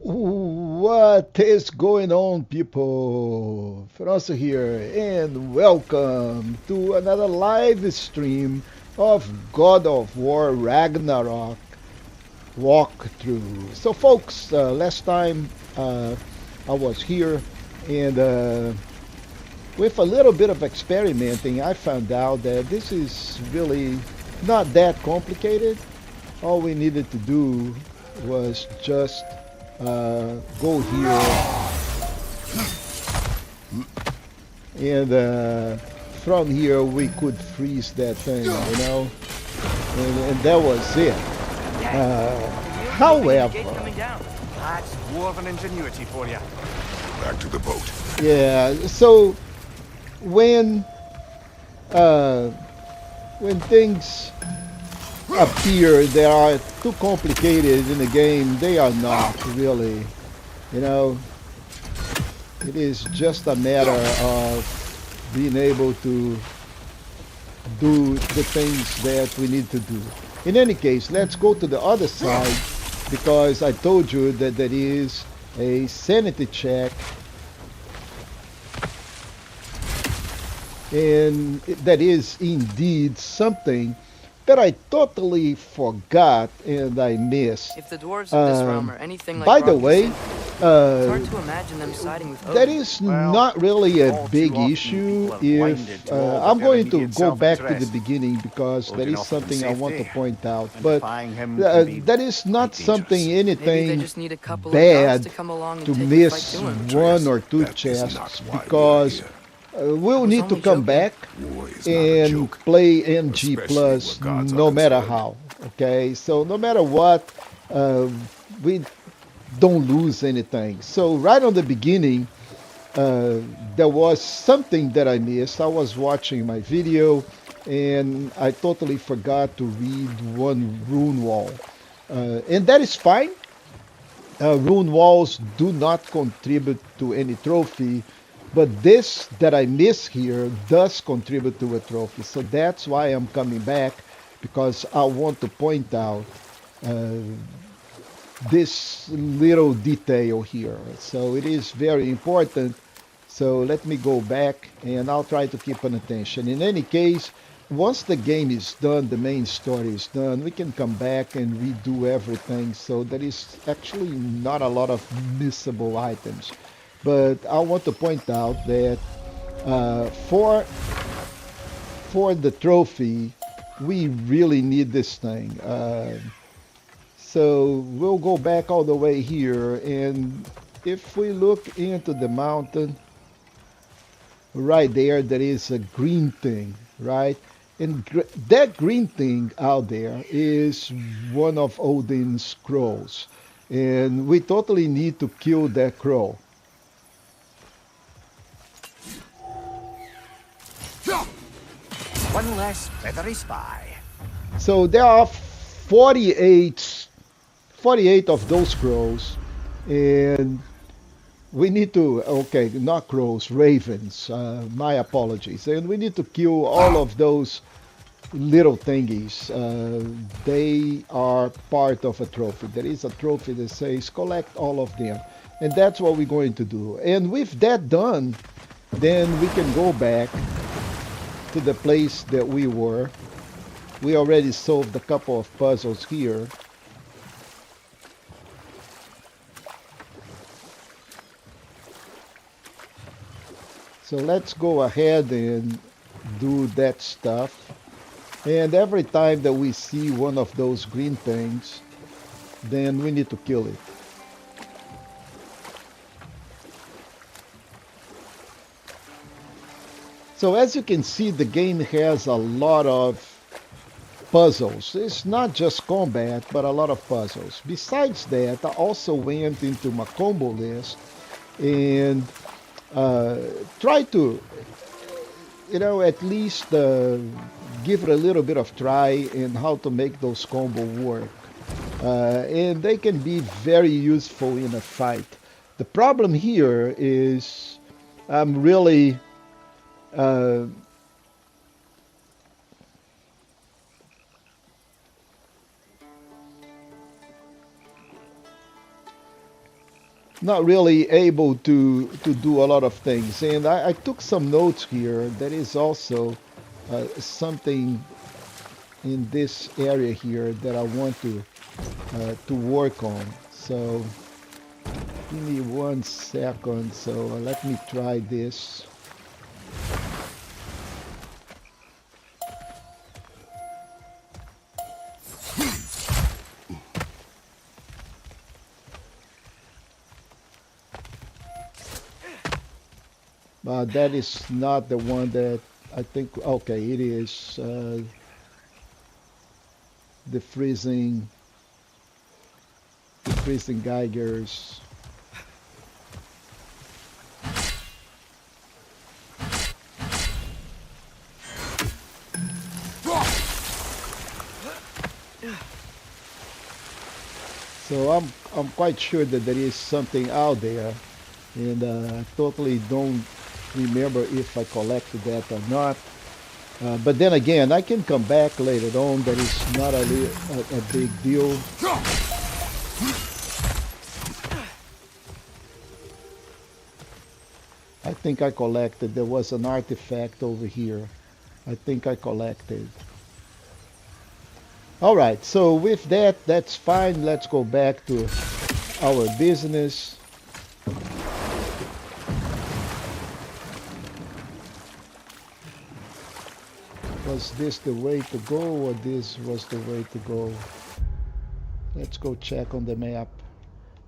What is going on, people? Franco here, and welcome to another live stream of God of War Ragnarok walkthrough. So, folks, last time I was here, and with a little bit of experimenting, I found out that this is really not that complicated. All we needed to do was just go here and from here we could freeze that thing, and that was it. However, That's dwarven ingenuity for you. Back to the boat. yeah, so when uh, when things appear that are too complicated in the game, they are not really, you know. It is just a matter of being able to do the things that we need to do. In any case, let's go to the other side because I told you that there is a sanity check, and that is indeed something that I totally forgot and I missed. If the dwarves of this realm are anything like By the rocky way, sand, it's hard uh, to imagine them siding with that Odin. is Well, not really a all big too often issue. people have blinded If to all I'm but their going to immediate go back to the self-interest. beginning because that Odin is offered them something I want to safety, point out. and But defying him can be that is not quite something dangerous. Maybe they anything just need a couple of gods bad to come along and to take the fight miss to him. one or two That is not chests why we are because here. we'll was need to only come joking. back War is not a and joke. play MG especially Plus where gods are no matter concerned. how. Okay, so no matter what, we don't lose anything. So right on the beginning, uh, there was something that I missed. I was watching my video and I totally forgot to read one rune wall. And that is fine. Rune walls do not contribute to any trophy, but this that I miss here does contribute to a trophy. So that's why I'm coming back because I want to point out uh, this little detail here. So it is very important. So let me go back and I'll try to keep an attention. In any case, once the game is done, the main story is done, we can come back and redo everything. So there is actually not a lot of missable items. But I want to point out that for the trophy, we really need this thing. So we'll go back all the way here, and if we look into the mountain, right there, there is a green thing, right? And that green thing out there is one of Odin's crows. And we totally need to kill that crow. One less feathery spy. So there are 48 of those crows, and we need to, okay, not crows, ravens, my apologies. And we need to kill all of those little thingies. They are part of a trophy. There is a trophy that says collect all of them. And that's what we're going to do. And with that done, then we can go back to the place that we were. We already solved a couple of puzzles here. So let's go ahead and do that stuff. And every time that we see one of those green things, then we need to kill it. So as you can see, the game has a lot of puzzles. It's not just combat, but a lot of puzzles. Besides that, I also went into my combo list and try to, at least give it a little bit of try in how to make those combo work. And they can be very useful in a fight. The problem here is I'm really uh, not really able to do a lot of things. And I took some notes here. That is also something in this area here that I want to work on. So give me 1 second. So let me try this. That is not the one that I think. Okay, it is the freezing Geigers. So I'm quite sure that there is something out there, and I totally don't remember if I collected that or not. But then again, I can come back later on. That is not a big deal. I think I collected. There was an artifact over here. I think I collected. All right, so with that, that's fine. Let's go back to our business. Was this the way to go, or this was the way to go? Let's go check on the map.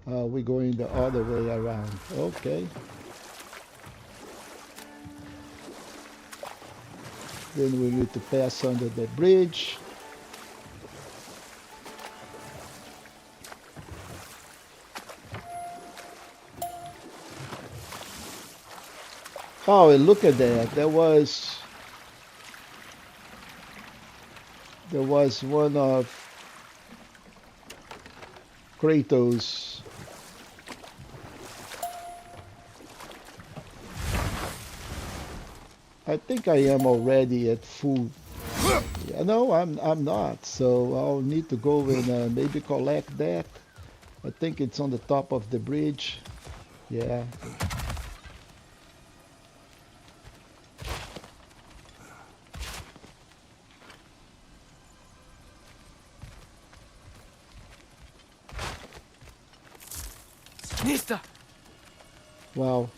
We're going the other way around. Okay. Then we need to pass under the bridge. Oh, and look at that. There was one of Kratos. I think I am already at full. Yeah, no, I'm not. So I'll need to go and maybe collect that. I think it's on the top of the bridge. Yeah. Nista! Wow.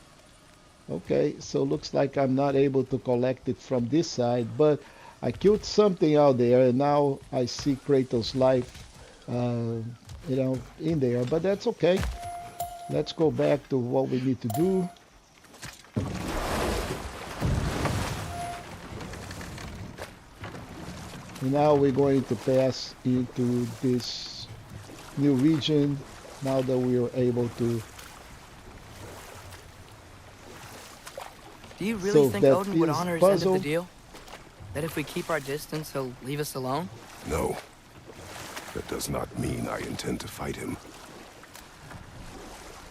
Okay, so looks like I'm not able to collect it from this side, but I killed something out there, and now I see Kratos' life, in there. But that's okay. Let's go back to what we need to do. And now we're going to pass into this new region. Now that we are able to. Do you really think that Odin would is honor his end of puzzle. the deal? That if we keep our distance, he'll leave us alone? No. That does not mean I intend to fight him.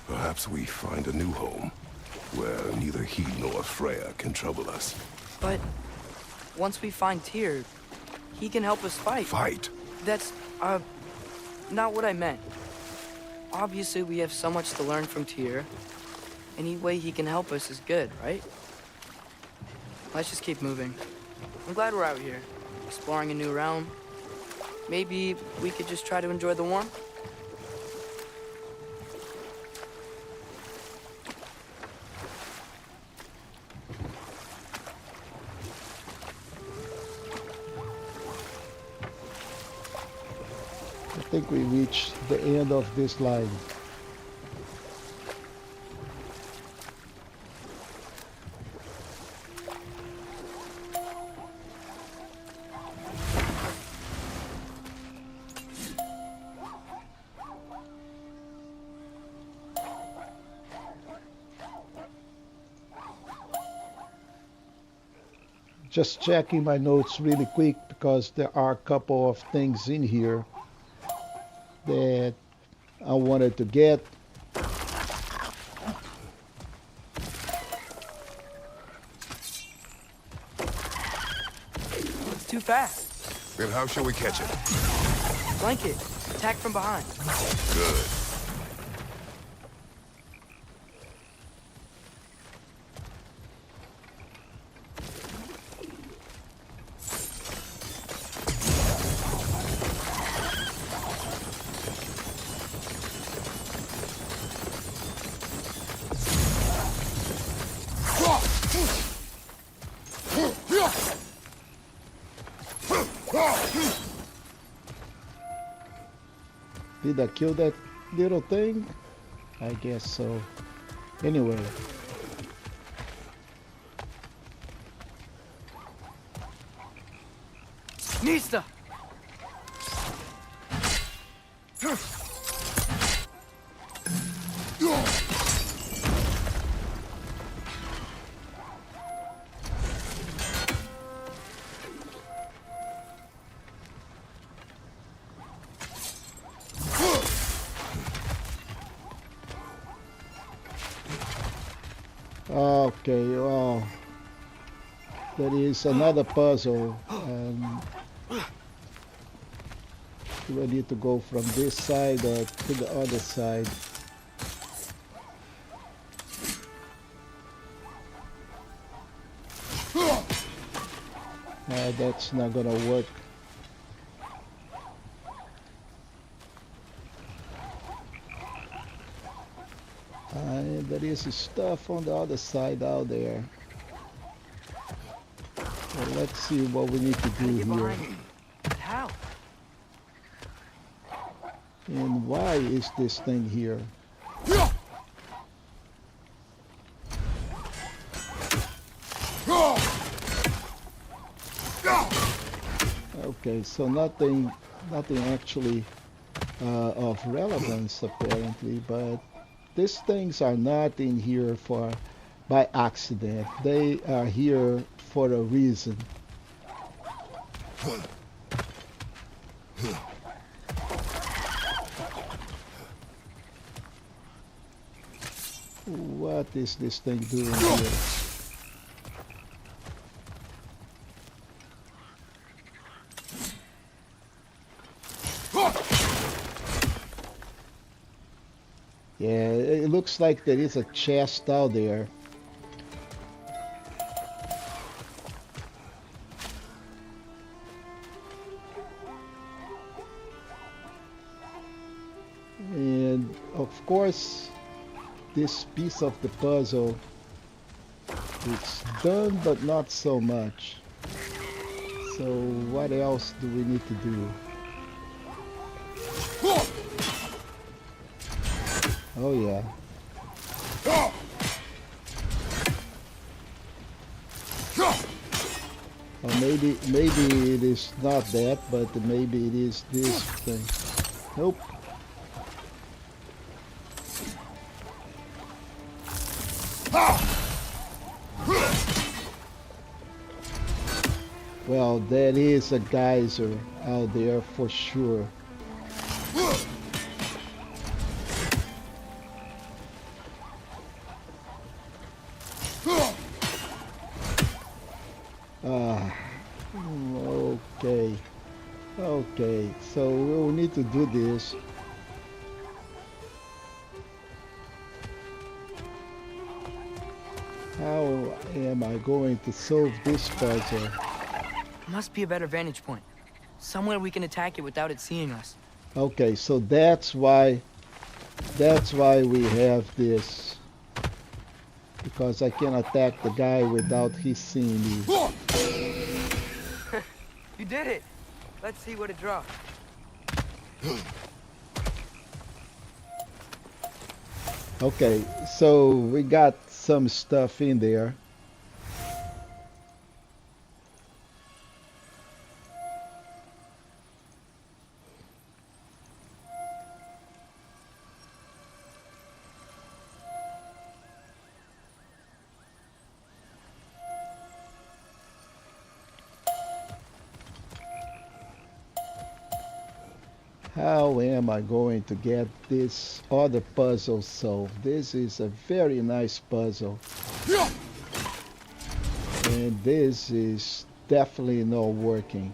Perhaps we find a new home, where neither he nor Freya can trouble us. But once we find Tyr, he can help us fight. Fight? That's, not what I meant. Obviously, we have so much to learn from Tyr. Any way he can help us is good, right? Let's just keep moving. I'm glad we're out here, exploring a new realm. Maybe we could just try to enjoy the warmth? I think we reached the end of this line. Just checking my notes really quick because there are a couple of things in here that I wanted to get. It's too fast. Then how shall we catch it? Flank it. Attack from behind. Good. Did I kill that little thing? I guess so. Anyway. Nista! Okay, well, there is another puzzle. Do I need to go from this side or to the other side? That's not gonna work. There is stuff on the other side out there. Well, let's see what we need to do here. But how? And why is this thing here? Okay, so nothing actually of relevance apparently, but these things are not in here by accident. They are here for a reason. What is this thing doing here? Yeah, it looks like there is a chest out there. And of course, this piece of the puzzle, it's done but not so much. So what else do we need to do? Oh yeah. Or maybe it is not that, but maybe it is this thing. Nope. Well, there is a geyser out there for sure. Okay, so we'll need to do this. How am I going to solve this puzzle? Must be a better vantage point. Somewhere we can attack it without it seeing us. Okay, so that's why we have this. Because I can attack the guy without he seeing me. You did it! Let's see what it dropped. Okay, so we got some stuff in there. How am I going to get this other puzzle solved? This is a very nice puzzle. And this is definitely not working.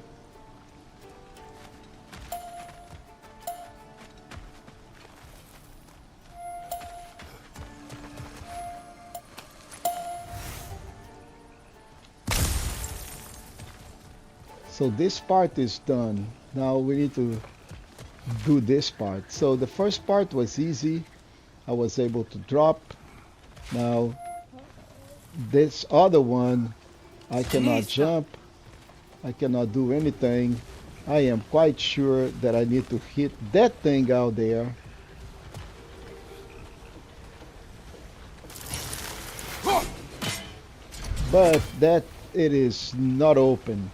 So this part is done. Now we need to do this part. So the first part was easy. I was able to drop. Now this other one, I cannot jump. I cannot do anything. I am quite sure that I need to hit that thing out there. But that it is not open.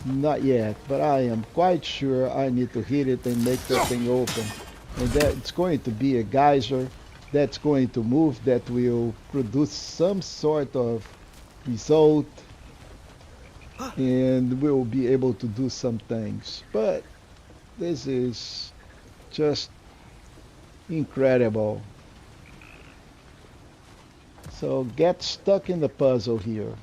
Not yet, but I am quite sure I need to hit it and make that thing open. And that it's going to be a geyser that's going to move, that will produce some sort of result, and we'll be able to do some things. But this is just incredible. So get stuck in the puzzle here.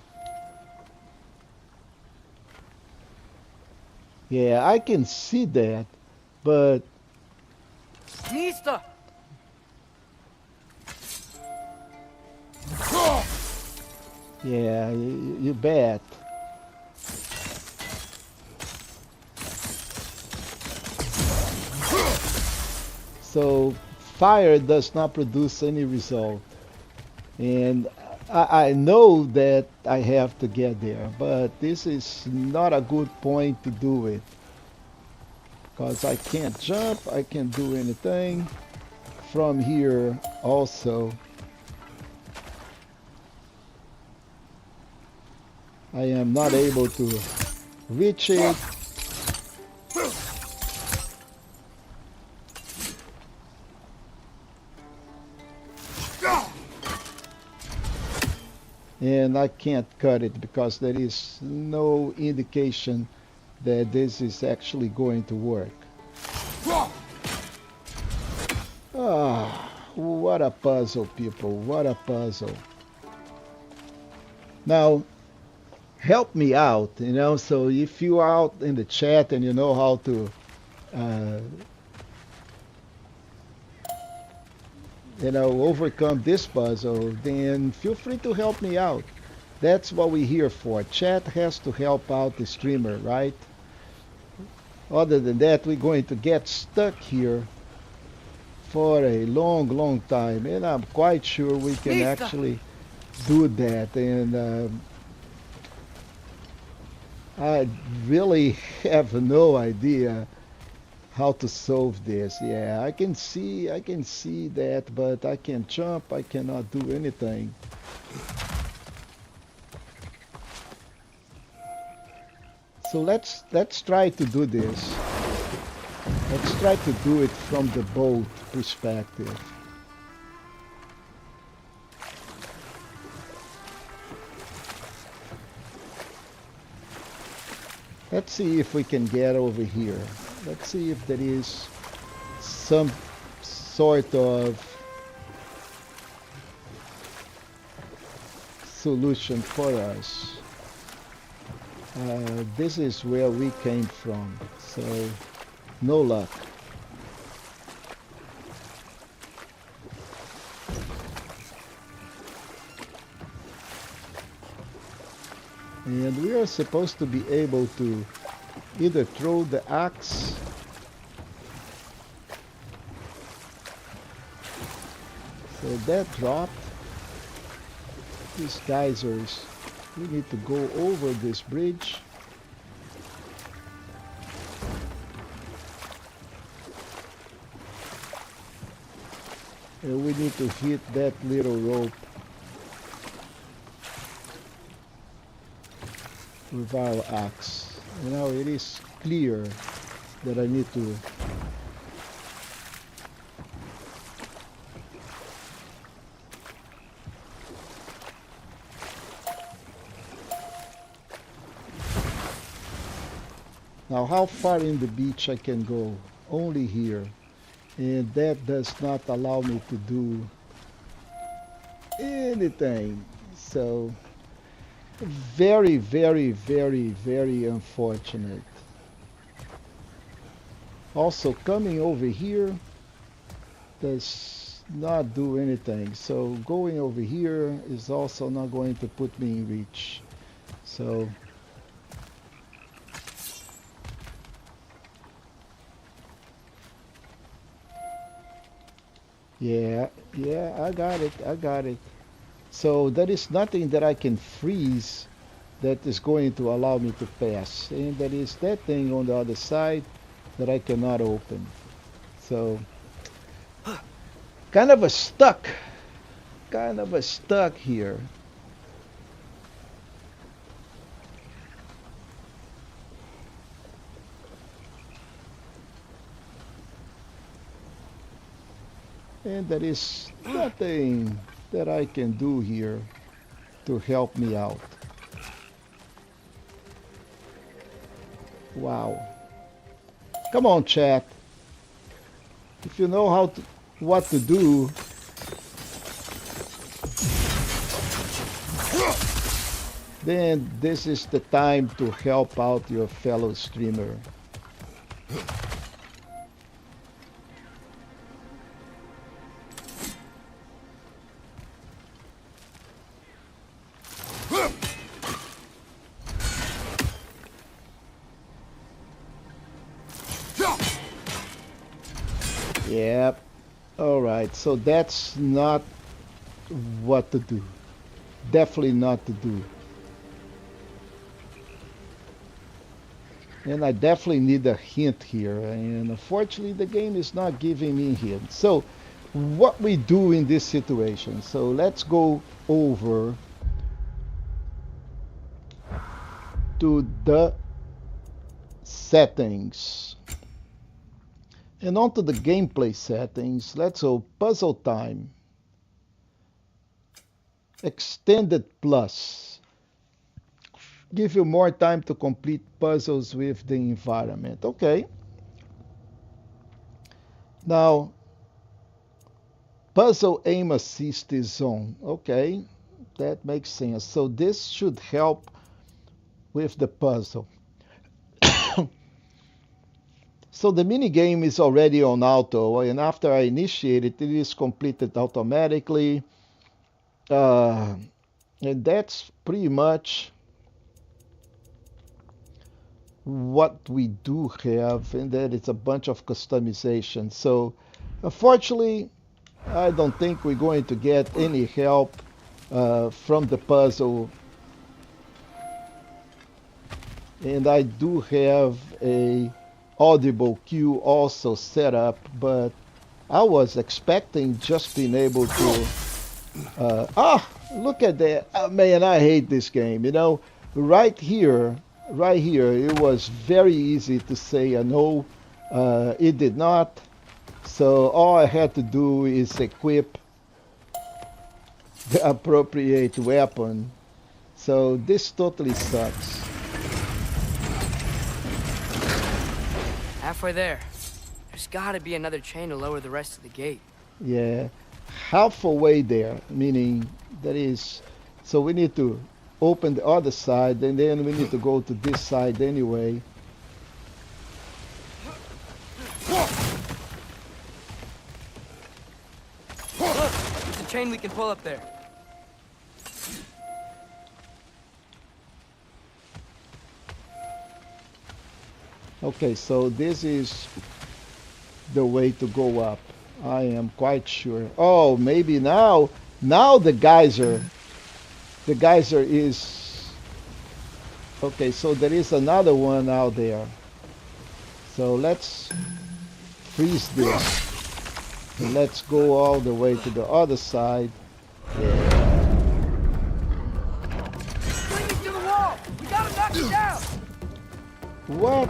Yeah, I can see that, but Nista! yeah, you bet. So fire does not produce any result. And I know that I have to get there, but this is not a good point to do it. Because I can't jump, I can't do anything. From here also, I am not able to reach it. And I can't cut it because there is no indication that this is actually going to work. Ah, what a puzzle, people, what a puzzle. Now, help me out, you know, so if you are out in the chat and you know how to overcome this puzzle, then feel free to help me out. That's what we're here for. Chat has to help out the streamer, right? Other than that, we're going to get stuck here for a long, long time, and I'm quite sure we can actually do that. And I really have no idea how to solve this. Yeah, I can see that, but I can't jump, I cannot do anything. So let's try to do this. Let's try to do it from the boat perspective. Let's see if we can get over here. Let's see if there is some sort of solution for us. This is where we came from, so no luck. And we are supposed to be able to either throw the axe so that dropped. These geysers, we need to go over this bridge. And we need to hit that little rope with our axe. Now it is clear that I need to now how far in the beach I can go? Only here. And that does not allow me to do anything. So very, very, very, very unfortunate. Also, coming over here does not do anything. So going over here is also not going to put me in reach. So yeah, I got it. So there is nothing that I can freeze that is going to allow me to pass. And there is that thing on the other side that I cannot open. So, kind of a stuck here. And there is nothing that I can do here to help me out. Wow. Come on, chat. If you know what to do, then this is the time to help out your fellow streamer. Yep. Alright, so that's not what to do. Definitely not to do. And I definitely need a hint here. And unfortunately, the game is not giving me a hint. So, what we do in this situation. So, let's go over to the settings. And onto the gameplay settings, let's go puzzle time. Extended plus. Give you more time to complete puzzles with the environment. Okay. Now, puzzle aim assist is on. Okay, that makes sense. So this should help with the puzzle. So the mini game is already on auto, and after I initiate it, it is completed automatically. And that's pretty much what we do have, and then it's a bunch of customization. So unfortunately, I don't think we're going to get any help from the puzzle. And I do have a audible cue also set up, but I was expecting just being able to look at that. Man, I hate this game. You know, right here it was very easy to say a no. It did not. So all I had to do is equip the appropriate weapon. So this totally sucks. Halfway there. There's gotta be another chain to lower the rest of the gate. Yeah, halfway there, meaning that is, so we need to open the other side, and then we need to go to this side anyway. Look, there's a chain we can pull up there. Okay, so this is the way to go up. I am quite sure. Oh, maybe now the geyser is, okay, so there is another one out there. So let's freeze this. And let's go all the way to the other side. Yeah. Bring it to the wall! We gotta knock it down! What?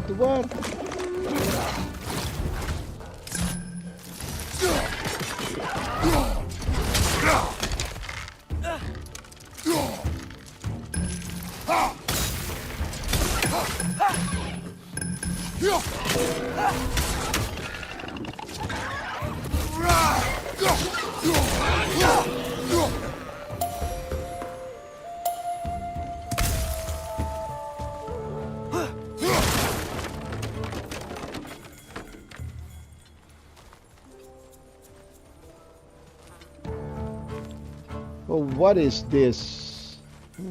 Oh, what is this?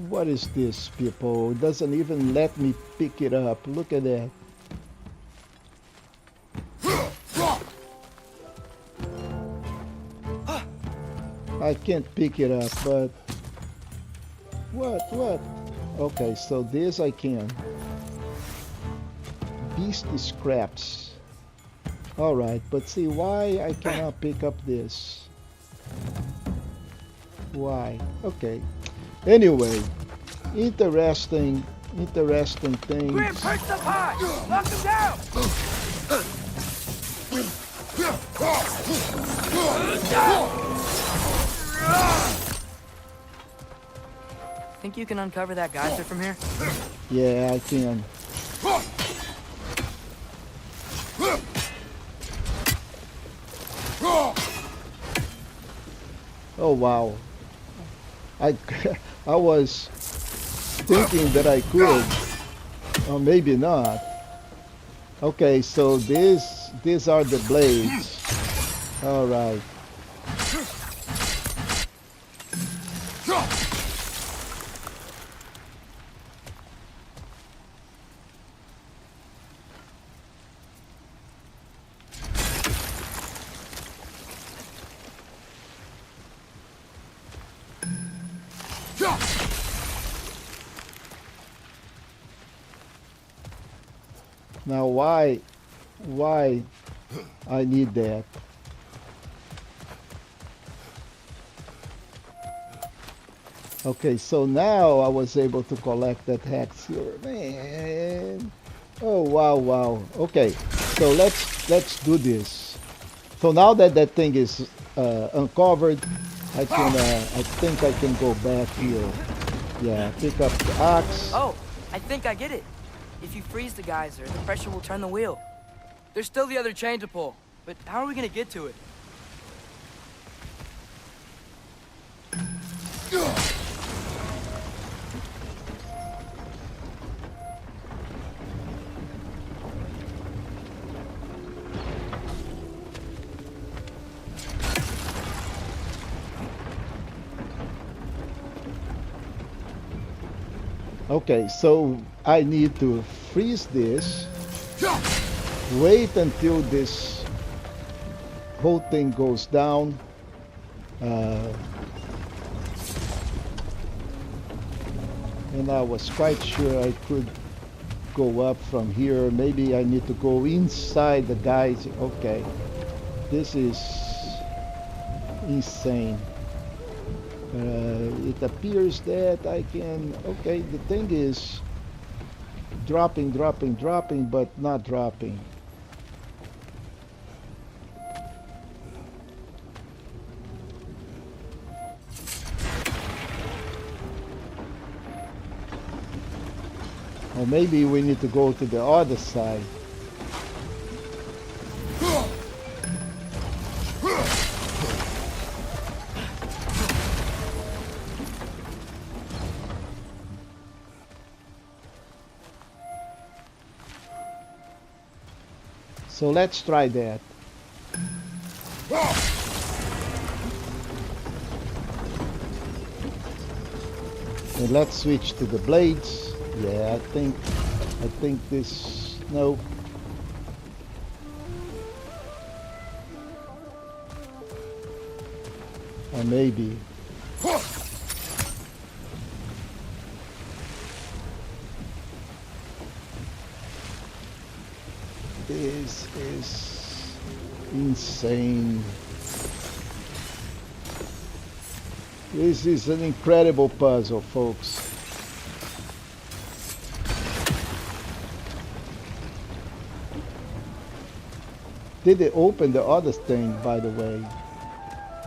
What is this, people? It doesn't even let me pick it up. Look at that. I can't pick it up, but... What? Okay, so this I can. Beast scraps. Alright, but see why I cannot pick up this? Why? Okay. Anyway, interesting things. Grim, perch up high! Knock him down! Think you can uncover that geyser from here? Yeah, I can. Oh wow. I I was thinking that I could, or maybe not. Okay, so these are the blades. All right. Now why I need that? Okay, so now I was able to collect that hex here. Man. Oh wow, wow. Okay, so let's do this. So now that that thing is uncovered, I think I can go back here. Yeah, pick up the axe. Oh, I think I get it. If you freeze the geyser, the pressure will turn the wheel. There's still the other chain to pull, but how are we gonna get to it? Okay, so I need to freeze this, wait until this whole thing goes down, and I was quite sure I could go up from here. Maybe I need to go inside the guys. Okay, this is insane. It appears that I can. Okay, the thing is dropping, but not dropping. Or maybe we need to go to the other side. So let's try that. And let's switch to the blades. Yeah, I think this, no. Or maybe. This is insane. This is an incredible puzzle, folks. Did it open the other thing, by the way?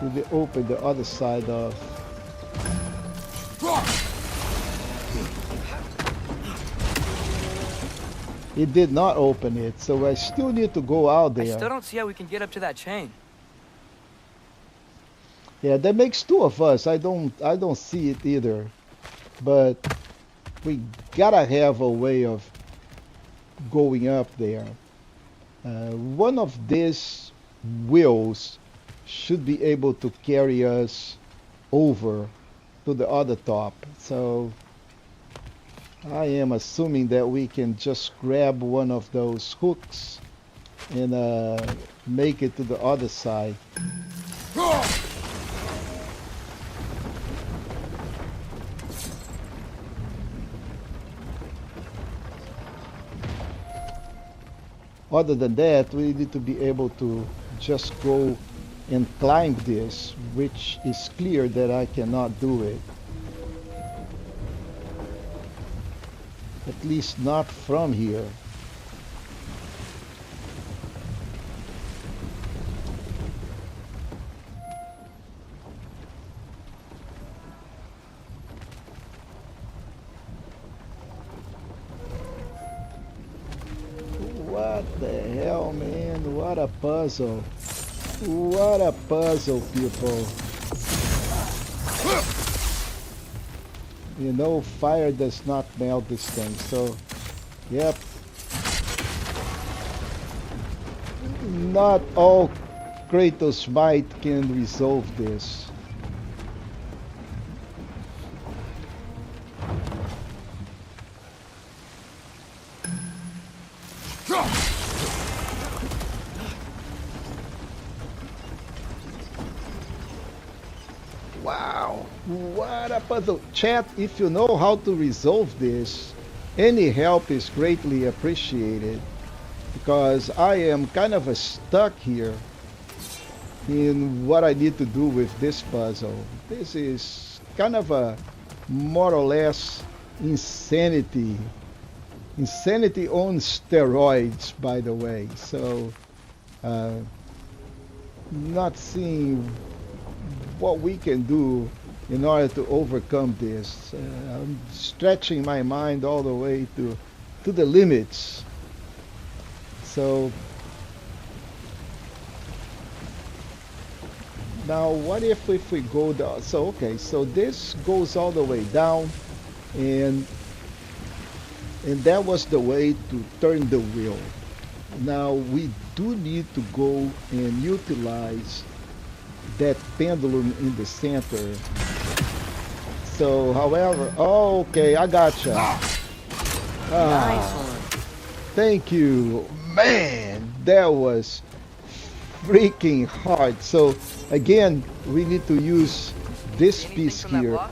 Did it open the other side of... It did not open it, so I still need to go out there. I still don't see how we can get up to that chain. Yeah, that makes two of us. I don't see it either. But we gotta have a way of going up there. One of these wheels should be able to carry us over to the other top. So I am assuming that we can just grab one of those hooks and make it to the other side. Other than that, we need to be able to just go and climb this, which is clear that I cannot do it. At least not from here. What the hell, man? What a puzzle. What a puzzle, people. You know, fire does not melt this thing, so, yep. Not all Kratos' might can resolve this. Wow, what a puzzle. Chat, if you know how to resolve this, any help is greatly appreciated, because I am kind of stuck here in what I need to do with this puzzle. This is kind of a more or less insanity. Insanity on steroids, by the way. So, not seeing what we can do in order to overcome this. I'm stretching my mind all the way to the limits. So now what if we go down? So okay, so this goes all the way down, and that was the way to turn the wheel. Now we do need to go and utilize that pendulum in the center. So, however, oh, okay, I gotcha. Nice one. Thank you. Man, that was freaking hard. So, again, we need to use this Anything piece from that here. block?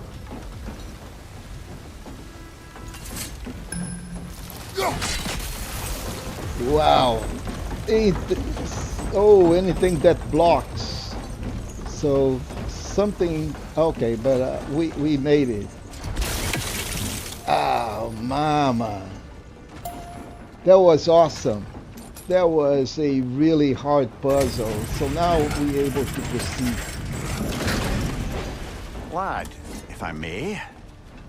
Wow. Oh, anything that blocks. So something, okay, but we made it. Oh, mama. That was awesome. That was a really hard puzzle. So now we're able to proceed. Lad, if I may,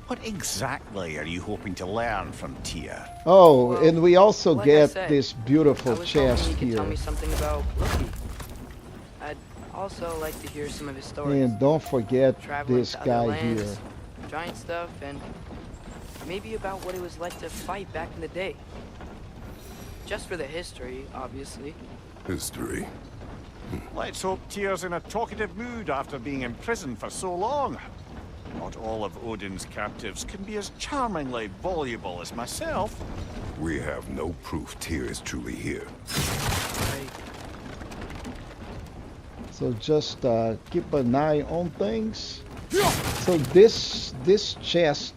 what exactly are you hoping to learn from Tyr? Oh, Well, and we also like I get said, this I beautiful was chest hoping you could tell here. me something about Loki. I'd also like to hear some of his stories. And don't forget Traveling this to other guy lands, here. giant stuff, and maybe about what it was like to fight back in the day. Just for the history, obviously. History. Let's hope Tyr's in a talkative mood after being in prison for so long. Not all of Odin's captives can be as charmingly voluble as myself. We have no proof Tyr is truly here. Right. So just keep an eye on things. So this chest,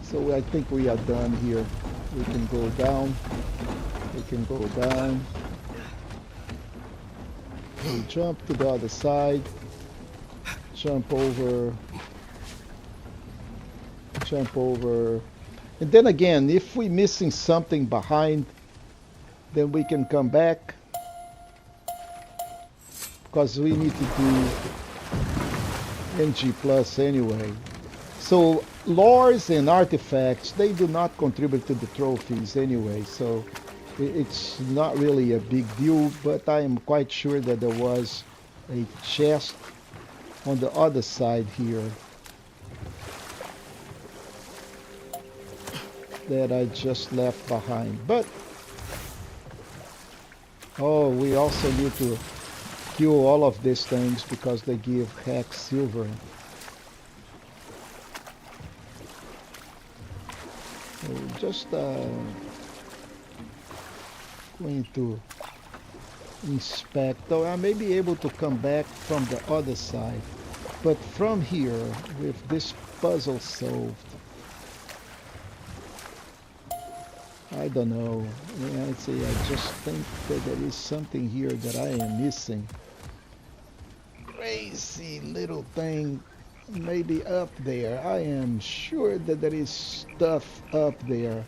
so I think we are done here. We can go down. We can go down. We jump to the other side. Jump over. Jump over. And then again, if we're missing something behind, then we can come back. Because we need to do NG plus anyway. So lores and artifacts, they do not contribute to the trophies anyway, so it's not really a big deal, but I am quite sure that there was a chest on the other side here. that I just left behind. But oh, we also need to kill all of these things because they give hex silver. So just going to inspect. Though I may be able to come back from the other side, but from here with this puzzle solved, I don't know. Yeah, I'd say I just think that there is something here that I am missing. Crazy little thing, maybe up there. I am sure that there is stuff up there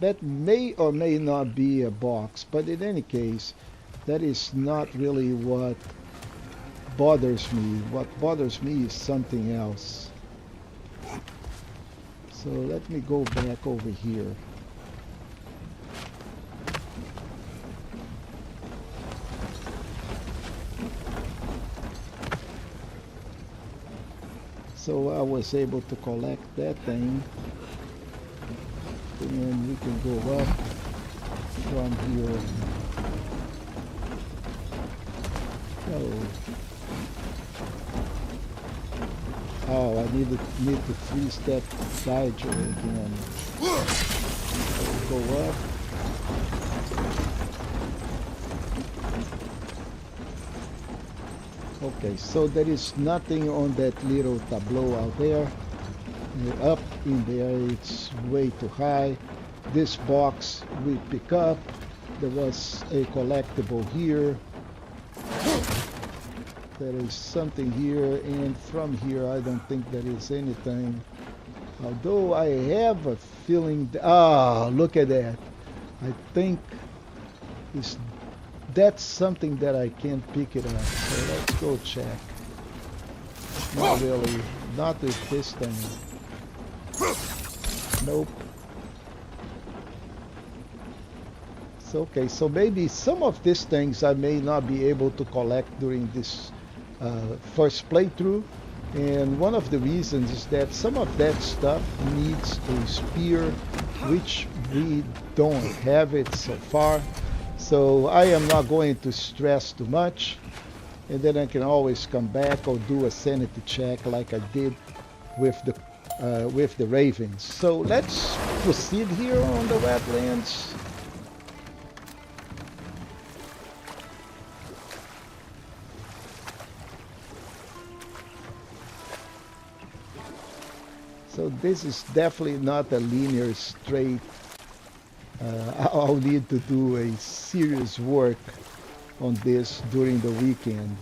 that may or may not be a box, but in any case, that is not really what bothers me. What bothers me is something else. So let me go back over here. So I was able to collect that thing, and we can go up from here. Oh, I need to freeze that Geiger again. Go up. Okay, so there is nothing on that little tableau out there. Up in there, it's way too high. This box we pick up. There was a collectible here. There is something here, and from here I don't think there is anything. Although I have a feeling that, look at that. I think that's something that I can't pick it up. So let's go check. Not really. Not with this thing. Nope. So, okay, so maybe some of these things I may not be able to collect during this first playthrough, and one of the reasons is that some of that stuff needs a spear, which we don't have it so far. So I am not going to stress too much, and then I can always come back or do a sanity check like I did with the ravens. So let's proceed here on the wetlands. So this is definitely not a linear straight. I'll need to do a serious work on this during the weekend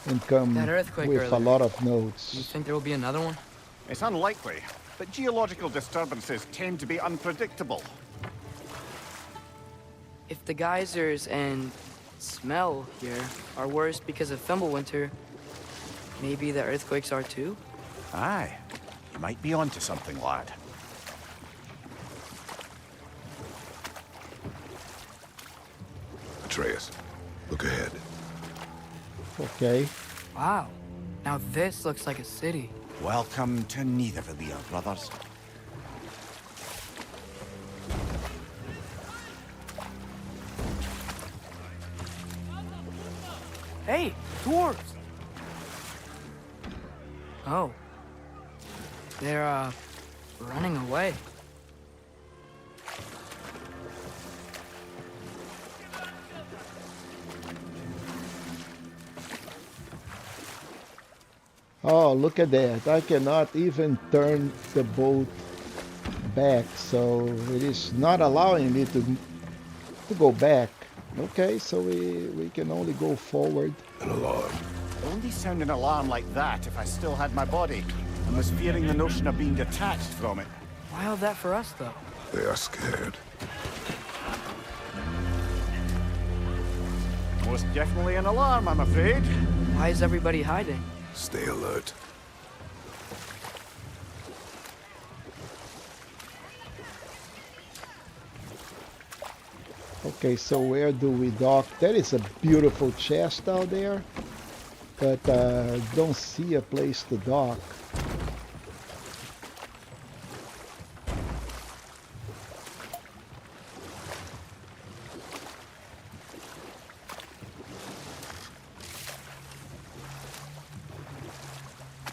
and come with a lot of notes. You think there will be another one? It's unlikely, but geological disturbances tend to be unpredictable. If the geysers and smell here are worse because of Fimbulwinter, maybe the earthquakes are too? Aye, you might be onto something, lad. Atreus, look ahead. Okay. Wow. Now this looks like a city. Welcome to Nidavellir, brothers. Hey, dwarves! Oh. They're, running away. Oh, look at that. I cannot even turn the boat back, so it is not allowing me to go back. Okay, so we can only go forward. An alarm. I'd only sound an alarm like that if I still had my body and was fearing the notion of being detached from it. Wild that for us, though. They are scared. Most definitely an alarm, I'm afraid. Why is everybody hiding? Stay alert. Okay, so where do we dock? That is a beautiful chest out there, but don't see a place to dock.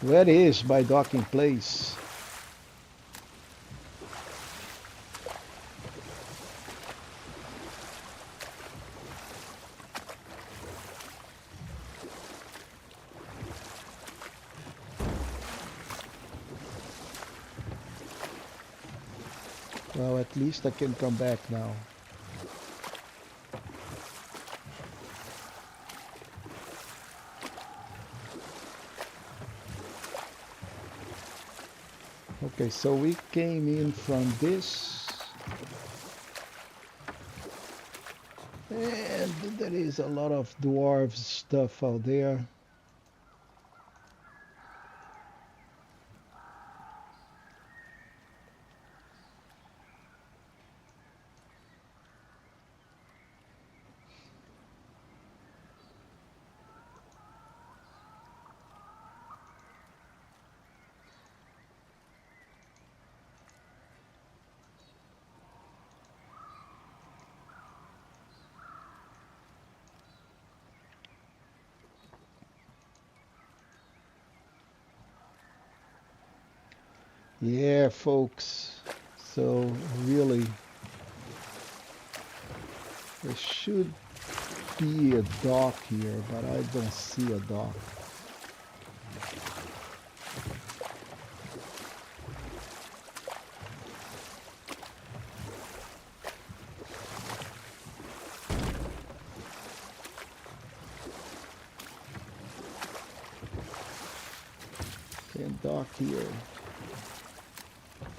Where is my docking place? Well, at least I can come back now. Okay, so we came in from this. And there is a lot of dwarf stuff out there. Yeah, folks. So really, there should be a dock here, but I don't see a dock. Can't dock here.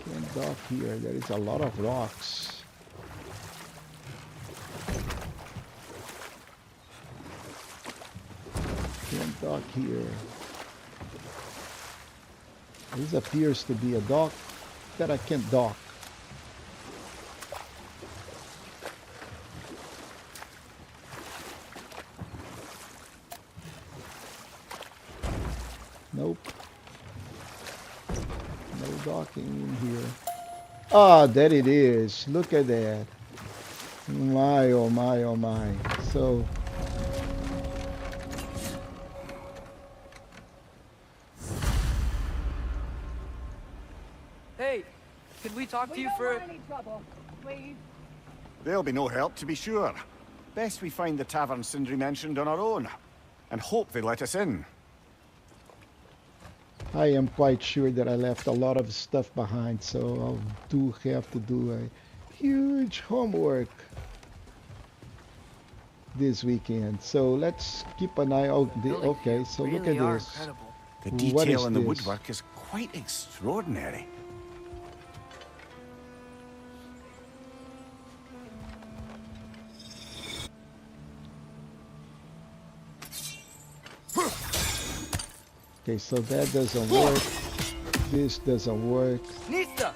Can't dock here. There is a lot of rocks. Can't dock here. This appears to be a dock that I can't dock. Nope. No docking in here. Ah, there it is. Look at that. My, oh my, oh my. So, Hey, could we talk to you for... any trouble, please. There'll be no help, to be sure. Best we find the tavern Sindri mentioned on our own, and hope they let us in. I am quite sure that I left a lot of stuff behind, so I'll do have to do a huge homework this weekend. So let's keep an eye out. Okay, so look at Really are this. incredible. The What detail is in the this? woodwork is quite extraordinary. Okay, so that doesn't work. This doesn't work. Nista!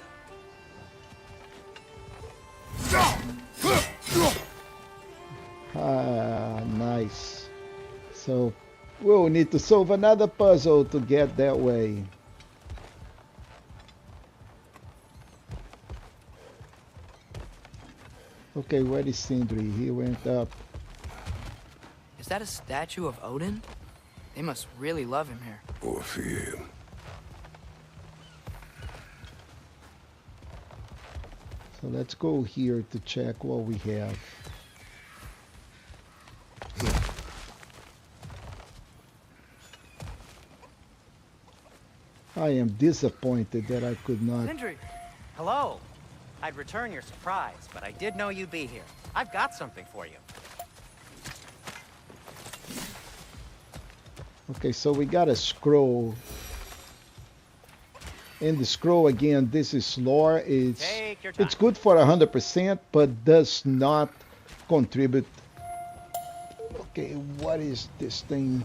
Ah, nice. So we'll need to solve another puzzle to get that way. Okay, where is Sindri? He went up. Is that a statue of Odin? They must really love him here. Or fear him. So let's go here to check what we have. I am disappointed that I could not. Sindri! Hello. I'd return your surprise, but I did know you'd be here. I've got something for you. Okay, so we got a scroll. In the scroll again, this is lore. Take your time. It's good for 100%, but does not contribute. Okay, what is this thing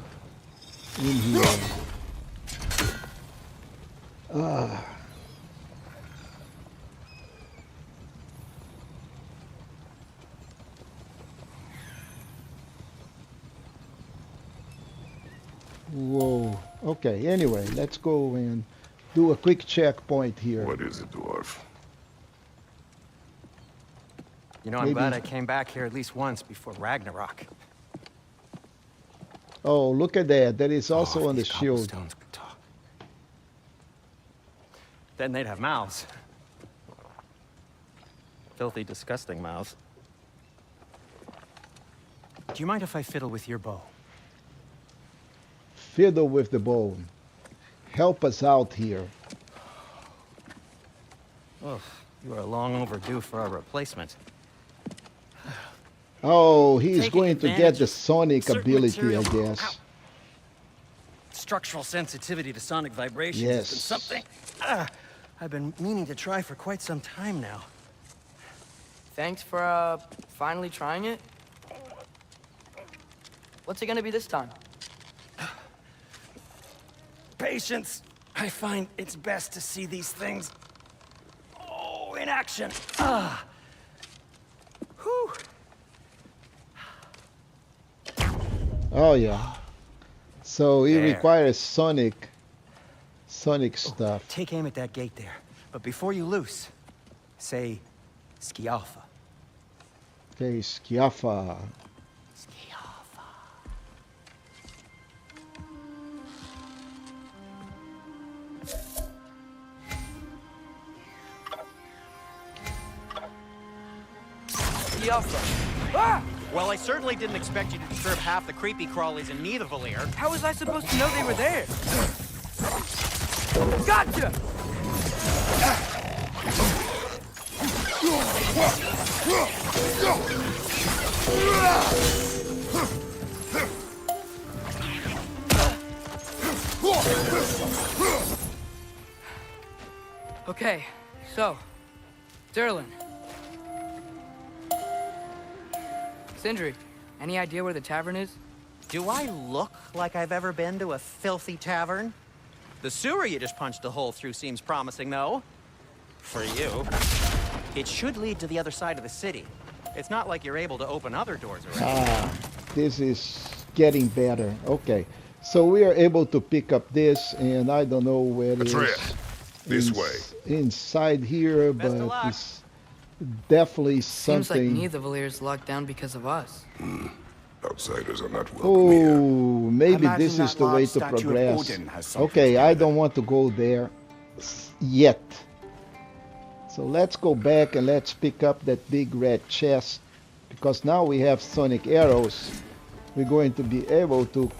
in here? Ah. Whoa. Okay, anyway, let's go and do a quick checkpoint here. What is it, dwarf? You know, I'm Maybe- glad I came back here at least once before Ragnarok. Oh, look at that. That is also Oh, if on the these shield. cobblestones could talk. Then they'd have mouths. Filthy, disgusting mouths. Do you mind if I fiddle with your bow? Fiddle with the bow. Help us out here. Oh, you are long overdue for a replacement. Oh, he's Taking going to get advantage the of sonic certain ability, I materials. guess. Ow. Structural sensitivity to sonic vibrations Yes. has been something I've been meaning to try for quite some time now. Thanks for, finally trying it. What's it gonna be this time? Patience. I find it's best to see these things, in action. Whew. Oh yeah. So it There. requires sonic stuff. Take aim at that gate there, but before you loose, say, Skialfa. Okay, Skiafa. Skialfa. Yoffa. Ah! Well, I certainly didn't expect you to disturb half the creepy crawlies in Nidavellir. How was I supposed to know they were there? Gotcha! Okay, so, Derlin. Sindri, any idea where the tavern is? Do I look like I've ever been to a filthy tavern? The sewer you just punched a hole through seems promising, though. For you. It should lead to the other side of the city. It's not like you're able to open other doors around. This is getting better. Okay. So we are able to pick up this, and I don't know where it is. Atreus, this way. Inside here, Best of but luck. it's definitely Seems like something. Nidavellir's locked down because of us. Outsiders are not welcome here. Oh, maybe Imagine this is that the way large to statue of progress. Odin has something Okay, to do I with don't it. want to go there yet. So let's go back and let's pick up that big red chest, because now we have sonic arrows. We're going to be able to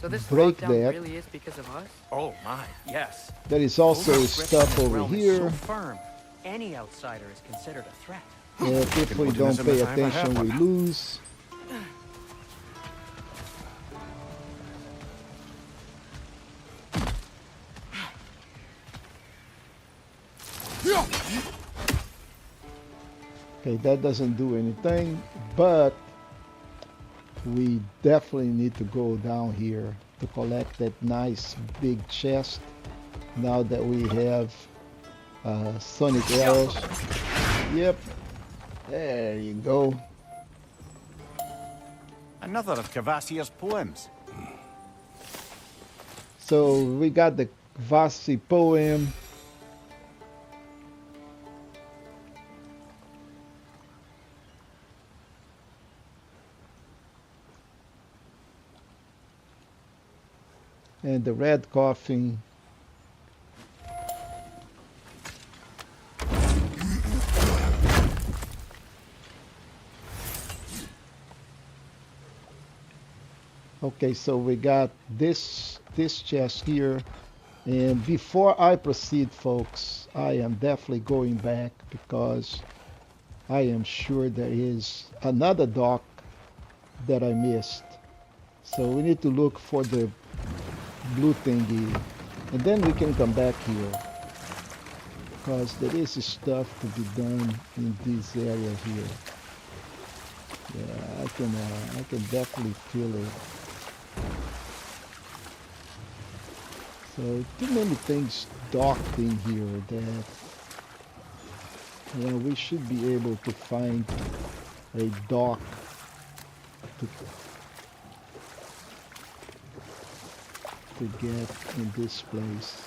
So this break lockdown that. really is because of us? Oh my, yes. There is also Odin's grip stuff on this over realm is here. so firm, any outsider is considered a threat. That if we Odin don't is in the pay time I have attention, we one. lose. Okay, that doesn't do anything, but we definitely need to go down here to collect that nice big chest now that we have sonic arrows. Yep, there you go. Another of Kvasir's poems. So we got the Vasi poem. And the red coffin. Okay, so we got this chest here, and before I proceed, folks, I am definitely going back because I am sure there is another dock that I missed. So we need to look for the blue thingy, and then we can come back here because there is stuff to be done in this area here. Yeah, I can definitely feel it. So too many things docked in here that we should be able to find a dock to get in this place.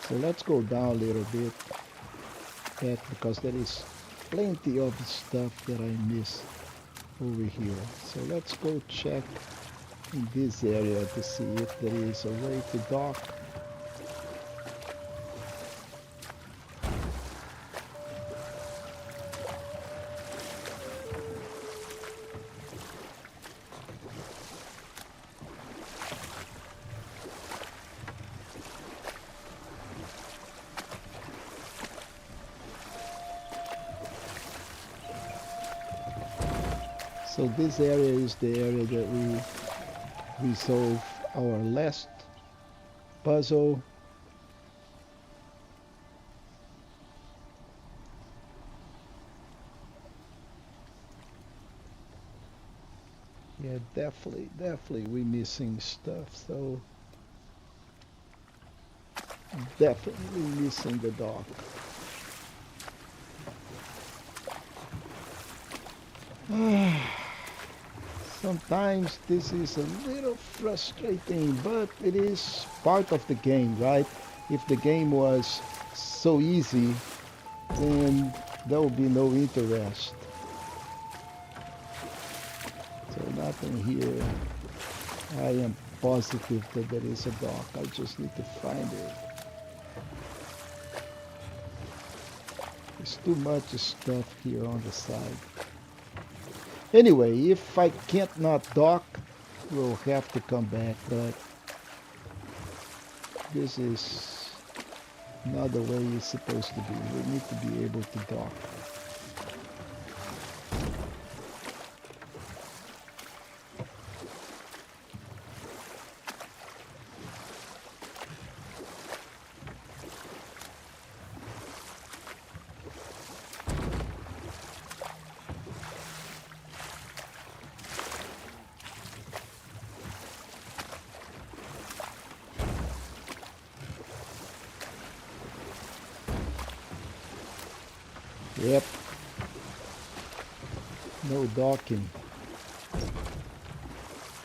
So let's go down a little bit. at because there is plenty of stuff that I miss over here. So let's go check in this area to see if there is a way to dock. So this area is the area that we resolve our last puzzle. Yeah, definitely we're missing stuff, so definitely missing the dock. Sometimes this is a little frustrating, but it is part of the game, right? If the game was so easy, then there would be no interest. So nothing here. I am positive that there is a dock. I just need to find it. There's too much stuff here on the side. Anyway, if I can't not dock, we'll have to come back, but this is not the way it's supposed to be. We need to be able to dock. Yep. No docking.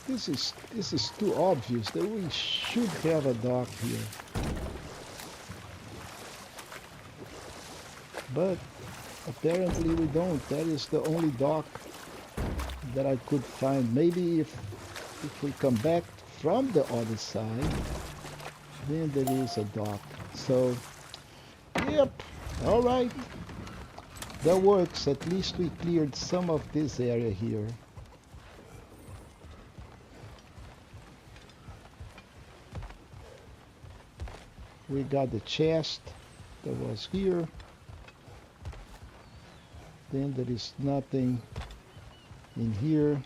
This is too obvious that we should have a dock here. But apparently we don't. That is the only dock that I could find. Maybe if we come back from the other side, then there is a dock. So, yep. All right. That works. At least we cleared some of this area here. We got the chest that was here. Then there is nothing in here.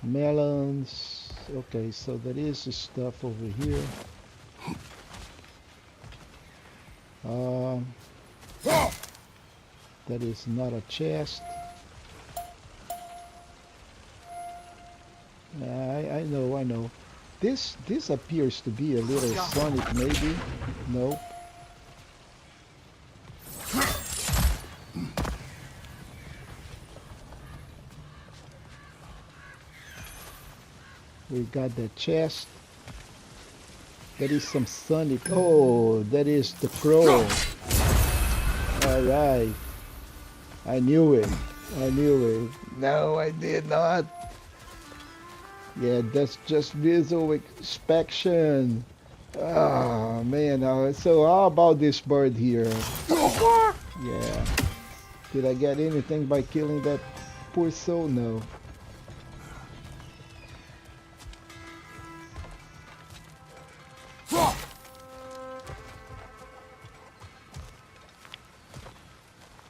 Melons. Okay, so there is stuff over here. That is not a chest. I know. This appears to be a little Sonic, maybe. Nope. We got the chest. That is some Sonic. Oh, that is the crow. Alright. I knew it. No, I did not. Yeah, that's just visual inspection. Oh, man. So how about this bird here? Yeah. Did I get anything by killing that poor soul? No.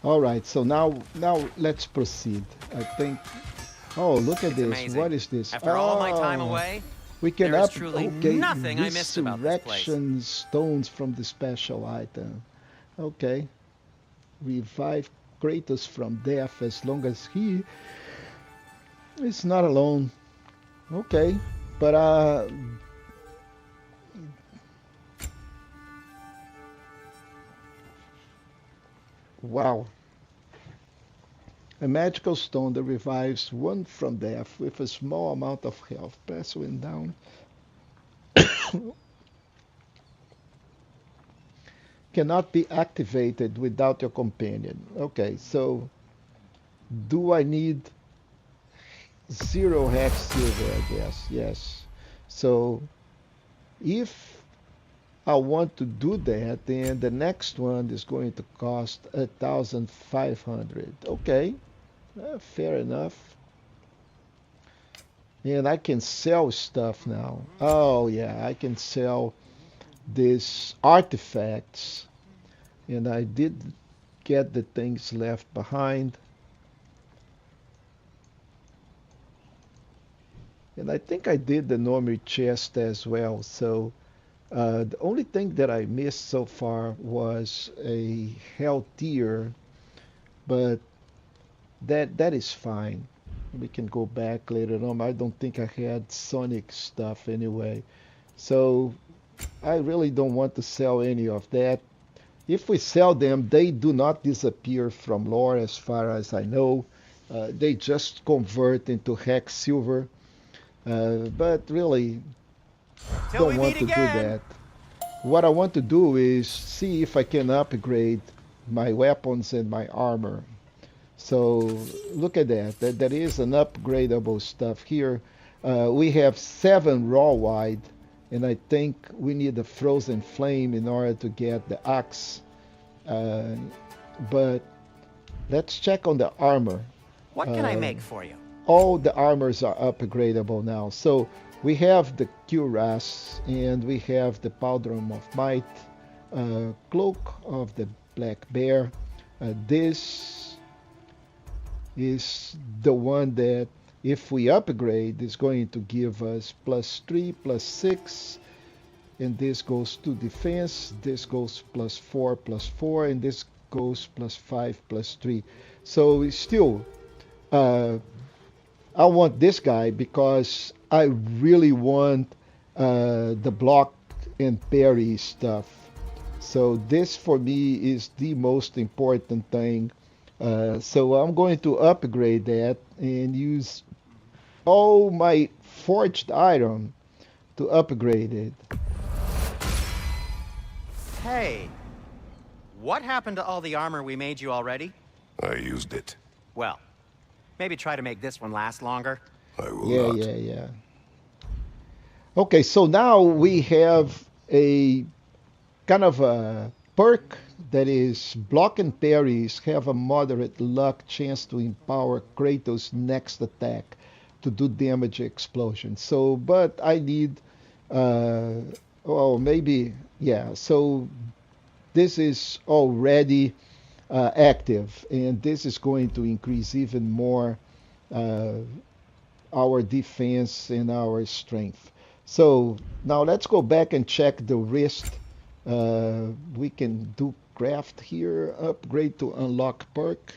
All right, so now let's proceed. I think. Oh, look at this! Amazing. What is this? After all my time away, we can there is truly nothing I missed about this place. Resurrection stones from the special item. Okay, revive Kratos from death as long as he is not alone. Okay, but wow. A magical stone that revives one from death with a small amount of health. Press when down Cannot be activated without your companion. Okay, so do I need 0 hex silver, I guess? Yes. So if I want to do that, then the next one is going to cost 1,500. Okay, fair enough. And I can sell stuff now. Oh yeah, I can sell these artifacts. And I did get the things left behind. And I think I did the normal chest as well. So the only thing that I missed so far was a hell tier, but that is fine. We can go back later on. I don't think I had Sonic stuff anyway. So I really don't want to sell any of that. If we sell them, they do not disappear from lore as far as I know. They just convert into hex silver. But really, Till we don't want meet to do again. that. What I want to do is see if I can upgrade my weapons and my armor. So look at that. That is an upgradable stuff here. We have 7 raw wide, and I think we need a frozen flame in order to get the axe. But let's check on the armor. What can I make for you? All the armors are upgradable now. So we have the cuirass, and we have the pauldron of might, cloak of the black bear. This is the one that if we upgrade is going to give us +3 +6, and this goes to defense, this goes +4 +4, and this goes +5 +3. So it's still I want this guy because I really want the block and parry stuff. So this for me is the most important thing. So I'm going to upgrade that and use all my forged iron to upgrade it. Hey, what happened to all the armor we made you already? I used it. Well, maybe try to make this one last longer. I will Yeah, not. yeah. Okay, so now we have a kind of a perk that is block and parries have a moderate luck chance to empower Kratos' next attack to do damage explosion. So, but I need, well, maybe, yeah. So this is already active, and this is going to increase even more our defense and our strength. So now let's go back and check the wrist. We can do craft here, upgrade to unlock perk,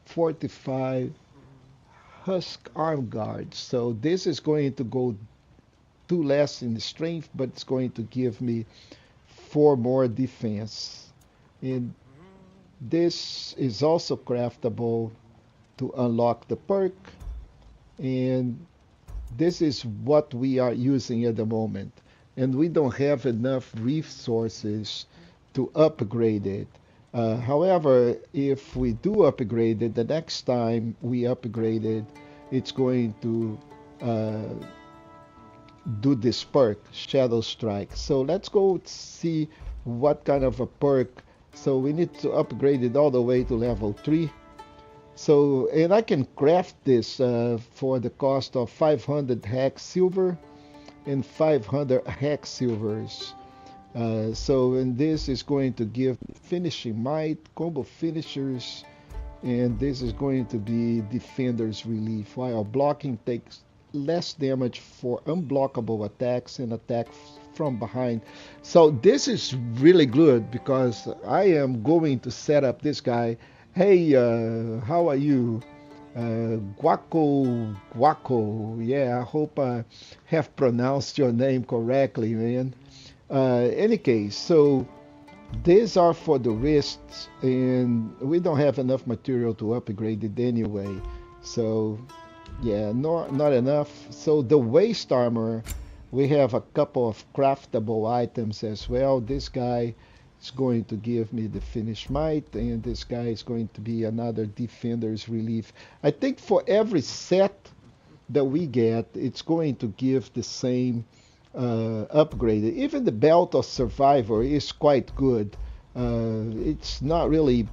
45 husk arm guard. So this is going to go 2 less in strength, but it's going to give me 4 more defense. And this is also craftable to unlock the perk. And this is what we are using at the moment. And we don't have enough resources to upgrade it. However, if we do upgrade it, the next time we upgrade it, it's going to do this perk, Shadow Strike. So let's go see what kind of a perk. So we need to upgrade it all the way to level 3. So, and I can craft this for the cost of 500 hex silver and 500 hex silvers. So, and this is going to give finishing might, combo finishers, and this is going to be defender's relief, while blocking takes less damage for unblockable attacks and attacks from behind. So this is really good because I am going to set up this guy. Hey, how are you? Guaco. Yeah, I hope I have pronounced your name correctly, man. Any case, so these are for the wrists, and we don't have enough material to upgrade it anyway. So, yeah, not enough. So the waist armor, We have a couple of craftable items as well. This guy is going to give me the finished might, and this guy is going to be another defender's relief. I think for every set that we get, it's going to give the same upgrade. Even the belt of survivor is quite good. It's not really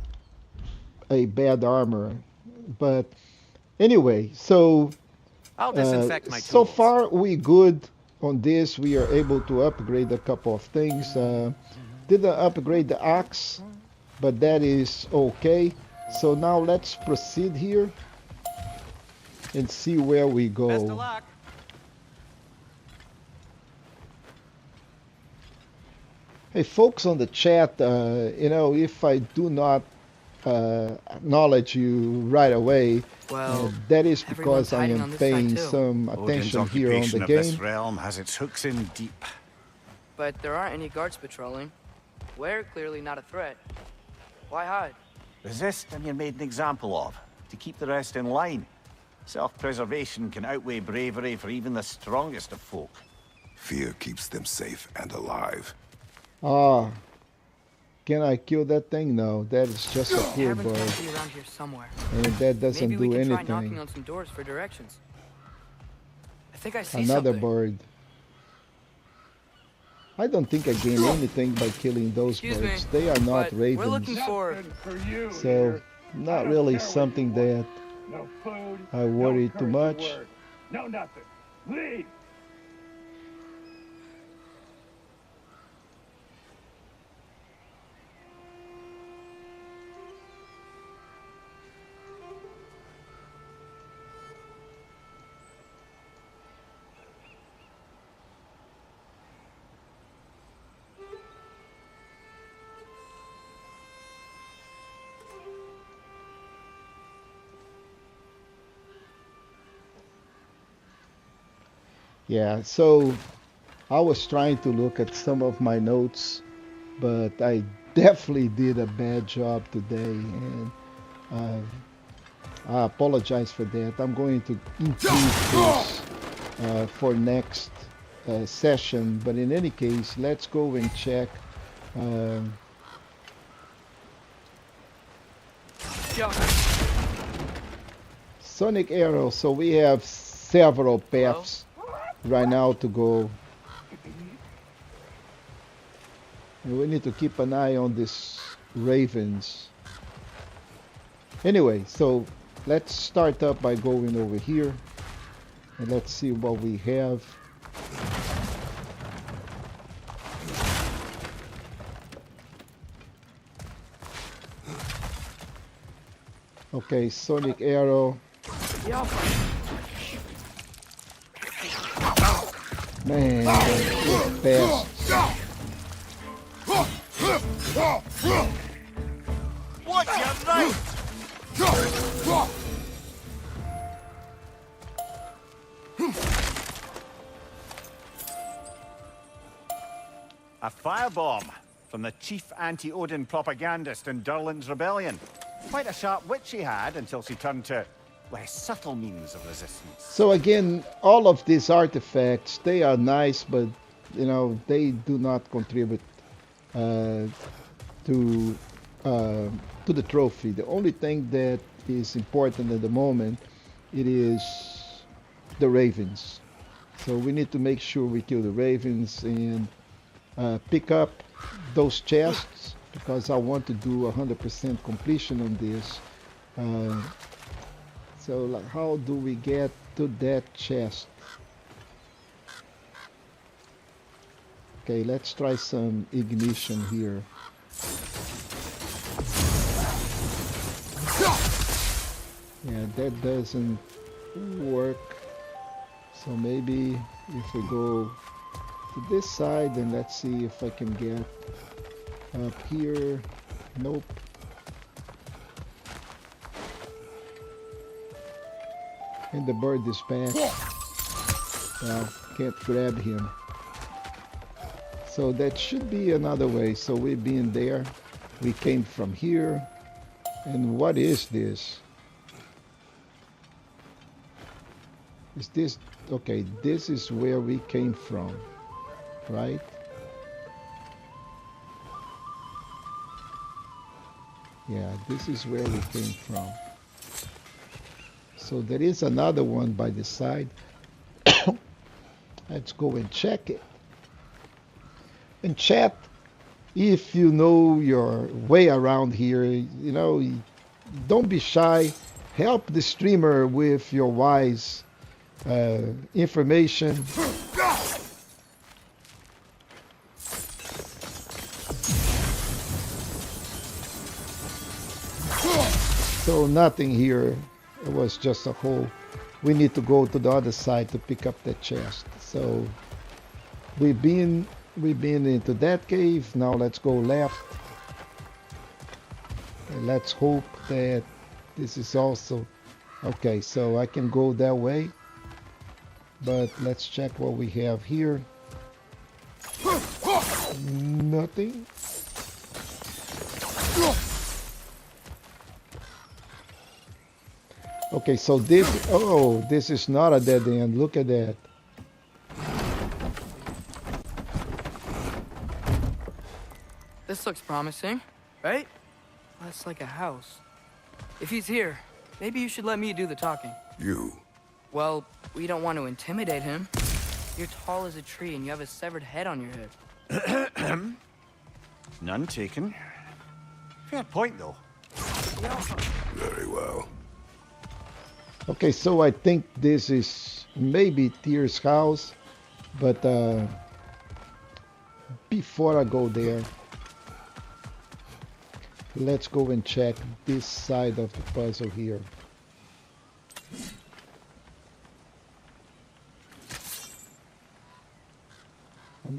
a bad armor, but anyway, so I'll disinfect my so tools. far we good on this. We are able to upgrade a couple of things. Didn't upgrade the axe, but that is okay. So now let's proceed here and see where we go. Best of luck. Hey, folks on the chat, you know, if I do not acknowledge you right away, Well, that is everyone's because I hiding am on this side, paying too. some Odin's attention here on occupation the of this game. realm has its hooks in deep. But there aren't any guards patrolling. We're clearly not a threat. Why hide? Resist and you're made an example of, to keep the rest in line. Self-preservation can outweigh bravery for even the strongest of folk. Fear keeps them safe and alive. Ah, can I kill that thing? No, that is just a poor Cabin's bird, gotta be around here somewhere. and that doesn't Maybe we do can try knocking anything. on some doors for directions. I think I see Another something. bird. I don't think I gain anything by killing those Excuse me, birds. They are not but we're ravens, looking for... so not really something that No food. I worry too much. No nothing. Leave. Yeah, so I was trying to look at some of my notes, but I definitely did a bad job today, and uh, I apologize for that. I'm going to improve this for next session, but in any case, let's go and check. um Yo, Sonic arrow. So we have several paths right now to go. And we need to keep an eye on these ravens. Anyway, so let's start up by going over here. And let's see what we have. Okay, Sonic arrow. yo. Man, that was fast. Watch your right! A firebomb from the chief anti-Odin propagandist in Durlin's rebellion. Quite a sharp wit she had until she turned to less subtle means of resistance. So again, all of these artifacts, they are nice, but you know, they do not contribute to the trophy. The only thing that is important at the moment, it is the ravens. So we need to make sure we kill the ravens and pick up those chests, because I want to do 100% completion on this. So like, how do we get to that chest? Okay, let's try some ignition here. Yeah, that doesn't work. So maybe if we go to this side, and let's see if I can get up here. Nope. And the bird is back. Well, can't grab him. So that should be another way. So we've been there. We came from here. And what is this? Is this okay? This is where we came from, right? Yeah, this is where we came from. So there is another one by the side. Let's go and check it. And chat, if you know your way around here, you know, don't be shy. Help the streamer with your wise information. So nothing here. It was just a hole. We need to go to the other side to pick up that chest. So we've been into that cave. Now let's go left. And let's hope that this is also okay. So I can go that way. But let's check what we have here. Nothing. Okay, so this is not a dead end. Look at that. This looks promising, right? That's like a house. If he's here, maybe you should let me do the talking. You? Well, we don't want to intimidate him. You're tall as a tree and you have a severed head on your head. None taken. Fair point, though. Very well. Okay, so I think this is maybe Tyr's house, but before I go there, let's go and check this side of the puzzle here.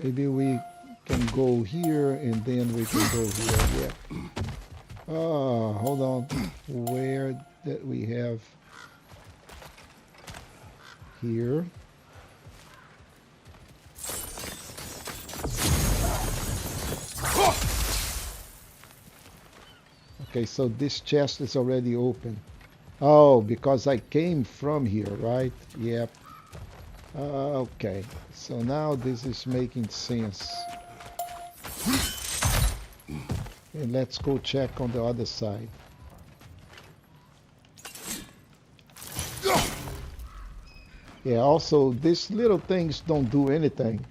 Maybe we can go here and then we can go here. Yeah. Oh, hold on. Where that we have here? Okay, so this chest is already open. Oh, because I came from here, right? Yep. Okay, so now this is making sense. And let's go check on the other side. Yeah, also these little things don't do anything.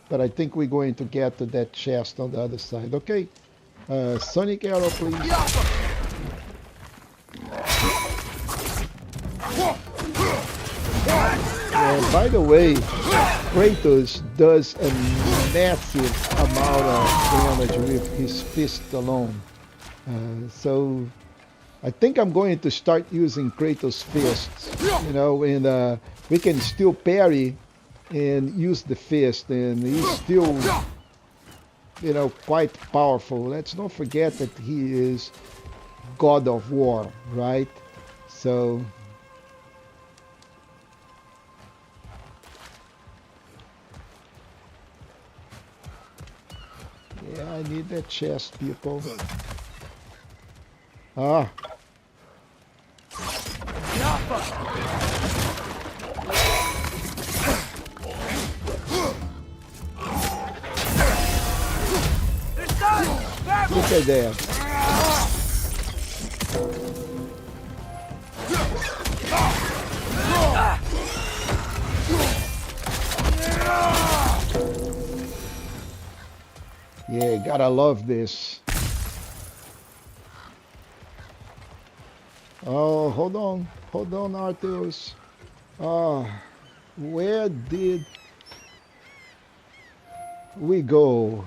But I think we're going to get to that chest on the other side. Okay, Sonic Arrow, please. By the way, Kratos does a massive amount of damage with his fist alone. So I think I'm going to start using Kratos fists, you know, and we can still parry and use the fist, and he's still, you know, quite powerful. Let's not forget that he is God of War, right? So yeah, I need that chest, people. Ah. Look at that. Yeah, gotta love this. Oh, hold on, Arthurs. Where did we go?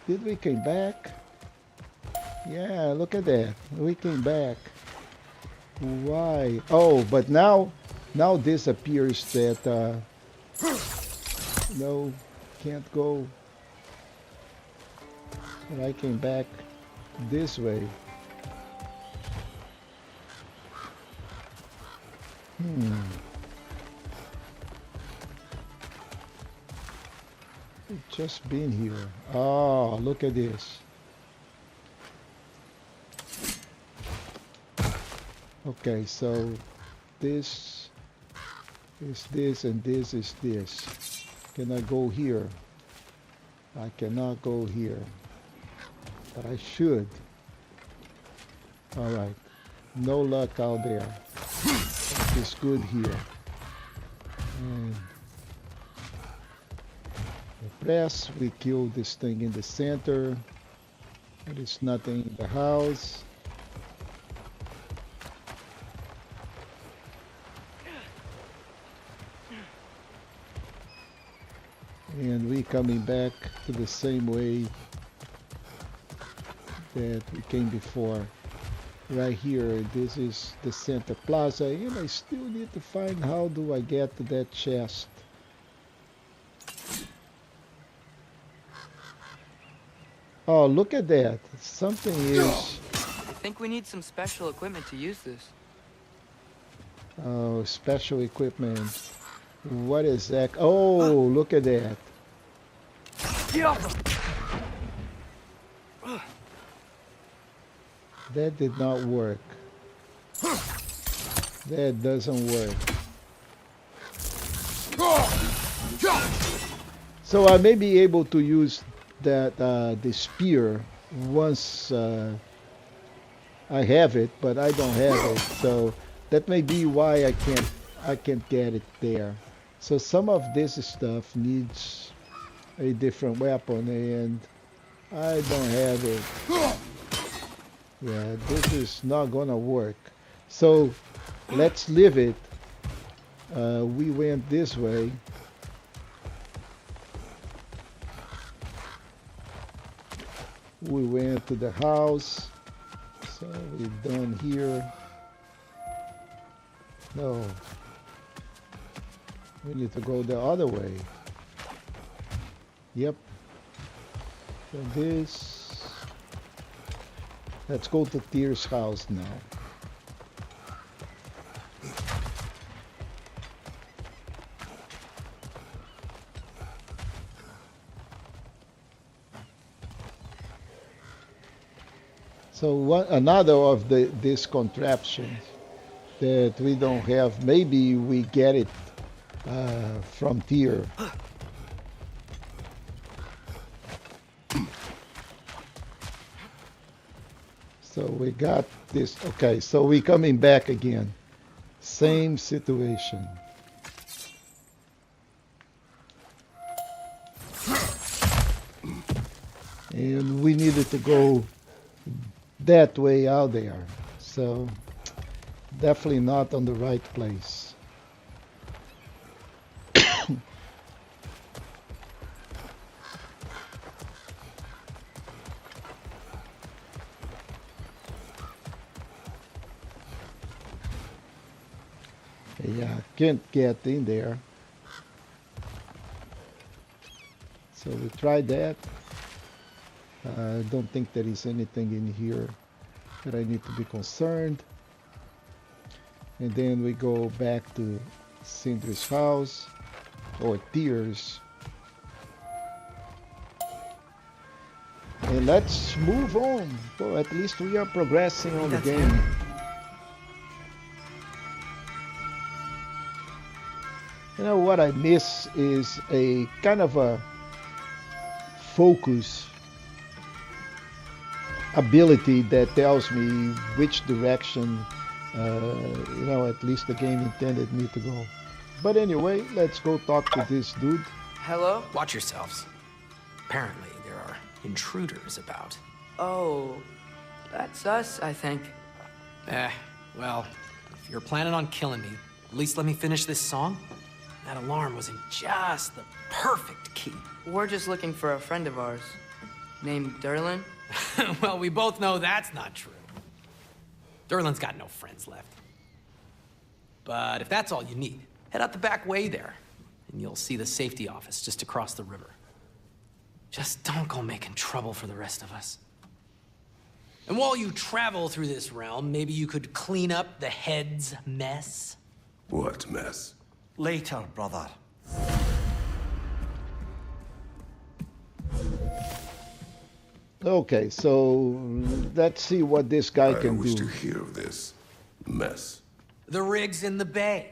Did we came back? Yeah, look at that. We came back. Why? Oh, but now this appears that no, can't go. And I came back this way. We've just been here. Oh, look at this. Okay, so this is this, and this is this. Can I go here? I cannot go here, but I should. All right, no luck out there. It's good here. And the press, we kill this thing in the center. There is nothing in the house. And we coming back to the same way that we came before. Right here, this is the center plaza, and I still need to find how do I get to that chest. Oh, look at that. Something is... I think we need some special equipment to use this. Oh, special equipment. What is that? Oh, look at that. Get off! That did not work. That doesn't work. So I may be able to use that the spear once I have it, but I don't have it. So that may be why I can't get it there. So some of this stuff needs a different weapon, and I don't have it. Yeah, this is not gonna work. So let's leave it. We went this way. We went to the house. So we're done here. No. We need to go the other way. Yep. So this. Let's go to Tyr's house now. So another of these contraptions that we don't have, maybe we get it from Tyr. So we got this. Okay, so we coming back again. Same situation. And we needed to go that way out there. So definitely not on the right place. Yeah, can't get in there. So we tried that. I don't think there is anything in here that I need to be concerned. And then we go back to Sindri's house, or Tyr's. And let's move on. Well, at least we are progressing on the game. You know what I miss is a kind of a focus ability that tells me which direction you know, at least the game intended me to go. But anyway, let's go talk to this dude. Hello? Watch yourselves. Apparently, there are intruders about. Oh, that's us, I think. Well, if you're planning on killing me, at least let me finish this song. That alarm was in just the perfect key. We're just looking for a friend of ours named Durlin. Well, we both know that's not true. Durlin's got no friends left. But if that's all you need, head out the back way there, and you'll see the safety office just across the river. Just don't go making trouble for the rest of us. And while you travel through this realm, maybe you could clean up the head's mess? What mess? Later, brother. Okay, so let's see what this guy I can wish do. to hear of this mess. The rig's in the bay.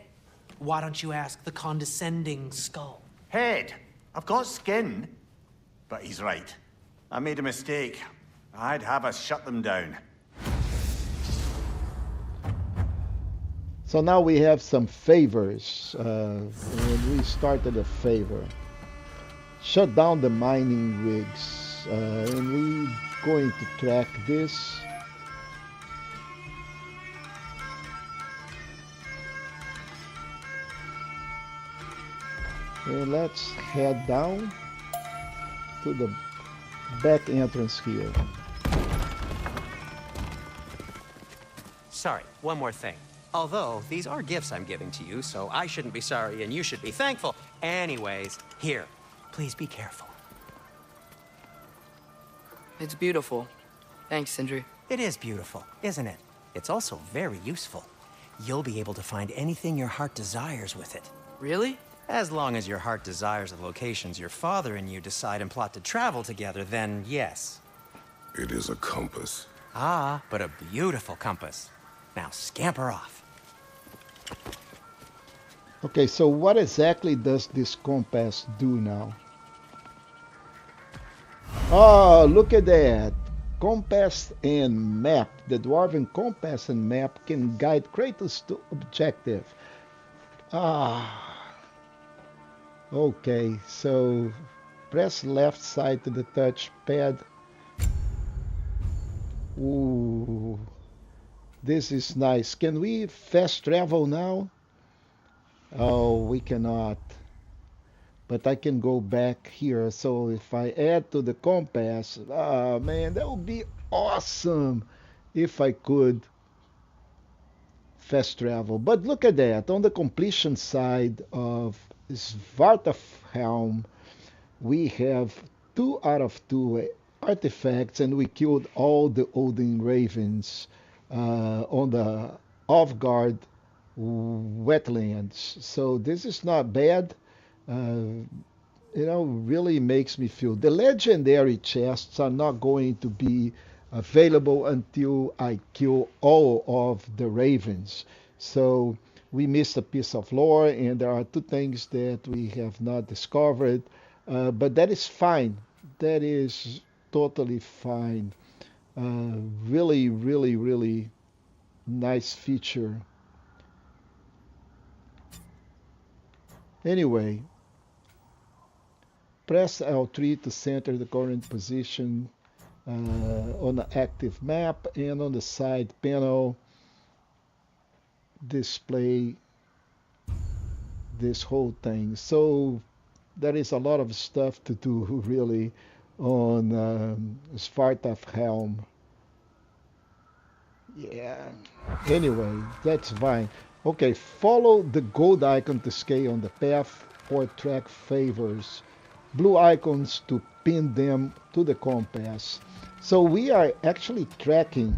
Why don't you ask the condescending skull? Head, I've got skin. But he's right. I made a mistake. I'd have us shut them down. So now we have some favors. And we started a favor. Shut down the mining rigs. And we're going to track this. And let's head down to the back entrance here. Sorry, one more thing. Although, these are gifts I'm giving to you, so I shouldn't be sorry and you should be thankful. Anyways, here, please be careful. It's beautiful. Thanks, Sindri. It is beautiful, isn't it? It's also very useful. You'll be able to find anything your heart desires with it. Really? As long as your heart desires the locations your father and you decide and plot to travel together, then yes. It is a compass. Ah, but a beautiful compass. Now scamper off. Okay, so what exactly does this compass do now? Oh, look at that. Compass and map. The dwarven compass and map can guide Kratos to objective. Ah. Okay, so press left side to the touchpad. Ooh, this is nice. Can we fast travel now? Oh, we cannot. But I can go back here. So if I add to the compass, ah man, that would be awesome if I could fast travel. But look at that. On the completion side of Svartalfheim, we have 2 out of 2 artifacts, and we killed all the Odin ravens on the off-guard wetlands. So this is not bad. Really makes me feel. The legendary chests are not going to be available until I kill all of the ravens. So we missed a piece of lore, and there are 2 things that we have not discovered, but that is fine. That is totally fine. Really, really, really nice feature. Anyway, press L3 to center the current position on the active map, and on the side panel display this whole thing. So there is a lot of stuff to do really on Svartalfheim. Yeah. Anyway, that's fine. Okay, follow the gold icon to scale on the path or track favors. Blue icons to pin them to the compass. So we are actually tracking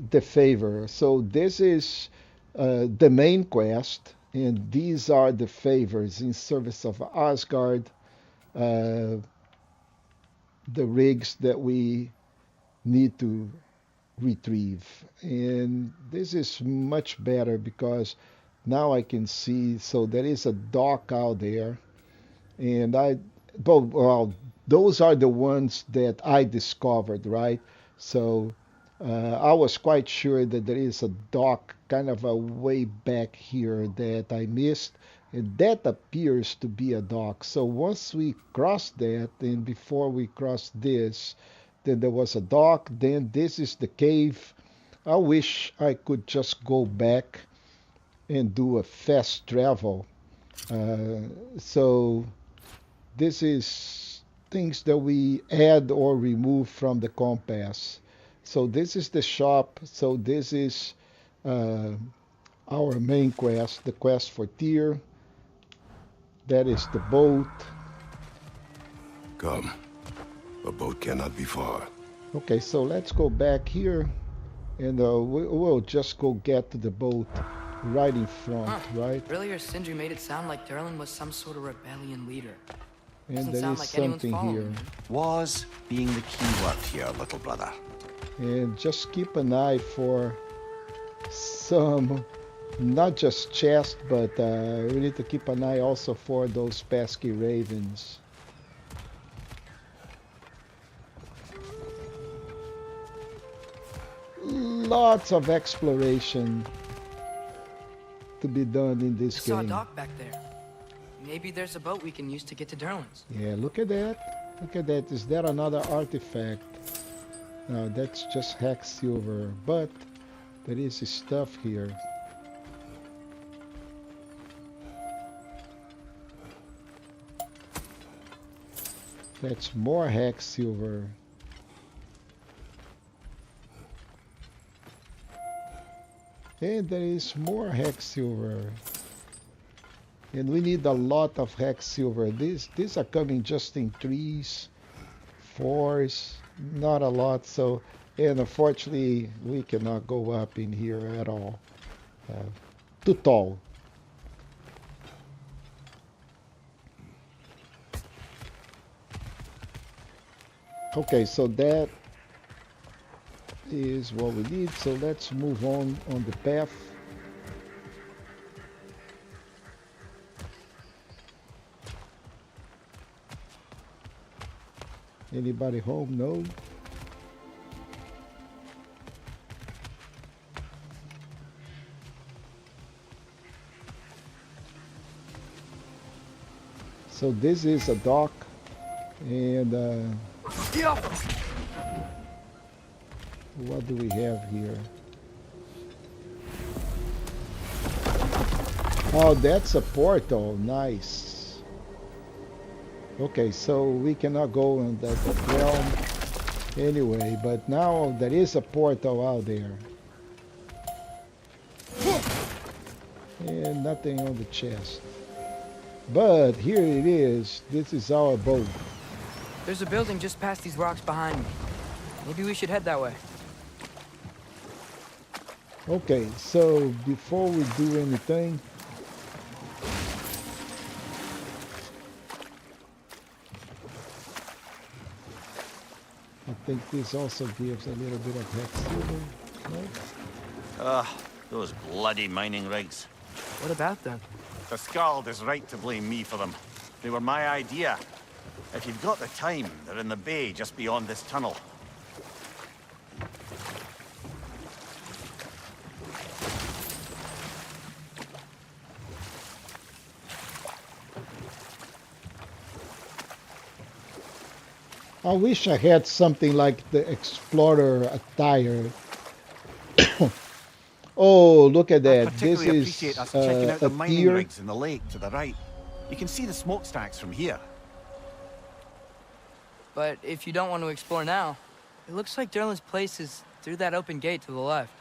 the favor. So this is the main quest, and these are the favors in service of Asgard, the rigs that we need to retrieve. And this is much better because now I can see, so there is a dock out there, and well, those are the ones that I discovered, right? So I was quite sure that there is a dock kind of a way back here that I missed, and that appears to be a dock. So once we cross that, and before we cross this, then there was a dock, then this is the cave. I wish I could just go back and do a fast travel. So this is things that we add or remove from the compass. So this is the shop. So this is our main quest, the quest for Tyr. That is the boat. Come. A boat cannot be far. Okay, so let's go back here, and we'll just go get to the boat right in front, right? Earlier, Sindri made it sound like Durlin was some sort of rebellion leader. And Doesn't there sound is like anyone's something following here. him. Was being the key word here, little brother. And just keep an eye for some, not just chests, but we need to keep an eye also for those pesky ravens. Lots of exploration to be done in I this saw a game. dock back there. Maybe there's a boat we can use to get to Durlan's. Yeah, look at that. Look at that. Is that another artifact? No, that's just hex silver, but there is stuff here. That's more hex silver. And there is more hex silver. And we need a lot of hex silver. These are coming just in 3s, 4s, not a lot. So, and unfortunately, we cannot go up in here at all. Too tall. Okay, so that is what we need. So let's move on the path. Anybody home? No. So this is a dock, and what do we have here? Oh, that's a portal. Nice. Okay, so we cannot go in that realm anyway, but now there is a portal out there. And nothing on the chest. But here it is. This is our boat. There's a building just past these rocks behind me. Maybe we should head that way. Okay, so before we do anything, I think this also gives a little bit of hex silver, no? Those bloody mining rigs. What about them? The Skald is right to blame me for them. They were my idea. If you've got the time, they're in the bay just beyond this tunnel. I wish I had something like the explorer attire. Oh, look at I that. This particularly is appreciate us checking out the a mining pier. rigs in the lake to the right. You can see the smokestacks from here. But if you don't want to explore now, it looks like Durlan's place is through that open gate to the left.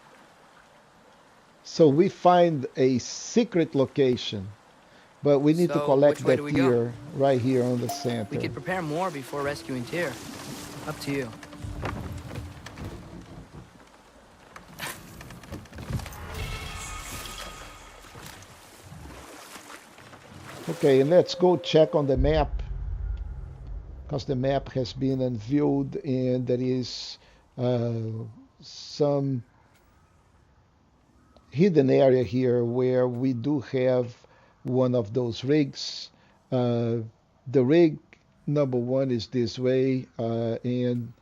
So we find a secret location, but we need to So, collect which way that do we go? pier right here on the center. We could prepare more before rescuing Tyr. Up to you. Okay, and let's go check on the map, because the map has been unveiled and there is some hidden area here where we do have one of those rigs. The rig number 1 is this way, and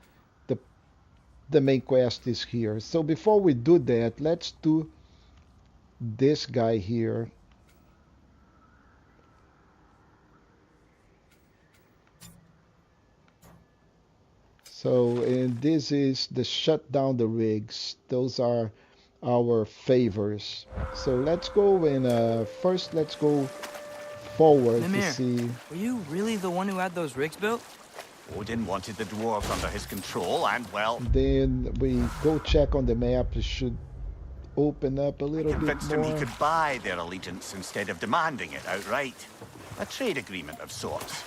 the main quest is here. So before we do that, let's do this guy here. So, and this is the shut down the rigs. Those are our favors. So let's go and first let's go forward to Mimir, see. were you really the one who had those rigs built? Odin wanted the dwarves under his control, and well, Then we go check on the map. It should open up a little bit convinced him he more. could buy their allegiance instead of demanding it outright. A trade agreement of sorts.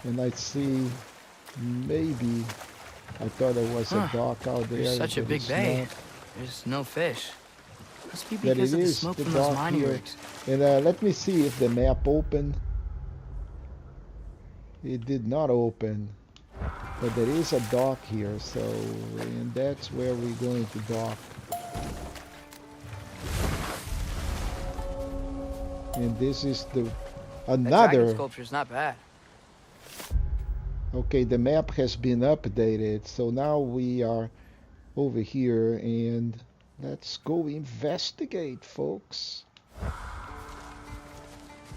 And I see maybe I thought there was a dock out there. There's such a but big it's bay. not. There's no fish. Must be That because it of the is smoke the from those dock mining here. rigs. And let me see if the map opened. It did not open. But there is a dock here, so, and that's where we're going to dock. And this is the That dragon another. sculpture's not bad. Okay, the map has been updated, so now we are over here, and let's go investigate, folks.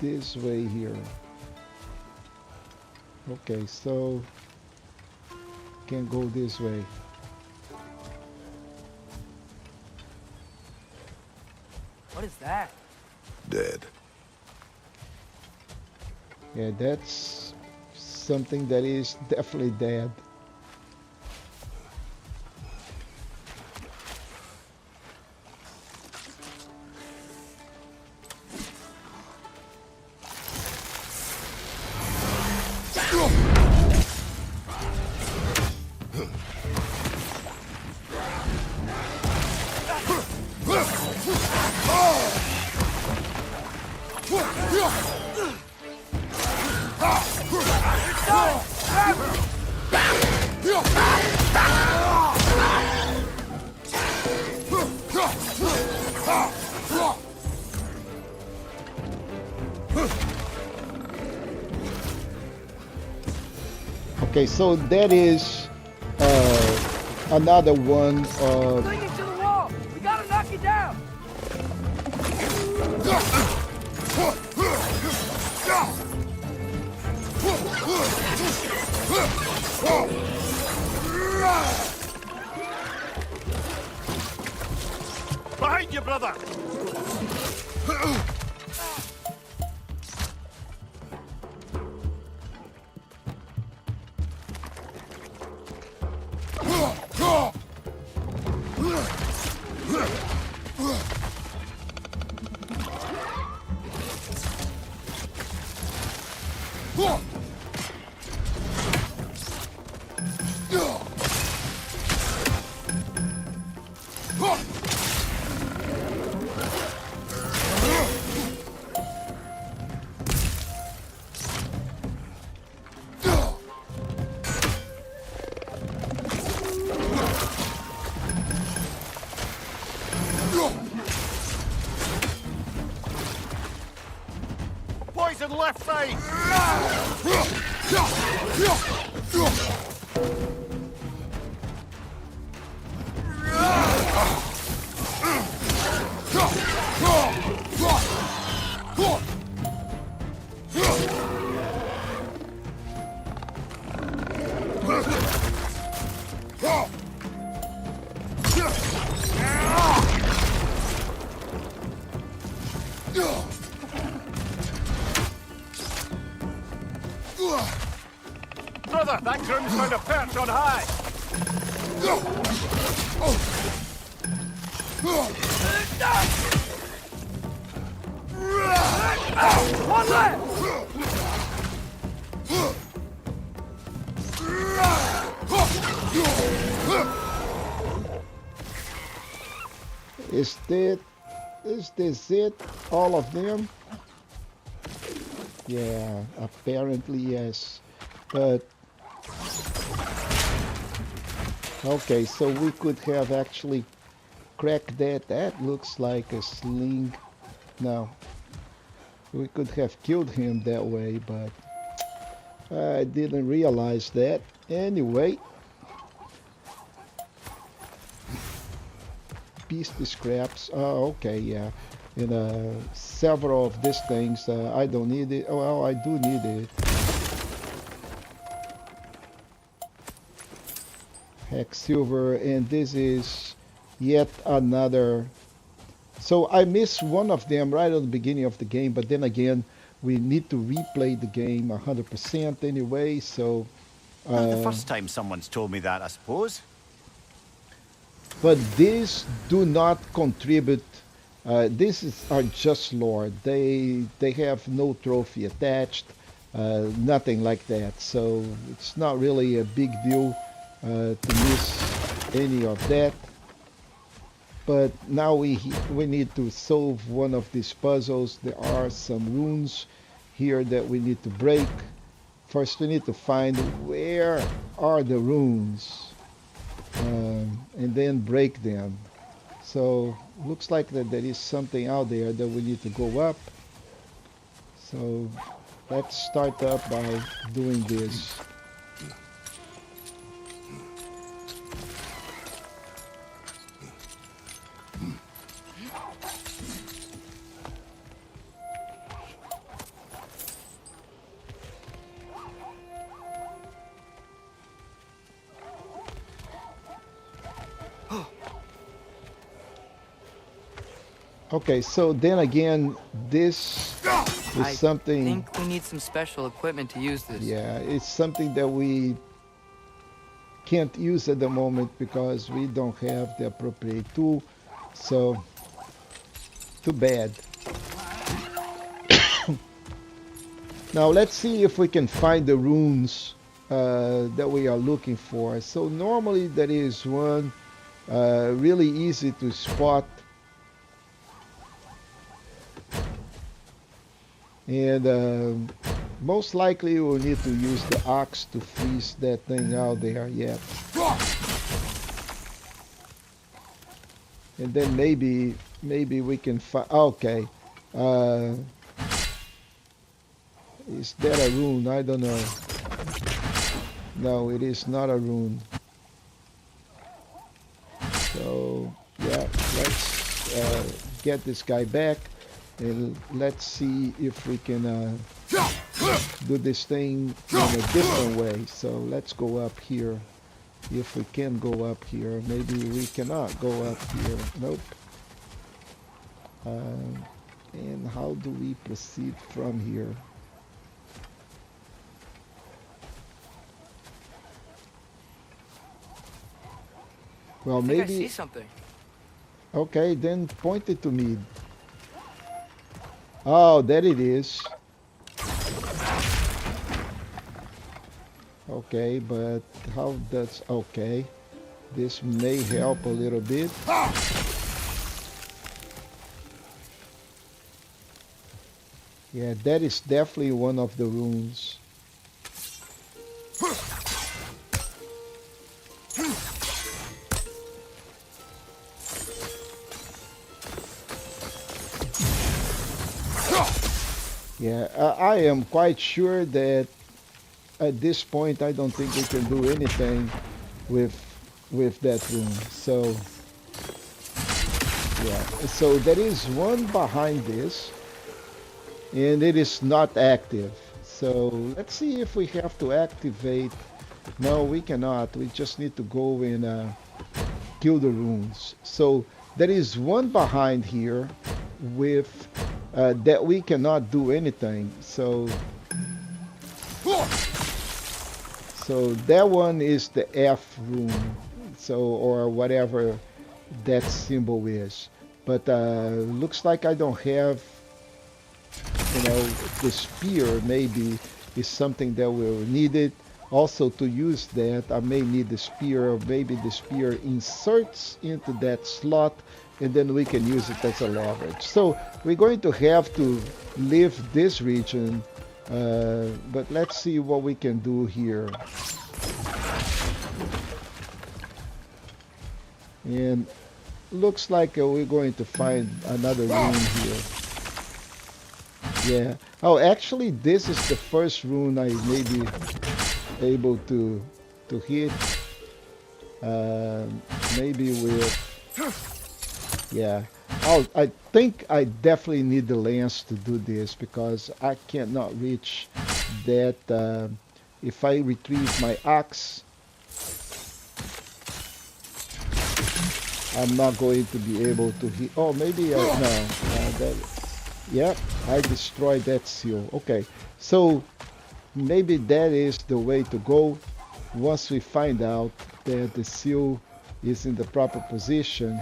This way here. Okay, so can go this way. What is that? Dead. Yeah, that's something that is definitely dead. Okay, so that is another one of. Cling it to the wall! We gotta knock it down! Behind you, brother! Poison left side! Brother, that groom's found a perch on high! One left! Is this it? All of them? Yeah, apparently yes. But okay, so we could have actually cracked that. That looks like a sling. No, we could have killed him that way, but I didn't realize that. Anyway, piece the scraps. Oh, okay, yeah. And several of these things I don't need it. Oh, well, I do need it. Hex silver, and this is yet another. So I missed one of them right at the beginning of the game, but then again we need to replay the game 100% anyway, so Not the first time someone's told me that, I suppose. but these do not contribute. Are just lore. They have no trophy attached, nothing like that, so it's not really a big deal to miss any of that. But now we need to solve one of these puzzles. There are some runes here that we need to break first we need to find where are the runes, and then break them. So looks like that there is something out there that we need to go up. So let's start up by doing this. Okay, so then again, this is I something. think we need some special equipment to use this. Yeah, it's something that we can't use at the moment because we don't have the appropriate tool. So, too bad. Now let's see if we can find the runes that we are looking for. So normally there is one really easy to spot. And most likely we'll need to use the axe to freeze that thing out there, yeah. And then maybe we can find, okay. Is that a rune? I don't know. No, it is not a rune. So, yeah, let's get this guy back. And let's see if we can do this thing in a different way. So let's go up here. If we can go up here, maybe we cannot go up here. Nope. And how do we proceed from here? Well, I think maybe. I see something. Okay, then point it to me. Oh, there it is. Okay, but how does... Okay. This may help a little bit. Yeah, that is definitely one of the runes. Yeah, I am quite sure that at this point I don't think we can do anything with that room. So yeah, so there is one behind this, and it is not active. So let's see if we have to activate. No, we cannot. We just need to go and kill the runes. So there is one behind here with that we cannot do anything. So that one is the F rune. So, or whatever that symbol is. But looks like I don't have, you know, the spear maybe is something that will need it. Also to use that, I may need the spear, or maybe the spear inserts into that slot, and then we can use it as a leverage. So we're going to have to leave this region, but let's see what we can do here. And looks like we're going to find another rune here. Yeah. Oh, actually, this is the first rune I may be able to hit. Maybe with... Yeah. Oh, I think I definitely need the lance to do this because I cannot reach that. If I retrieve my axe, I'm not going to be able to hit. Oh, maybe no. Yep, I destroyed that seal. Okay, so maybe that is the way to go. Once we find out that the seal is in the proper position,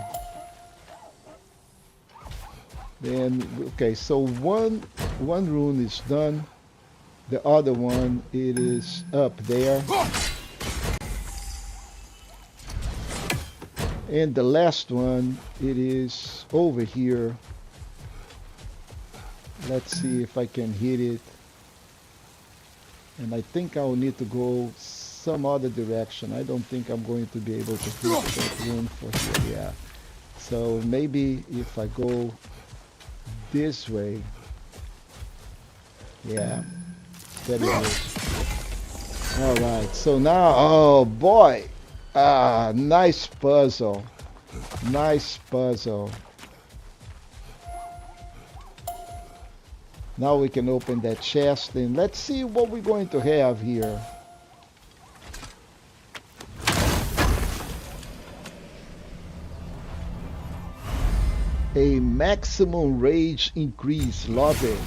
then okay. So one rune is done. The other one, it is up there. And the last one, it is over here. Let's see if I can hit it. And I think I'll need to go some other direction. I don't think I'm going to be able to hit that room for here. Yeah. So maybe if I go this way. Yeah. There it is. All right. So now, oh boy. Ah, nice puzzle. Nice puzzle. Now we can open that chest and let's see what we're going to have here. A maximum rage increase. Love it.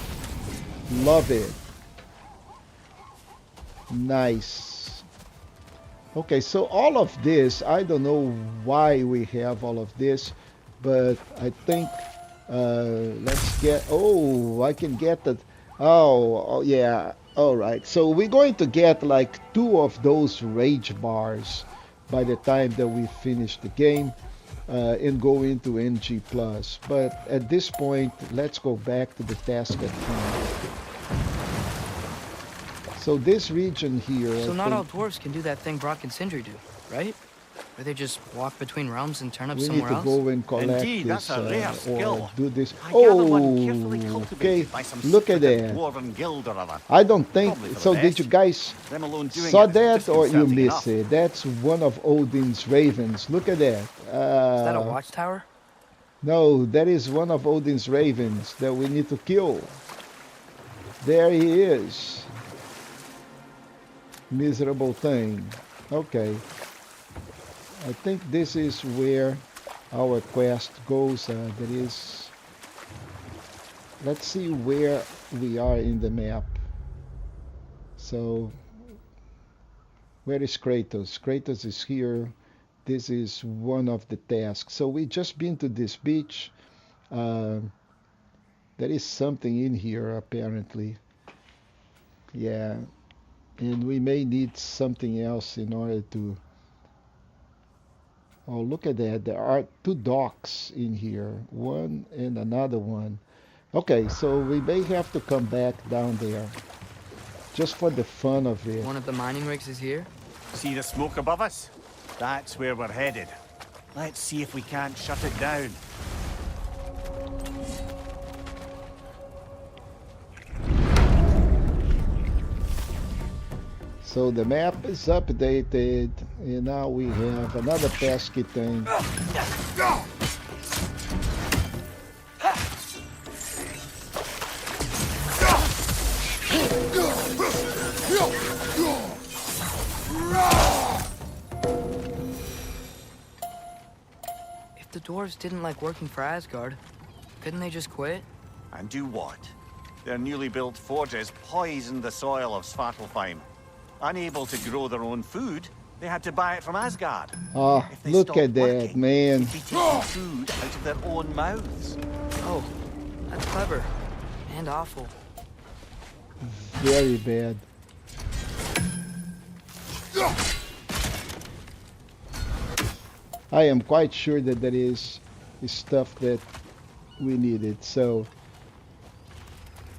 Love it. Nice. Okay, so all of this, I don't know why we have all of this, but I think let's get, oh, I can get that. Oh, yeah. All right. So we're going to get like 2 of those rage bars by the time that we finish the game and go into NG+. But at this point, let's go back to the task at hand. So this region here... So not all dwarves can do that thing Brock and Sindri do, right? Where they just walk between realms and turn up we somewhere need to else? go and collect Indeed, this that's a rare or skill. do this. I gather one Oh, carefully okay. cultivated by some Look at secretive that. dwarven guild or other. I don't think Probably for the so. Did best. you guys Them alone doing saw it is that or you disconcerting miss enough. it? That's one of Odin's ravens. Look at that. Is that a watchtower? No, that is one of Odin's ravens that we need to kill. There he is. Miserable thing. Okay. I think this is where our quest goes. That is... Let's see where we are in the map. So, where is Kratos? Kratos is here. This is one of the tasks. So we just been to this beach. There is something in here apparently. Yeah. And we may need something else in order to... Oh, look at that. There are 2 docks in here. One and another one. Okay, so we may have to come back down there. Just for the fun of it. One of the mining rigs is here? See the smoke above us? That's where we're headed. Let's see if we can't shut it down. So the map is updated, and now we have another pesky thing. If the dwarves didn't like working for Asgard, couldn't they just quit? And do what? Their newly built forges poisoned the soil of Svartalfheim. Unable to grow their own food, they had to buy it from Asgard. Ah, If they look stopped at that, working, man. they'd be taking food out of their own mouths. Oh, that's clever. And awful. Very bad. I am quite sure that there is stuff that we needed. So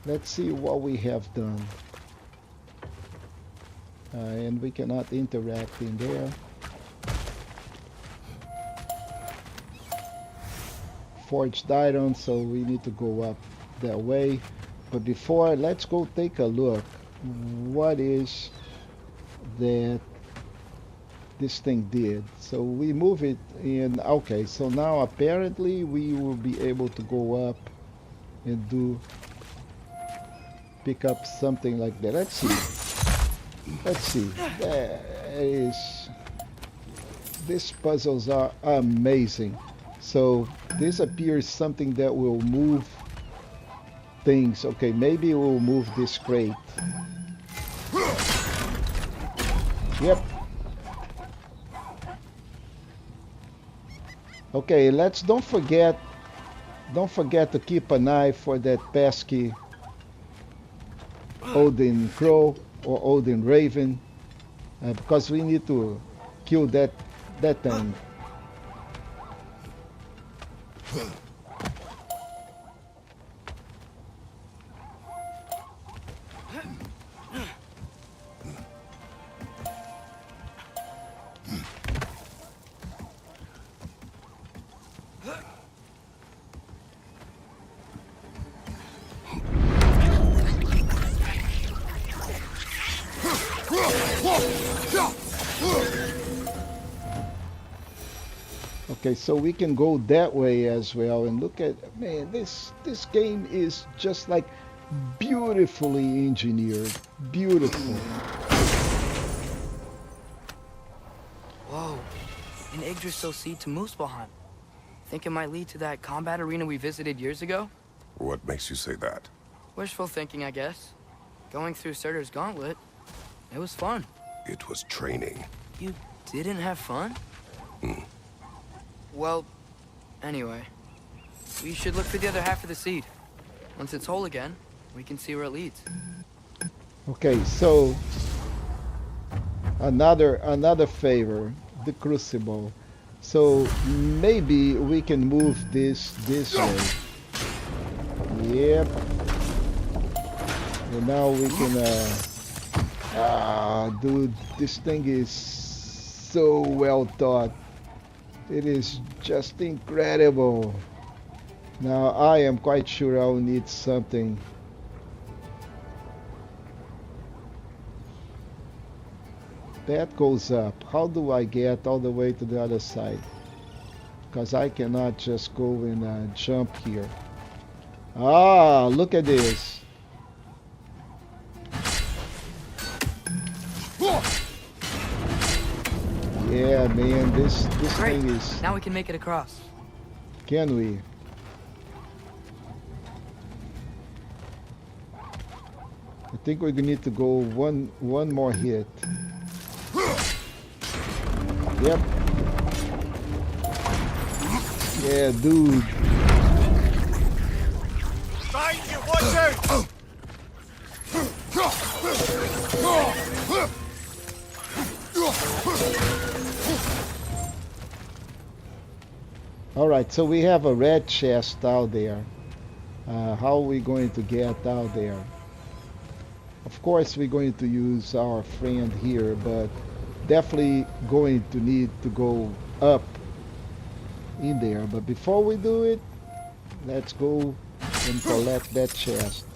let's see what we have done. And we cannot interact in there. Forged iron, so we need to go up that way. But before, let's go take a look. What is that this thing did? So we move it in. Okay, so now apparently we will be able to go up and pick up something like that. Let's see. Let's see. There is. These puzzles are amazing. So this appears something that will move things. Okay, maybe we'll move this crate. Yep. Okay, let's don't forget to keep an eye for that pesky Odin Crow or Odin Raven, because we need to kill that thing. Okay, so we can go that way as well. And look at, man, this game is just like beautifully engineered. Beautiful. Whoa, an Yggdrasil seed to Muspelheim. Think it might lead to that combat arena we visited years ago? What makes you say that? Wishful thinking, I guess. Going through Surtur's gauntlet, it was fun. It was training. You didn't have fun? Hmm. Well, anyway, we should look for the other half of the seed. Once it's whole again, we can see where it leads. Okay, so another favor, the crucible. So maybe we can move this way. Yep. And now we can dude, this thing is so well thought. It is just incredible. Now I am quite sure I'll need something. That goes up. How do I get all the way to the other side? Because I cannot just go and jump here. Ah, look at this. Yeah, man, this Great. thing is... Now we can make it across. Can we? I think we need to go one more hit. Yep. Yeah, dude. Find you, watch out! Alright, so we have a red chest out there. How are we going to get out there? Of course we're going to use our friend here, but definitely going to need to go up in there. But before we do it, let's go and collect that chest.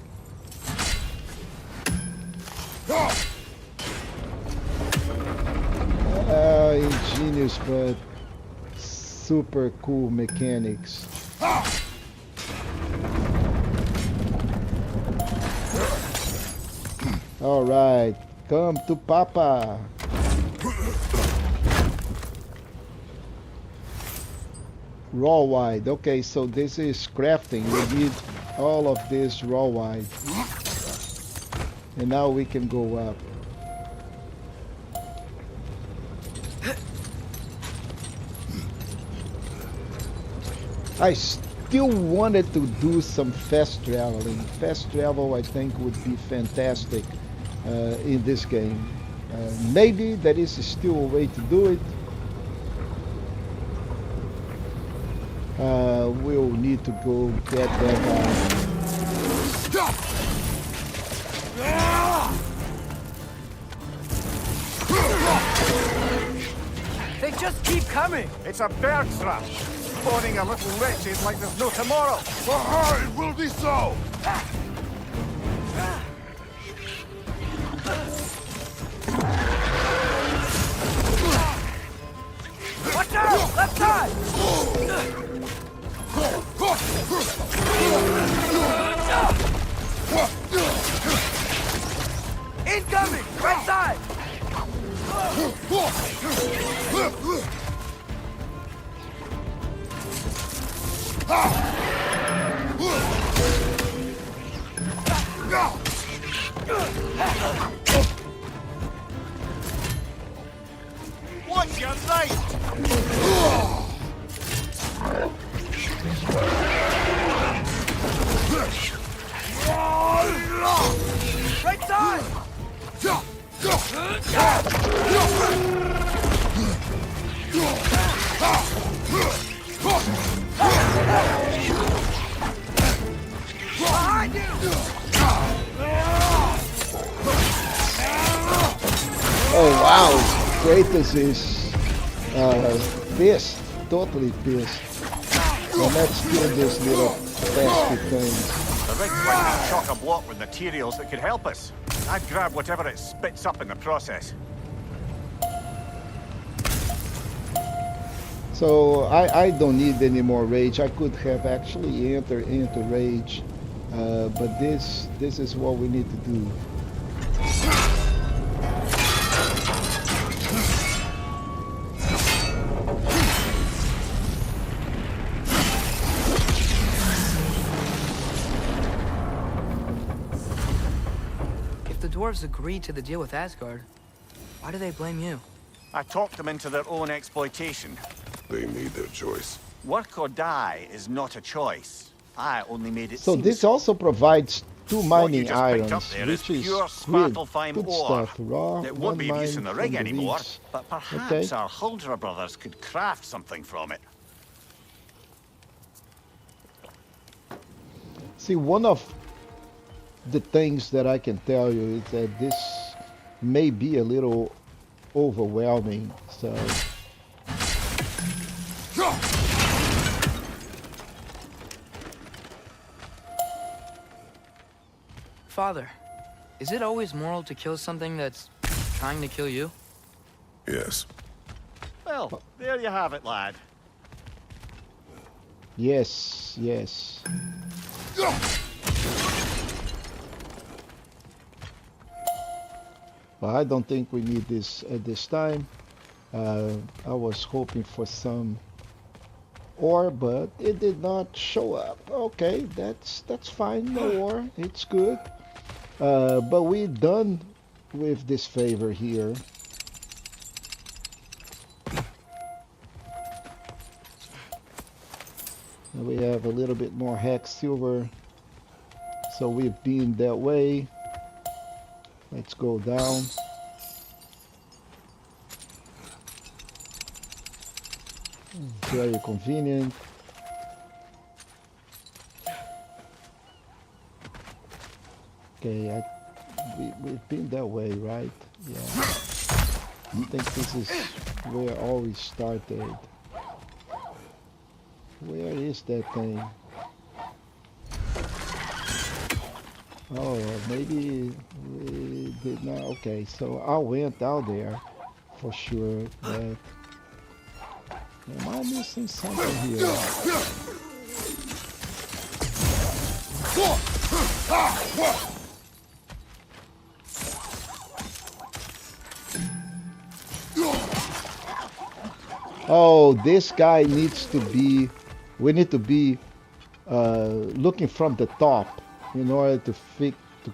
Ingenious, but super cool mechanics. All right, come to Papa. Raw wide. Okay, so this is crafting. We need all of this raw wide. And now we can go up. I still wanted to do some fast traveling. Fast travel, I think, would be fantastic in this game. Maybe there is still a way to do it. We'll need to go get that They just keep coming! It's a bird trap, spawning a little wretches like there's no tomorrow. For her, it will be so! Watch out! Left side! Incoming! Right side! Watch your right! Right side! Behind you! Oh wow, Kratos is pissed, totally pissed. And let's kill this little pesky thing. The rig's like chock-a-block with materials that could help us. I'd grab whatever it spits up in the process. So I don't need any more rage. I could have actually entered into rage, but this is what we need to do. If the dwarves agreed to the deal with Asgard, why do they blame you? I talked them into their own exploitation. They made their choice. Work or die is not a choice. I only made it So seem this so. also provides 2 What you mining just picked up irons, there is which is pure good, Svartalfheim good ore. stuff. Raw, It 1 won't be of use in mine the rig from the anymore, reeds. but perhaps Okay. our Huldra brothers could craft something from it. See, one of the things that I can tell you is that this may be a little overwhelming. So Father, is it always moral to kill something that's trying to kill you? Yes. Well, there you have it, lad. yes, yes. But I don't think we need this at this time. I was hoping for some ore, but it did not show up. Okay, that's fine. No ore, it's good. But we're done with this favor here. And we have a little bit more hex silver, so we've been that way. Let's go down. Very convenient. Okay, we've been that way, right? Yeah. I think this is where all we started. Where is that thing? Oh, maybe we did not. Okay, so I went out there for sure, but am I missing something here? Oh, this guy needs to be, we need to be looking from the top in order to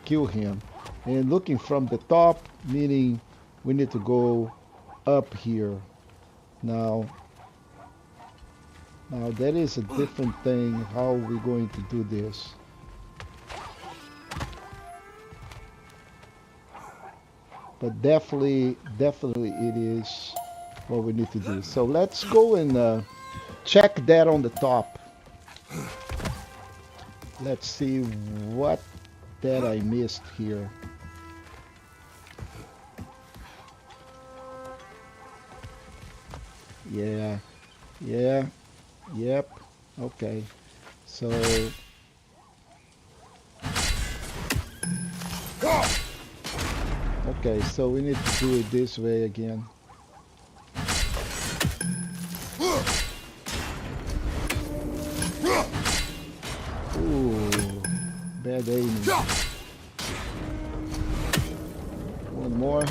kill him. And looking from the top, meaning we need to go up here. Now that is a different thing. How are we going to do this? But definitely it is what we need to do. So let's go and check that on the top. Let's see what that I missed here. Yeah, yep, okay. So okay, so we need to do it this way again. Ooh, bad aiming. One more.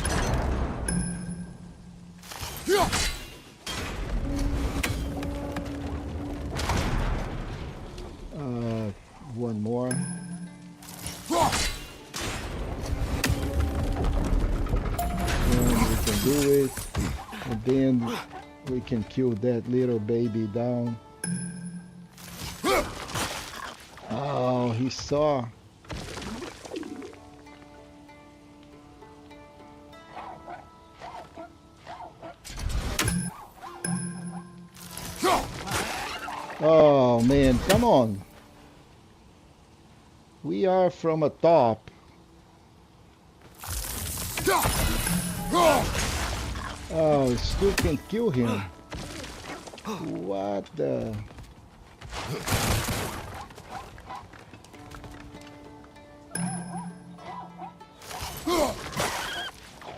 One more. And we can do it. And then we can kill that little baby down. Oh, he saw. Oh man, come on. We are from a top. Oh, still can kill him. What the?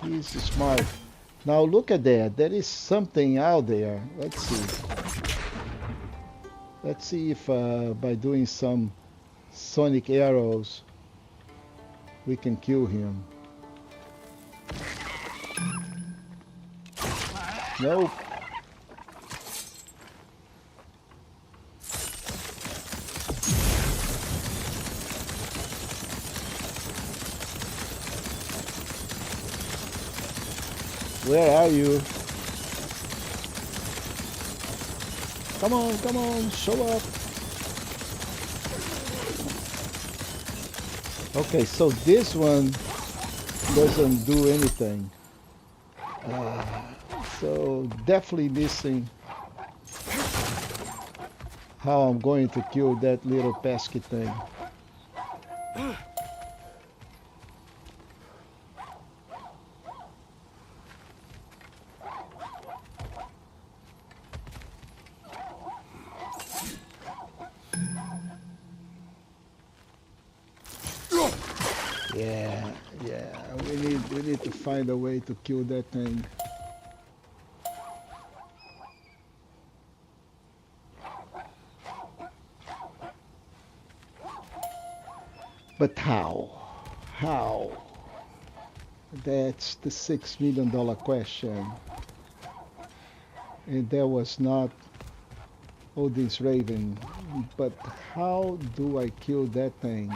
He's smart. Now look at that. There is something out there. Let's see. Let's see if by doing some sonic arrows we can kill him. Nope. Where are you? Come on, show up. Okay, so this one doesn't do anything. So definitely missing how I'm going to kill that little pesky thing. Yeah, we need to find a way to kill that thing. But how? How? That's the $6 million question. And that was not Odin's Raven. But how do I kill that thing?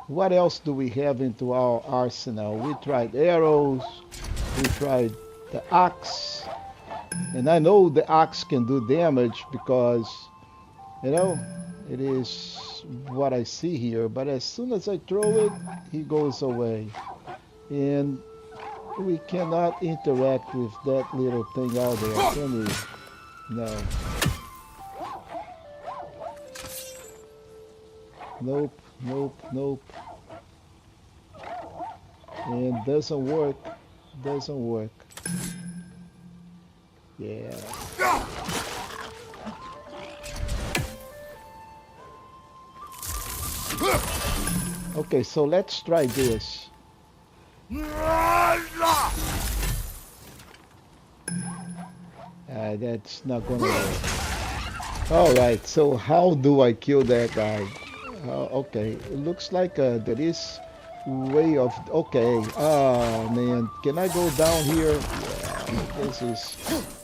What else do we have into our arsenal? We tried arrows, we tried the axe, and I know the axe can do damage because, you know, it is what I see here, but as soon as I throw it, he goes away. And we cannot interact with that little thing out there, can we? No. Nope, nope, nope. And doesn't work. Doesn't work. Yeah. Okay, so let's try this. That's not gonna work. Alright, so how do I kill that guy? Okay, it looks like there is way of... Okay, oh man, can I go down here? Yeah, this is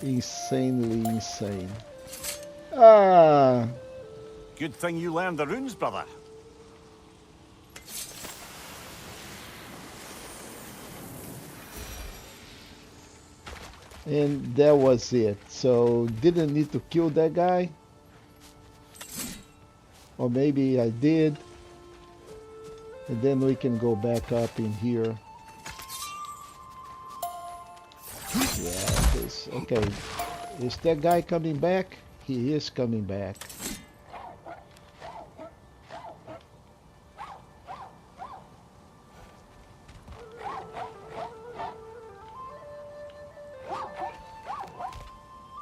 insanely insane. Good thing you learned the runes, brother. And that was it. So didn't need to kill that guy, or maybe I did, and then we can go back up in here. Yeah, this, okay. Is that guy coming back? He is coming back.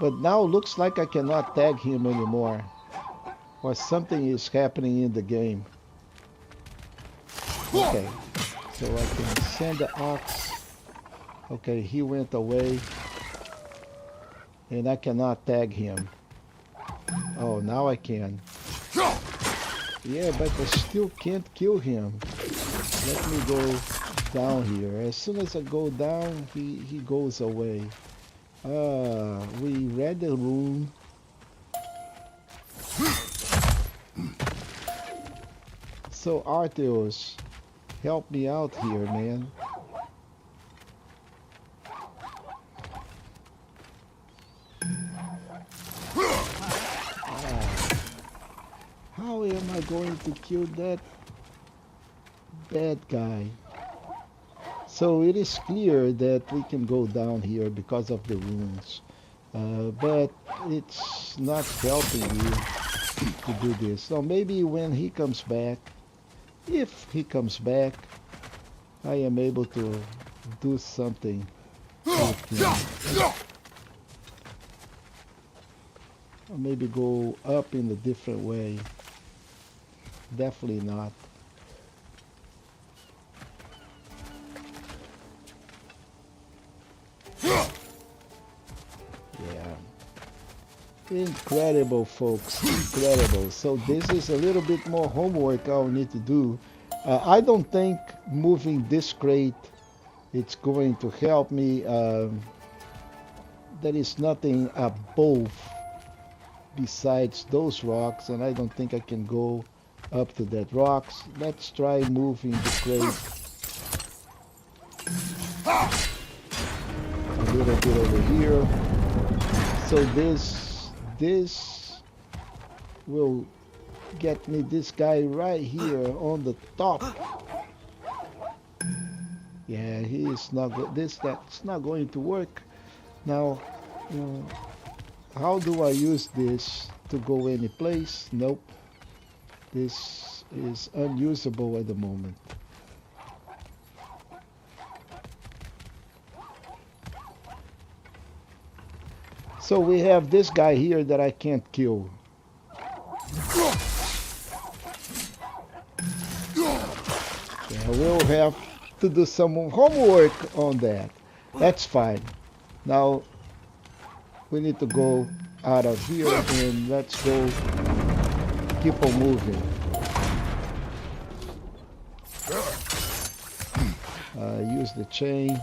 But now looks like I cannot tag him anymore, or something is happening in the game. Okay, so I can send the ox. Okay, he went away, and I cannot tag him. Oh, now I can. Yeah, but I still can't kill him. Let me go down here. As soon as I go down, he goes away. We read the rune. So Artheos, help me out here, man. How am I going to kill that bad guy? So it is clear that we can go down here because of the runes, but it's not helping you to do this. So maybe when he comes back, if he comes back, I am able to do something Or maybe go up in a different way. Definitely not. Yeah. Incredible, folks. Incredible. So this is a little bit more homework I'll need to do. I don't think moving this crate it's going to help me. There is nothing above besides those rocks, and I don't think I can go up to that rocks. Let's try moving the crate a little bit over here. So this will get me this guy right here on the top. Yeah, he is not good. That's not going to work. Now, how do I use this to go any place? Nope. This is unusable at the moment. So we have this guy here that I can't kill. Yeah, we'll have to do some homework on that. That's fine. Now we need to go out of here and let's go keep on moving. Use the chain.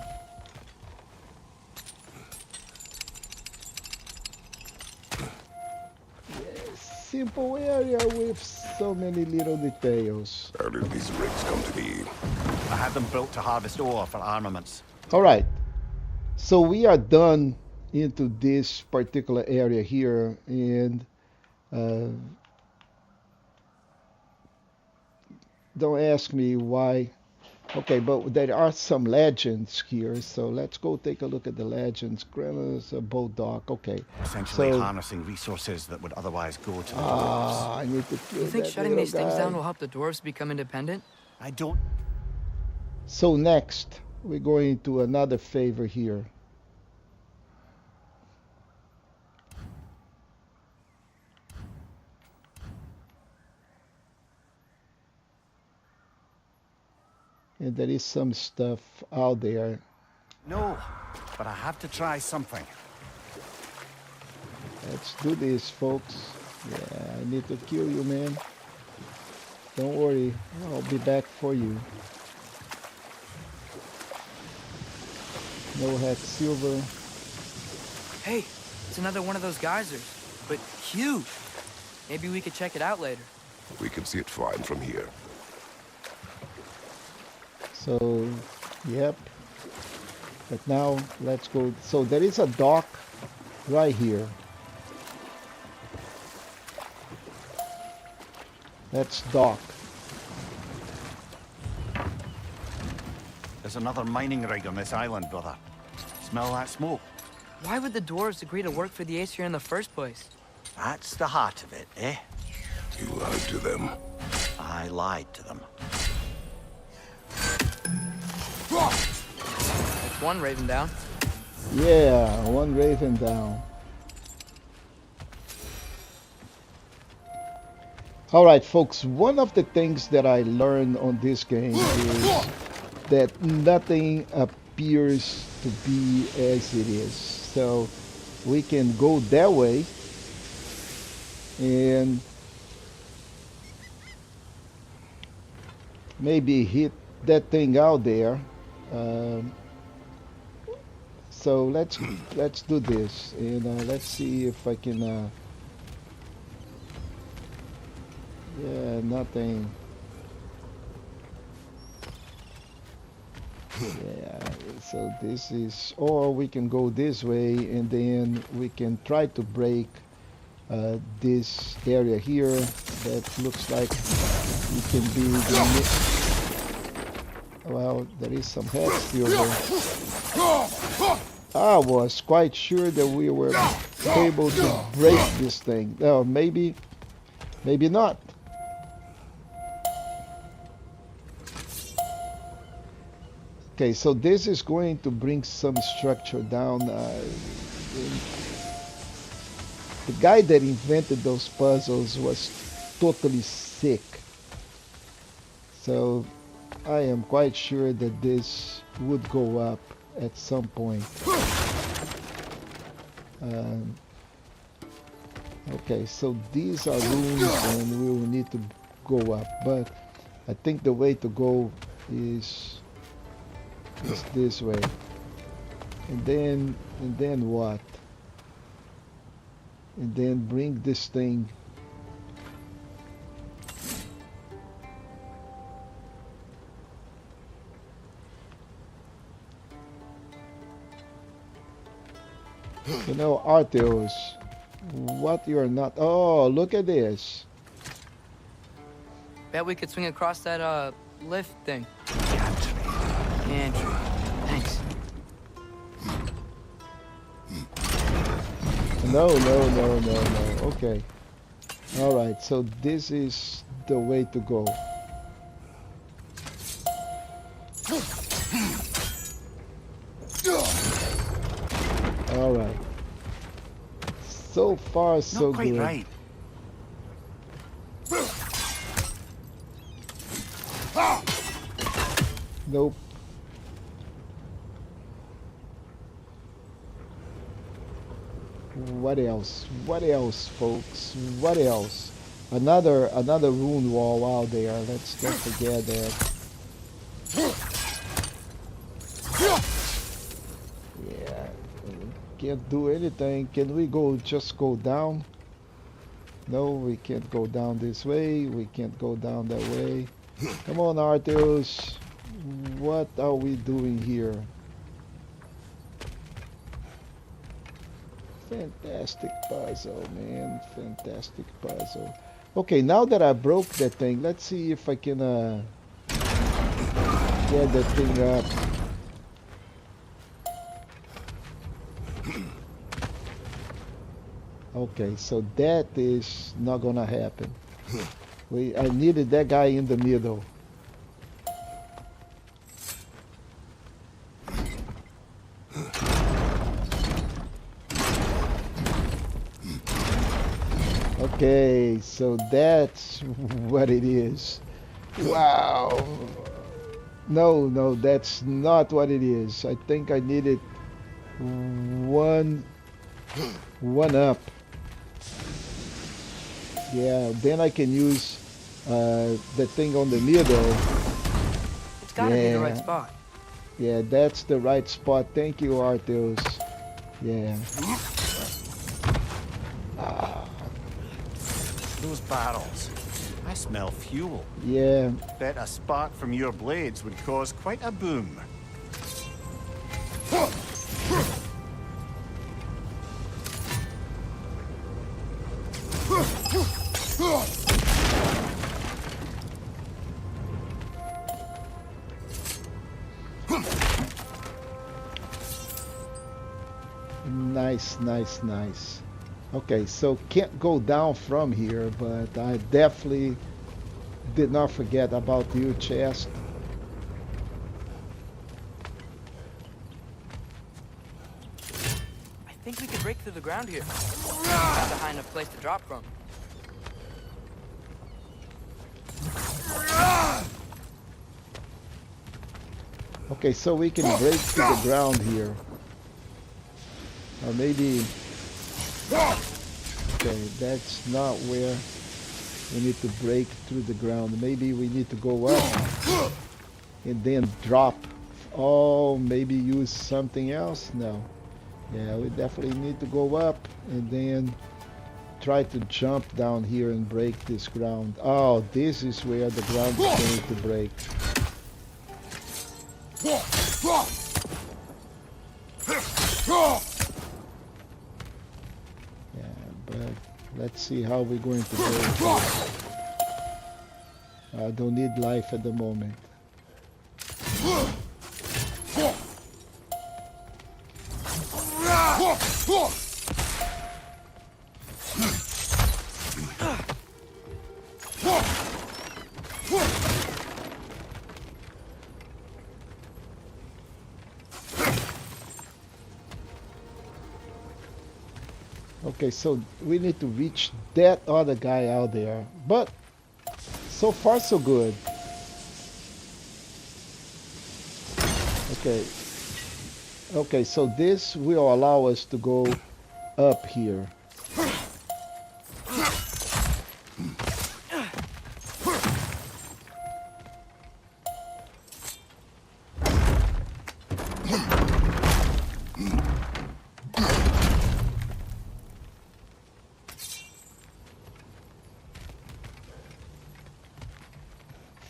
Simple area with so many little details. How did these rigs come to be? I had them built to harvest ore for armaments. All right, so we are done into this particular area here, and don't ask me why. Okay, but there are some legends here, so let's go take a look at the legends. Kratos, a boat dock. Okay, Essentially so harnessing resources that would otherwise go to the dwarves. I need to kill You think that shutting little these things guy. down will help the dwarves become independent? I don't... So next, we're going to another favor here. And there is some stuff out there. No, but I have to try something. Let's do this, folks. Yeah, I need to kill you, man. Don't worry, I'll be back for you. No hex silver. Hey, it's another one of those geysers, but huge. Maybe we could check it out later. We can see it fine from here. So, yep. But now, let's go. So there is a dock right here. Let's dock. There's another mining rig on this island, brother. Smell that smoke? Why would the dwarves agree to work for the Aesir in the first place? That's the heart of it, eh? You lied to them. I lied to them. That's one raven down. Yeah, one raven down. All right, folks, one of the things that I learned on this game is that nothing appears to be as it is. So we can go that way and maybe hit that thing out there. So let's do this, and let's see if I can. Yeah, nothing. Yeah, so this is, or we can go this way, and then we can try to break this area here. That looks like it can be the. Well, there is some hex silver. I was quite sure that we were able to break this thing. No, maybe not. Okay, so this is going to bring some structure down. The guy that invented those puzzles was totally sick. So I am quite sure that this would go up at some point. Okay, so these are rooms and we will need to go up, but I think the way to go is this way. And then what? And then bring this thing. You know, Artheos, what you're not. Oh, look at this. Bet we could swing across that, lift thing. Gantry. Thanks. No. Okay. All right, so this is the way to go. All right. So far, so Not quite good. right. Nope. What else? What else, folks? What else? Another rune wall out there. Let's not forget that. Yeah, can't do anything. Can we just go down? No, we can't go down this way. We can't go down that way. Come on, Artheos. What are we doing here? Fantastic puzzle, man. Fantastic puzzle. Okay, now that I broke that thing, let's see if I can get that thing up. Okay, so that is not gonna happen. I needed that guy in the middle. Okay, so that's what it is. Wow. No, that's not what it is. I think I needed one up. Yeah, then I can use the thing on the middle. It's gotta be the right spot. Yeah, that's the right spot. Thank you, Artheos. Yeah. Those barrels. I smell fuel. Yeah. Bet a spark from your blades would cause quite a boom. Nice. Okay, so can't go down from here, but I definitely did not forget about you, chest. I think we could break through the ground here. That's a high enough place to drop from. Okay, so we can break through the ground here. Or maybe... Okay, that's not where we need to break through the ground. Maybe we need to go up and then drop. Oh, maybe use something else? No. Yeah, we definitely need to go up and then try to jump down here and break this ground. Oh, this is where the ground is going to break. But let's see how we're going to do it. I don't need life at the moment. Okay, so we need to reach that other guy out there. But so far so good. Okay. Okay, so this will allow us to go up here.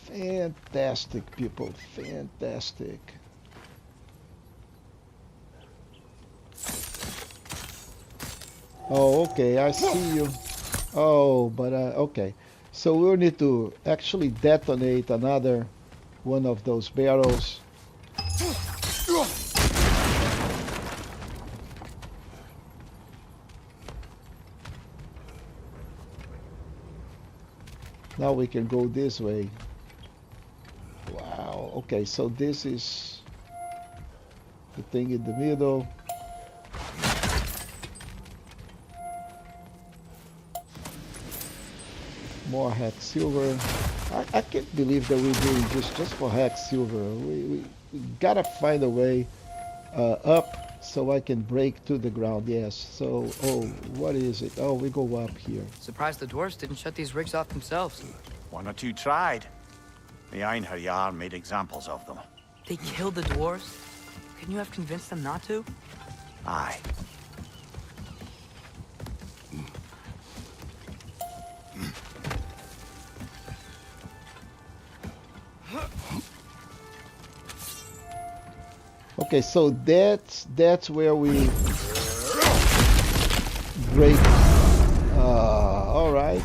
Fantastic, people. Fantastic. Oh, okay, I see you. Oh, but okay. So we'll need to actually detonate another one of those barrels. Now we can go this way. Wow, okay, so this is the thing in the middle. More hex silver. I can't believe that we're doing this just for hex silver. We gotta find a way up so I can break to the ground. Yes. So, oh, what is it? Oh, we go up here. Surprised the dwarves didn't shut these rigs off themselves. One or two tried. The Einherjar made examples of them. They killed the dwarves? Couldn't you have convinced them not to? Aye. Okay, so that's where we break. All right.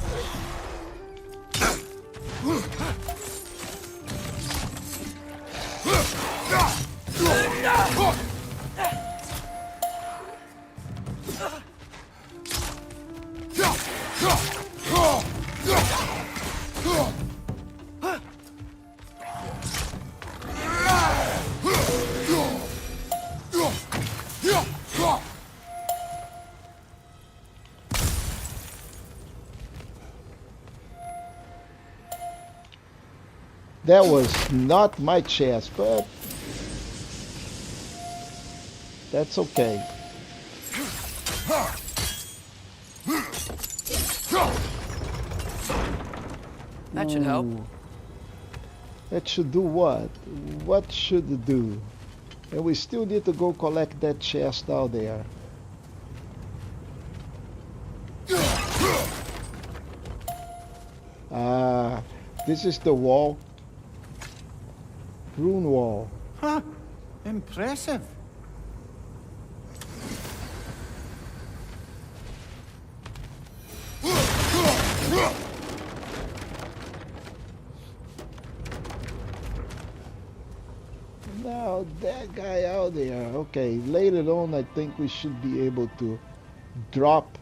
That was not my chest, but that's okay. That should help. Ooh. That should do what? What should it do? And we still need to go collect that chest out there. Ah, this is the wall. Rune wall. Huh. Impressive. Now that guy out there. Okay, later on I think we should be able to drop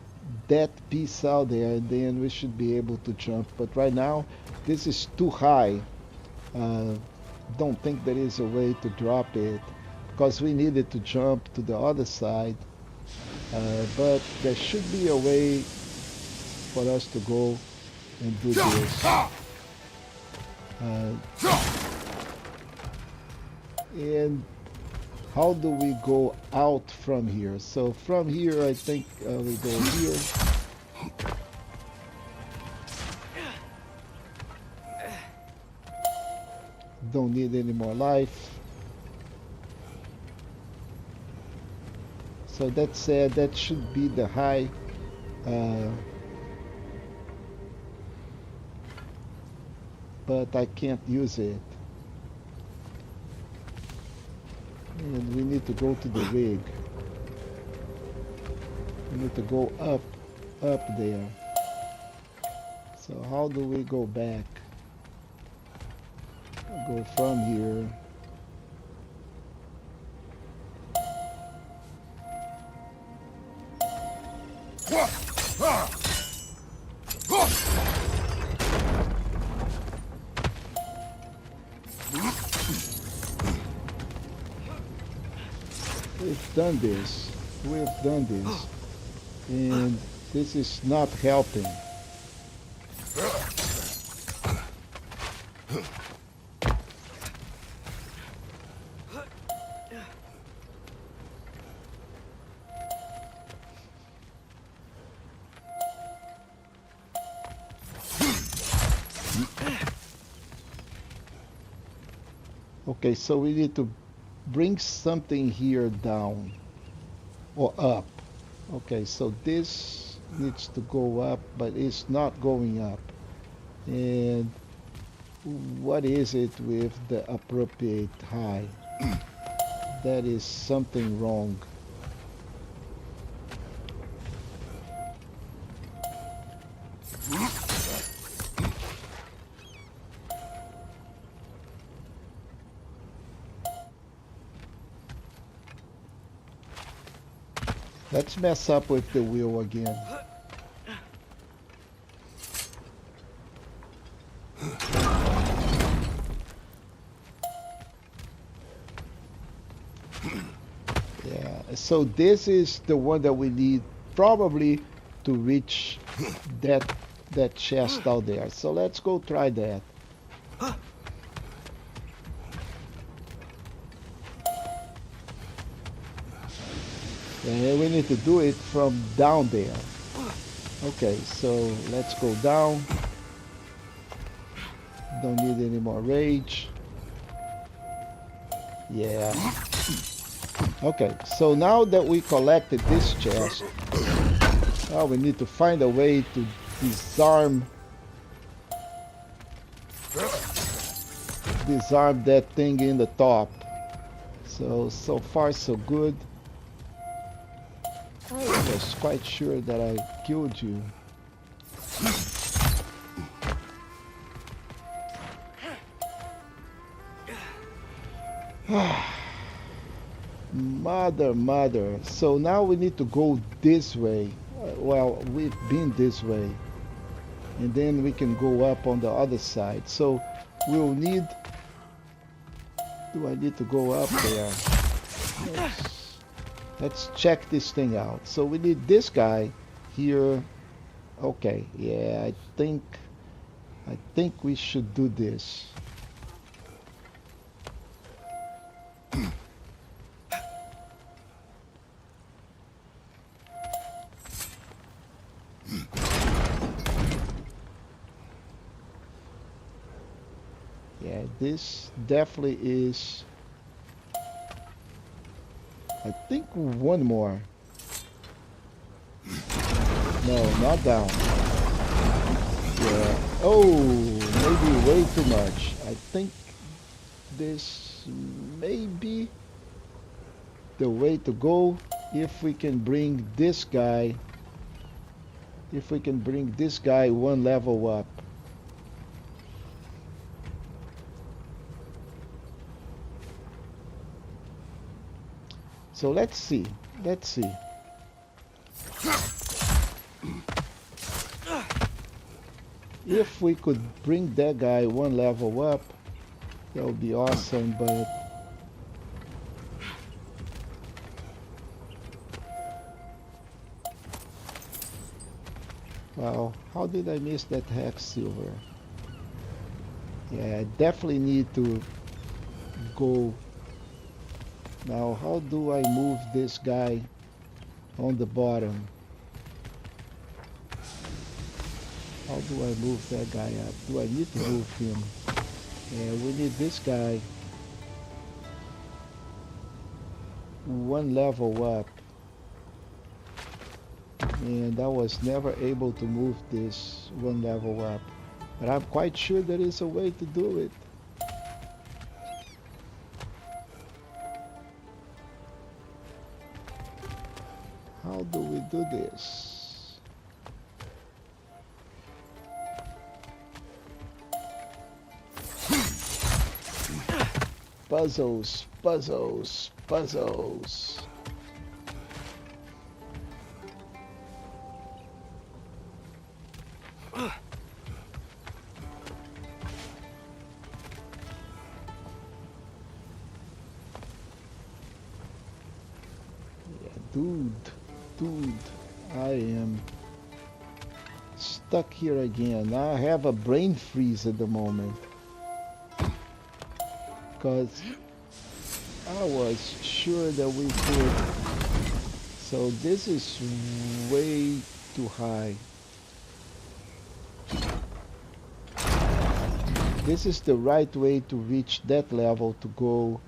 that piece out there and then we should be able to jump. But right now this is too high. Don't think there is a way to drop it because we needed to jump to the other side. But there should be a way for us to go and do this. And how do we go out from here? So from here I think we go here. Don't need any more life. So that said, that should be the high. But I can't use it. And we need to go to the rig. We need to go up there. So how do we go back? Go from here. We've done this. We've done this. and this is not helping. Okay, so we need to bring something here down or up. Okay, so this needs to go up, but it's not going up. And what is it with the appropriate height? That is something wrong. Let's mess up with the wheel again. Yeah, so this is the one that we need probably to reach that chest out there. So let's go try that. And we need to do it from down there. Okay, so let's go down. Don't need any more rage. Yeah. Okay, so now that we collected this chest, now we need to find a way to disarm that thing in the top. So far so good. I was quite sure that I killed you. Mother. So now we need to go this way. Well, we've been this way. And then we can go up on the other side. So we'll need... Do I need to go up there? Let's check this thing out. So we need this guy here. Okay, yeah, I think we should do this. Yeah, this definitely is... I think one more. No, not down. Yeah. Oh, maybe way too much. I think this may be the way to go if we can bring this guy. If we can bring this guy one level up. So let's see. If we could bring that guy one level up, that would be awesome, but... Wow, how did I miss that hex silver? Yeah, I definitely need to go... Now, how do I move this guy on the bottom? How do I move that guy up? Do I need to move him? Yeah, we need this guy one level up. And I was never able to move this one level up. But I'm quite sure there is a way to do it. How do we do this? Puzzles. Dude, I am stuck here again. I have a brain freeze at the moment. Because I was sure that we could. So this is way too high. This is the right way to reach that level to go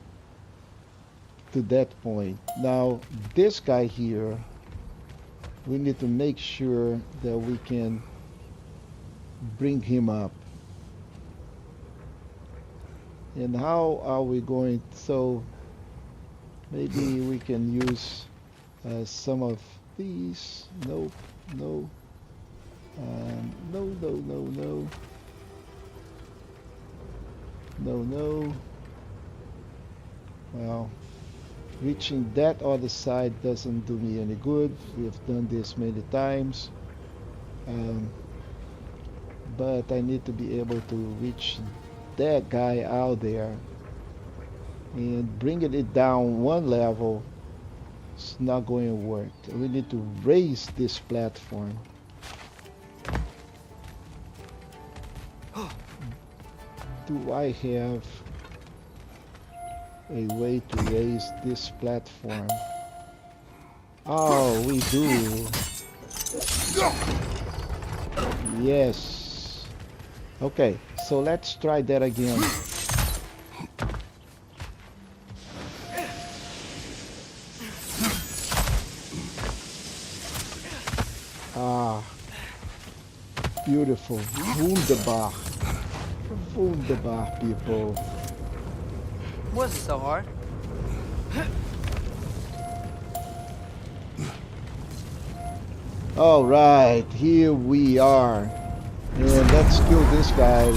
to that point. Now this guy here, we need to make sure that we can bring him up. And how are we going? So maybe we can use some of these. Nope, no. No, no, no, no. No, no. Well, reaching that other side doesn't do me any good. We've done this many times. But I need to be able to reach that guy out there. And bringing it down one level is not going to work. We need to raise this platform. Do I have a way to raise this platform? Oh, we do. Yes. Okay, so let's try that again. Ah, beautiful. Wunderbar. Wunderbar, people. Wasn't so hard. All right, here we are. And let's kill this guy.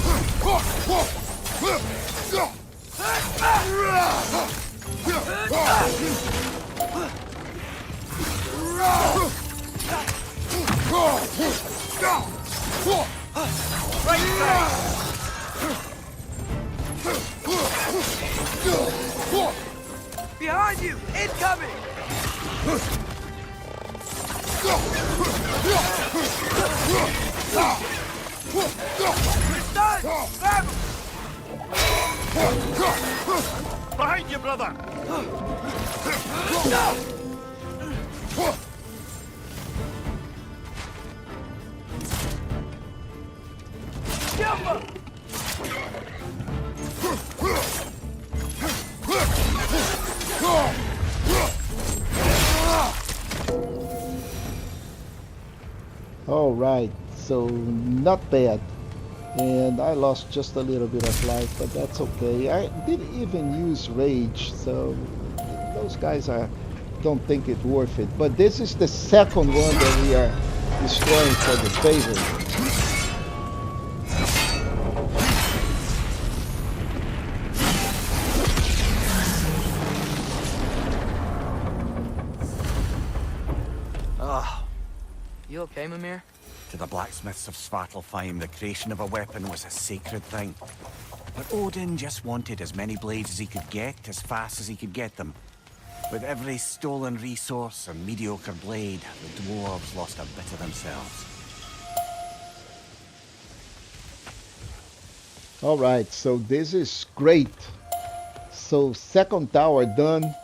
Behind you! Incoming! Behind you, brother! All right, so not bad. And I lost just a little bit of life, but that's okay. I didn't even use rage, so those guys don't think it's worth it. But this is the second one that we are destroying for the favor. You okay, Mimir? To the blacksmiths of Svartalfheim, the creation of a weapon was a sacred thing. But Odin just wanted as many blades as he could get, as fast as he could get them. With every stolen resource and mediocre blade, the dwarves lost a bit of themselves. All right, so this is great. So second tower done.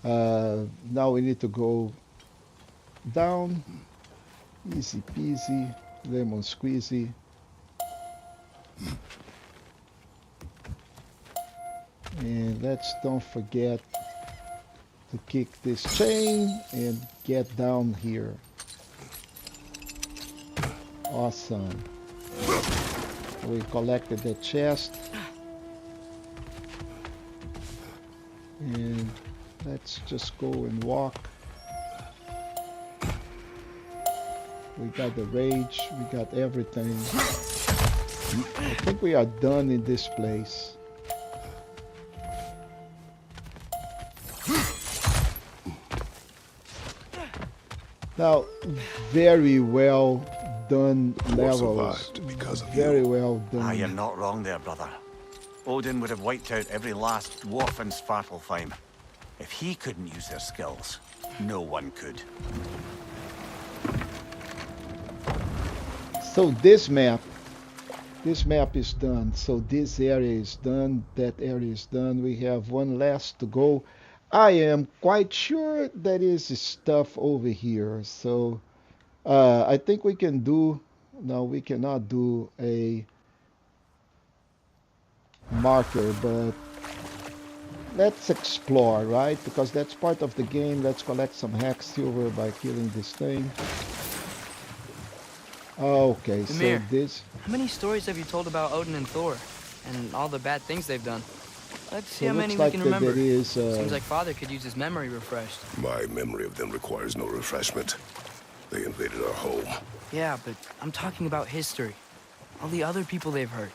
Now we need to go down. Easy peasy, lemon squeezy. And let's don't forget to kick this chain and get down here. Awesome. We collected the chest. And let's just go and walk. We got the rage, we got everything. I think we are done in this place. Now, very well done levels. Very well done. Ah, you're not wrong there, brother. Odin would have wiped out every last dwarf in Svartalfheim. If he couldn't use their skills, no one could. So this map is done. So this area is done. That area is done. We have one last to go. I am quite sure there is stuff over here. So I think we can do. No, we cannot do a marker, but let's explore, right? Because that's part of the game. Let's collect some hex silver by killing this thing. Okay, Ymir, so this. how many stories have you told about Odin and Thor and all the bad things they've done? Let's see So how it many looks we like can that remember. there is. Seems like Father could use his memory refreshed. My memory of them requires no refreshment. They invaded our home. Yeah, but I'm talking about history. All the other people they've hurt.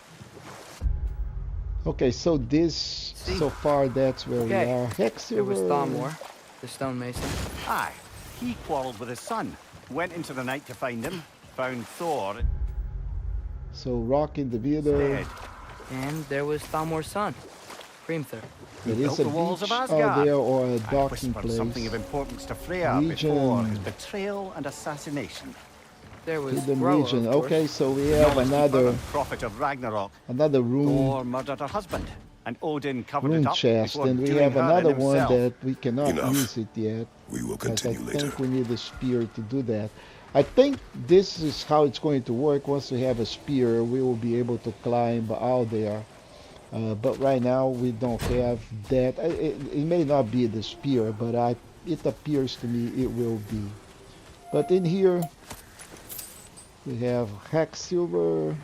Okay, so this. See? So far, that's where we Okay, are. Hex There was silver. Thamor, the stonemason. Aye, he quarreled with his son. Went into the night to find him. Found Thor So rock in the video. dead. And there was Thamor's son, Hrimthur. There Built is a the walls beach of out Asgard. there or a I docking whispered place. something of importance to Freya before Region. his betrayal and assassination. There was Hidden Groa, region. of course. Okay, so we have Knowledge another keeper, prophet of Ragnarok. room. Thor murdered her husband, and Odin covered it up Chest, before and we doing have her another in one himself. that we cannot Enough. use it yet. We will Because I continue later. think we need a spear to do that. I think this is how it's going to work. Once we have a spear, we will be able to climb out there. But right now we don't have that. It may not be the spear, but it appears to me it will be. But in here we have hex silver,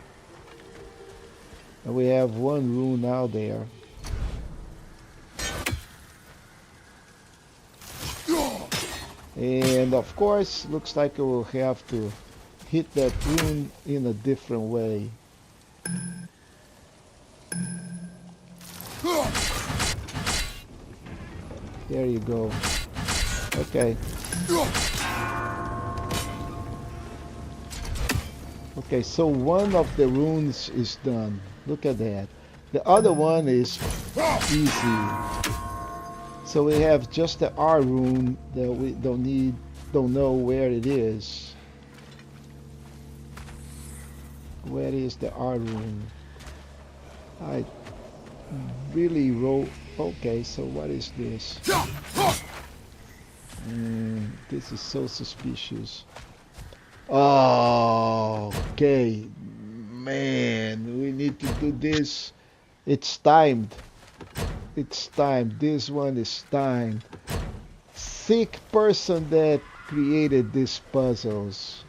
and we have one rune out there. And of course, looks like we'll have to hit that rune in a different way. There you go. Okay. Okay, so one of the runes is done. Look at that. The other one is easy. So we have just the R rune that we don't know where it is. Where is the R rune? I really wrote. Okay, so what is this? This is so suspicious. Oh, okay, man, we need to do this. It's timed. It's timed. This one is timed. Sick person that created these puzzles.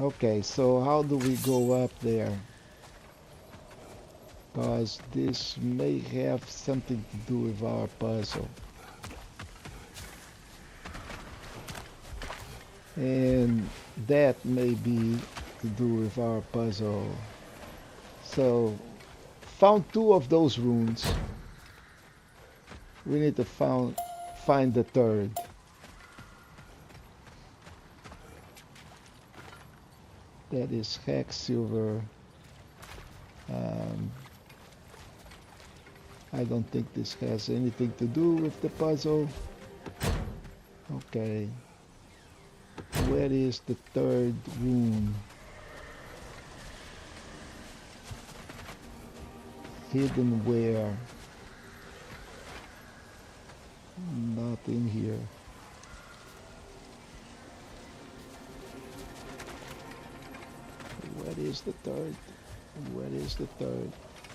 Okay, so how do we go up there? Because this may have something to do with our puzzle. And that may be to do with our puzzle. So, found two of those runes. We need to find the third. That is hex silver. I don't think this has anything to do with the puzzle. Okay. Where is the third rune? Hidden where? Not in here. Where is the third? Where is the third?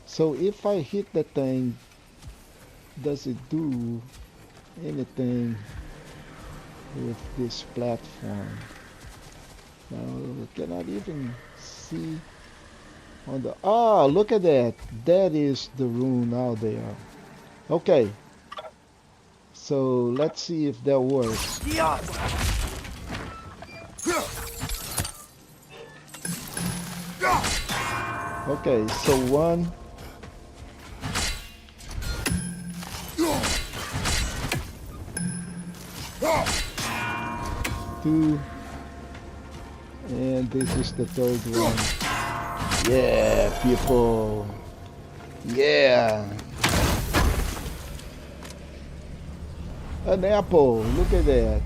So if I hit the thing, does it do anything with this platform? Now we cannot even see on the. Oh, look at that! That is the rune out there. Okay. So let's see if that works. Okay, so one. Two. And this is the third one. Yeah, people. Yeah. An apple. Look at that.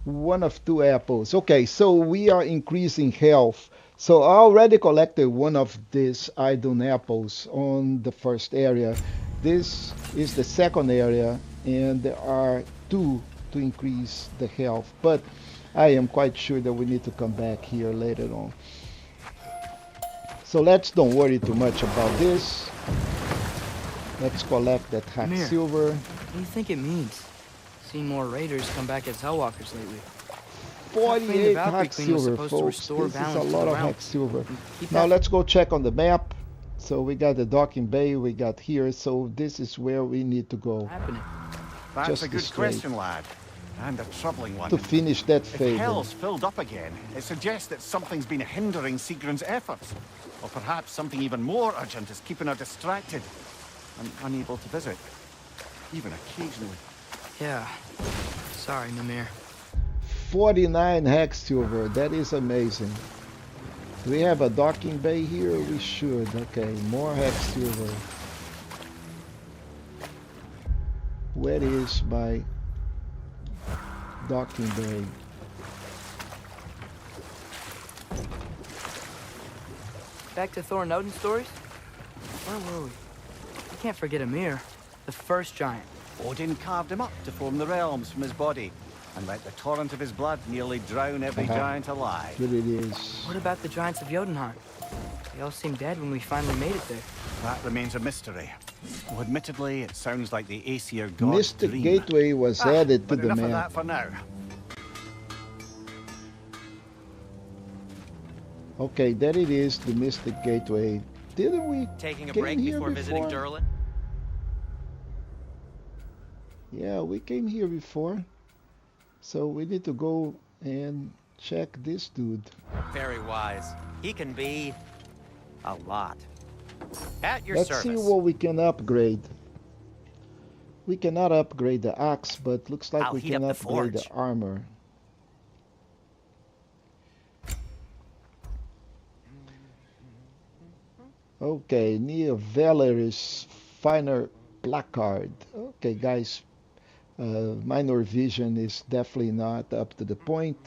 One of two apples. Okay, so we are increasing health. So I already collected one of these iron apples on the first area. This is the second area, and there are two to increase the health. But I am quite sure that we need to come back here later on. So let's don't worry too much about this. Let's collect that hack Amir. silver. What do you think it means? Seen more raiders come back as Hellwalkers lately. 48 Valkyrie hack Queen was silver, supposed to folks. restore This is a balance to lot the of realm. hack silver. Keep Now that- let's go check on the map. So we got the docking bay, we got here. So this is where we need to go happening. That's Just a good this way. question, lad. And a troubling one. to finish that If favor. hell's filled up again, it suggests that something's been hindering Sigrun's efforts. Or perhaps something even more urgent is keeping her distracted and unable to visit. Even occasionally. Yeah. Sorry, Mimir. 49 hack silver. That is amazing. Do we have a docking bay here? We should. Okay, more hack silver. Where is my docking bay? Back to Thor and Odin stories? Where were we? You can't forget Ymir, the first giant. Odin carved him up to form the realms from his body, and let the torrent of his blood nearly drown every giant alive. Here it is. What about the giants of Jotunheim? They all seemed dead when we finally made it there. That remains a mystery. Well, admittedly, it sounds like the Aesir god's Mystic dream. Gateway was added to But the enough of map. that for now. Okay, there it is, the Mystic Gateway. Didn't we Taking a came break here before visiting before? Durlin? Yeah, we came here before. So we need to go and check this dude. Very wise. He can be a lot. At your Let's service. see what we can upgrade. We cannot upgrade the axe, but looks like I'll we heat can up the upgrade the forge. armor. Okay, Nidavellir is finer placard. Okay, guys, minor vision is definitely not up to the point,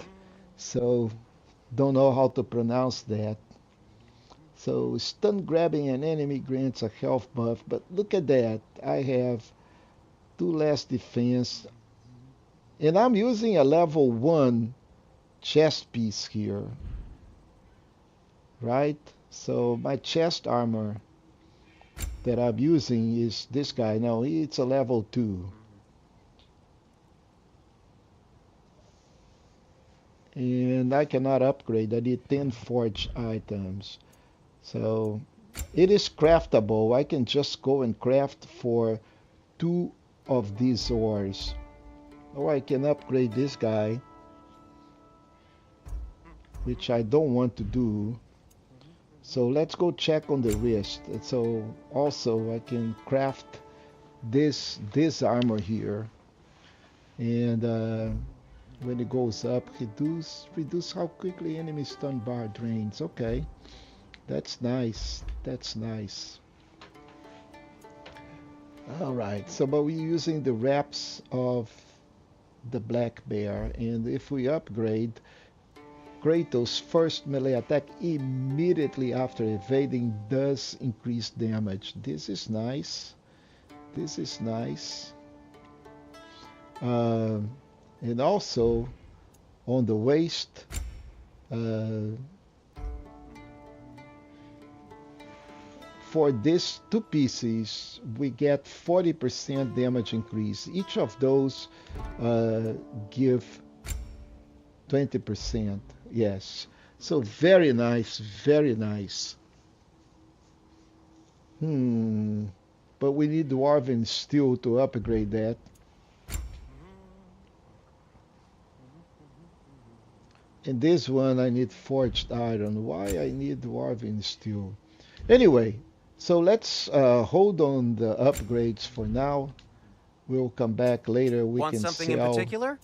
so don't know how to pronounce that. So stun grabbing an enemy grants a health buff, but look at that. I have 2 less defense, and I'm using a level 1 chest piece here, right? So my chest armor that I'm using is this guy. Now it's a level 2. And I cannot upgrade. I need 10 forged items. So it is craftable. I can just go and craft for 2 of these ores. Or I can upgrade this guy, which I don't want to do. So let's go check on the wrist. And so also I can craft this armor here, and when it goes up, reduce how quickly enemy stun bar drains. Okay, that's nice. That's nice. All right. So, but we're using the wraps of the black bear, and if we upgrade, Kratos' first melee attack immediately after evading does increase damage. This is nice. This is nice. And also on the waist, for these 2 pieces, we get 40% damage increase. Each of those give 20%. Yes. So very nice, very nice. But we need dwarven steel to upgrade that. And this one I need forged iron. Why I need dwarven steel? Anyway, so let's hold on the upgrades for now. We'll come back later. We Want can something in sell particular?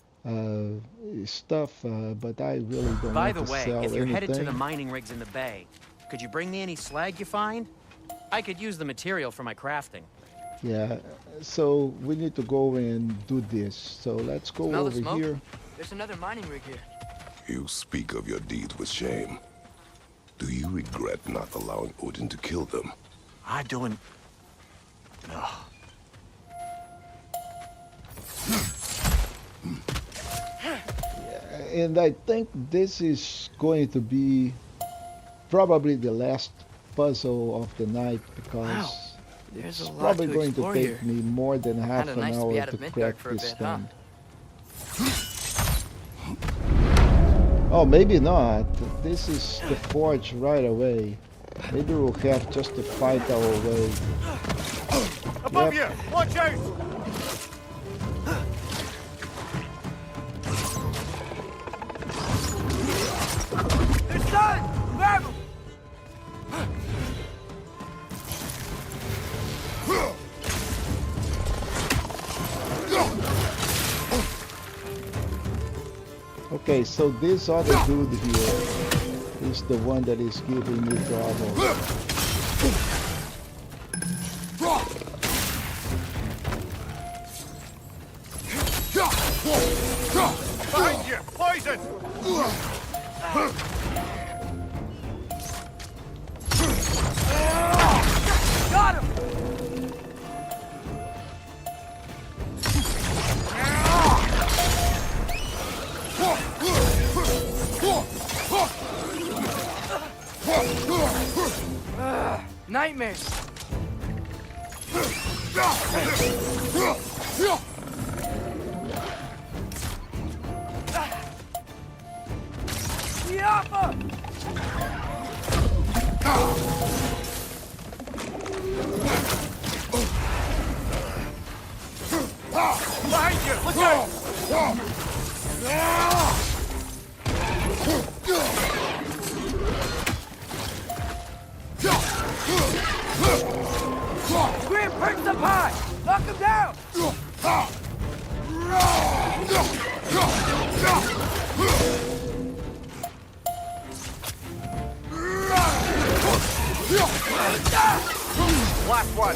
stuff, but I really don't By want the to way, sell if you're anything. headed to the mining rigs in the bay, could you bring me any slag you find? I could use the material for my crafting. Yeah, so we need to go and do this. So let's go Smell the over smoke? here. There's another mining rig here. You speak of your deeds with shame. Do you regret not allowing Odin to kill them? I don't... No. And I think this is going to be probably the last puzzle of the night because Wow, there's it's a lot probably to going to explore take here. me more than half Kinda an nice to be hour out of to Midgard crack for a this bit, huh? thing. Oh, maybe not. This is the forge right away. Maybe we'll have just to fight our way. Above Yep. you! Watch out! They're done! Grab them! Okay, so this other dude here is the one that is giving me trouble. Behind you! Poison! Got him! Nightmares! Yappa! Behind you! Look out! Grim, perch the pie! Knock him down! Last one!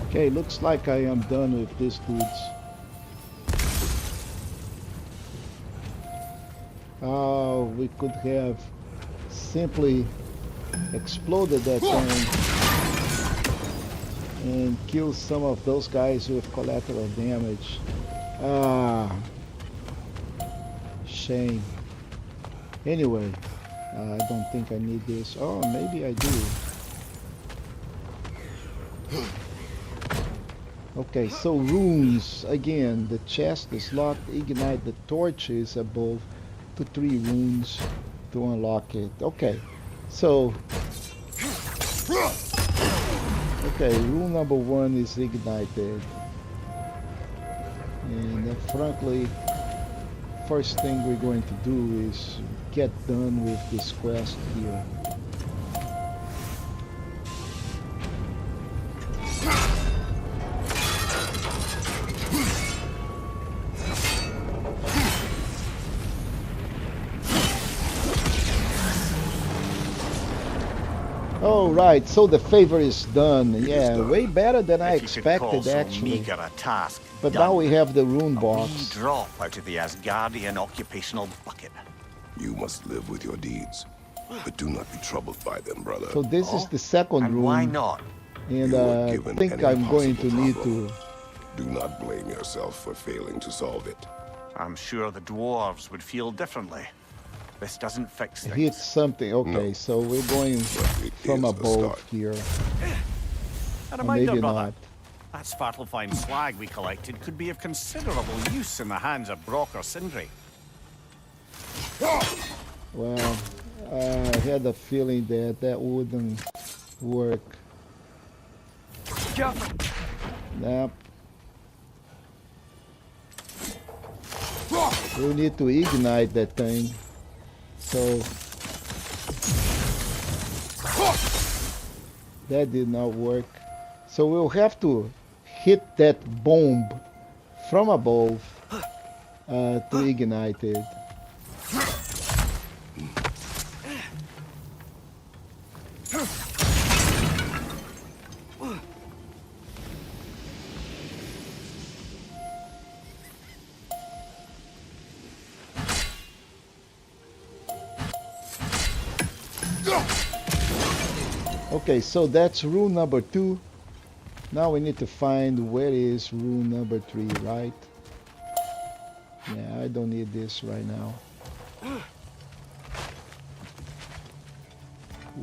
Okay, looks like I am done with these dudes. Oh, we could have simply exploded that thing and killed some of those guys with collateral damage. Ah, shame. Anyway, I don't think I need this. Oh, maybe I do. Okay, so runes. Again, the chest is locked. Ignite the torches above to 3 runes to unlock it. Okay, so... Okay, rune number 1 is ignited. And frankly, first thing we're going to do is get done with this quest here. Oh right, so the favor is done. Yeah, way better than I expected actually. Meager a task. But done. now we have the rune A wee box. drop out of the Asgardian occupational bucket. You must live with your deeds, but do not be troubled by them, brother. So this is the second And rune. why not? And You were I given think an I'm going to impossible need problem. to... Do not blame yourself for failing to solve it. I'm sure the dwarves would feel differently. This doesn't fix things. hit something. Okay, No. so we're going But it from is a above start. here. And a Or reminder, maybe brother, not. that Svartalfheim slag we collected could be of considerable use in the hands of Brock or Sindri. Well, I had a feeling that that wouldn't work. Nope. We need to ignite that thing. So That did not work. So we'll have to hit that bomb from above to ignite it. Okay, so that's rule number 2. Now we need to find where is rule number 3, right? Yeah, I don't need this right now.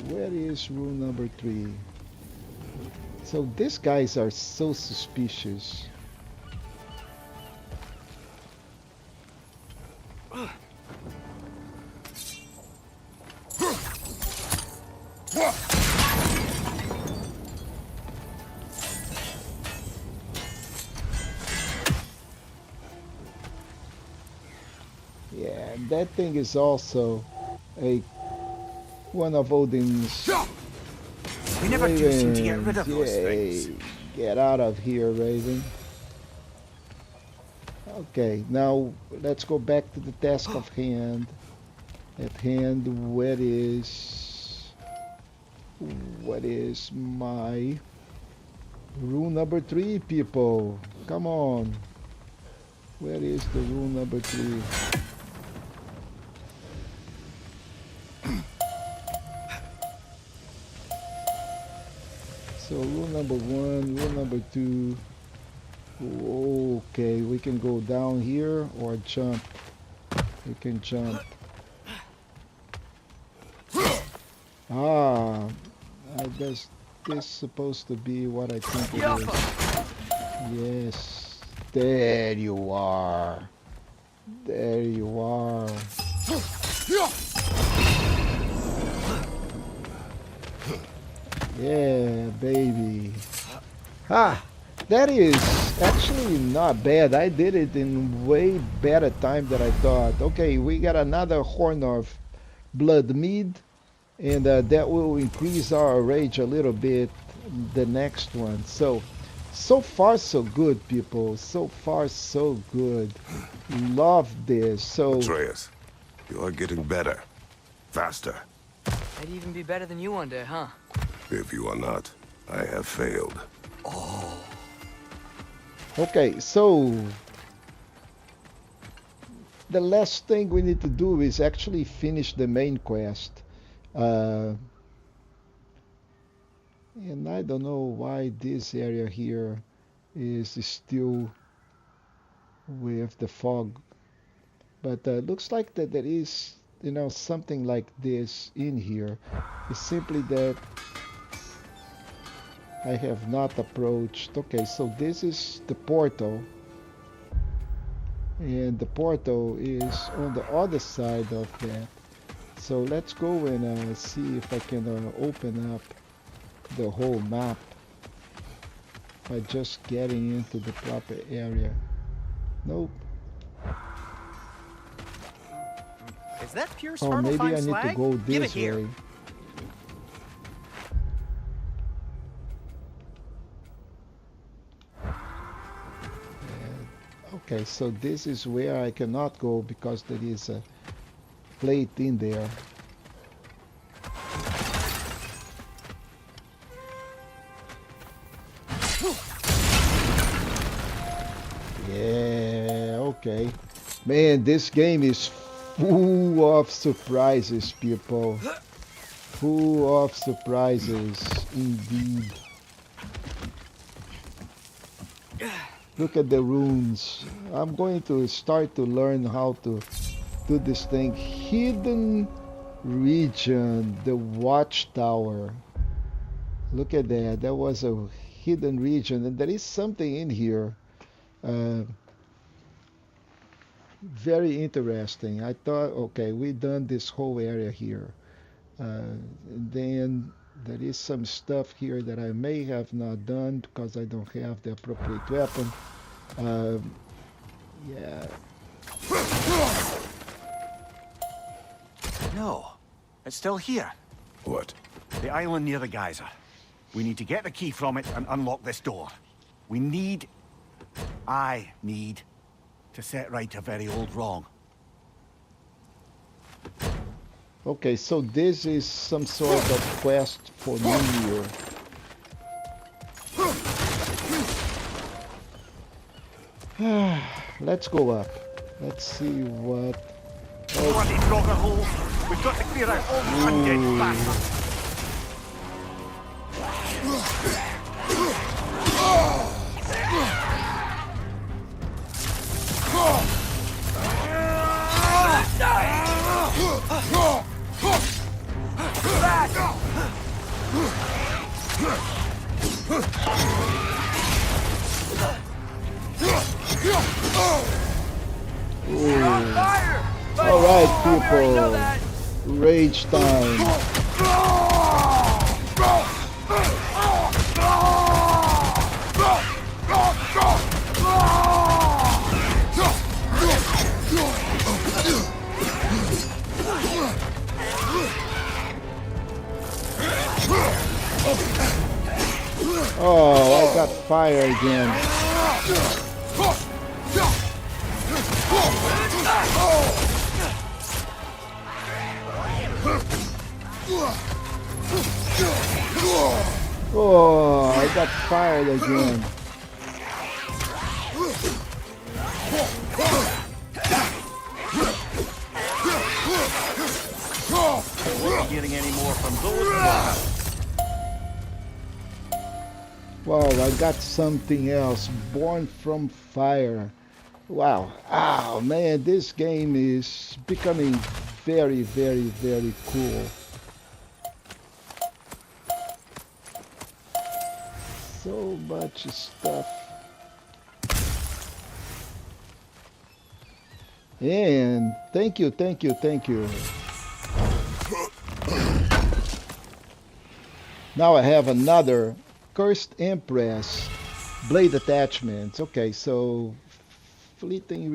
Where is rule number 3? So these guys are so suspicious. Yeah, that thing is also one of Odin's We never do seem to get rid of those Yay. things. Get out of here, Raven. Okay, now let's go back to the task of hand. At hand, what is my rule number 3, people? Come on. Where is the rule number 3? So rule number 1, rule number 2. Okay, we can go down here or jump. We can jump. Ah, I guess this is supposed to be what I think it is. Yes, there you are. There you are. Yeah, baby. Ha! That is actually not bad. I did it in way better time than I thought. Okay, we got another horn of blood mead, and that will increase our rage a little bit. The next one. So far so good, people. So far so good. Love this. So Atreus, you are getting better. Faster. I'd even be better than you one day, huh? If you are not, I have failed. okay, so the last thing we need to do is actually finish the main quest. And I don't know why this area here is still with the fog. But looks like that there is, something like this in here. It's simply that I have not approached. Okay, so this is the portal. And the portal is on the other side of that. So let's go and see if I can open up the whole map by just getting into the proper area. Nope. Is that pure Oh, maybe I Svartalfheim need to slag? go Give it this here. way. Okay, so this is where I cannot go because there is a plate in there. Yeah, okay. Man, this game is full of surprises, people. Full of surprises, indeed. Look at the runes. I'm going to start to learn how to do this thing. Hidden region, the watchtower. Look at that. That was a hidden region, and there is something in here. Very interesting. I thought, okay, we done this whole area here. Then there is some stuff here that I may have not done because I don't have the appropriate weapon. Yeah. No, it's still here. What? The island near the geyser. We need to get the key from it and unlock this door. I need to set right a very old wrong. Okay, so this is some sort of quest for me here. Let's go up. Let's see what... Bloody frogger holes! We've got to clear out all the undead bastards! All right, people. Rage time. Oh, I got fire again. Oh, I got fired again. Not getting any more from those. Wow, I got something else. Born from Fire. Wow. Oh, man, this game is becoming very, very, very cool. So much stuff. And thank you. Now I have another Cursed Empress blade attachments. Okay, so fleeting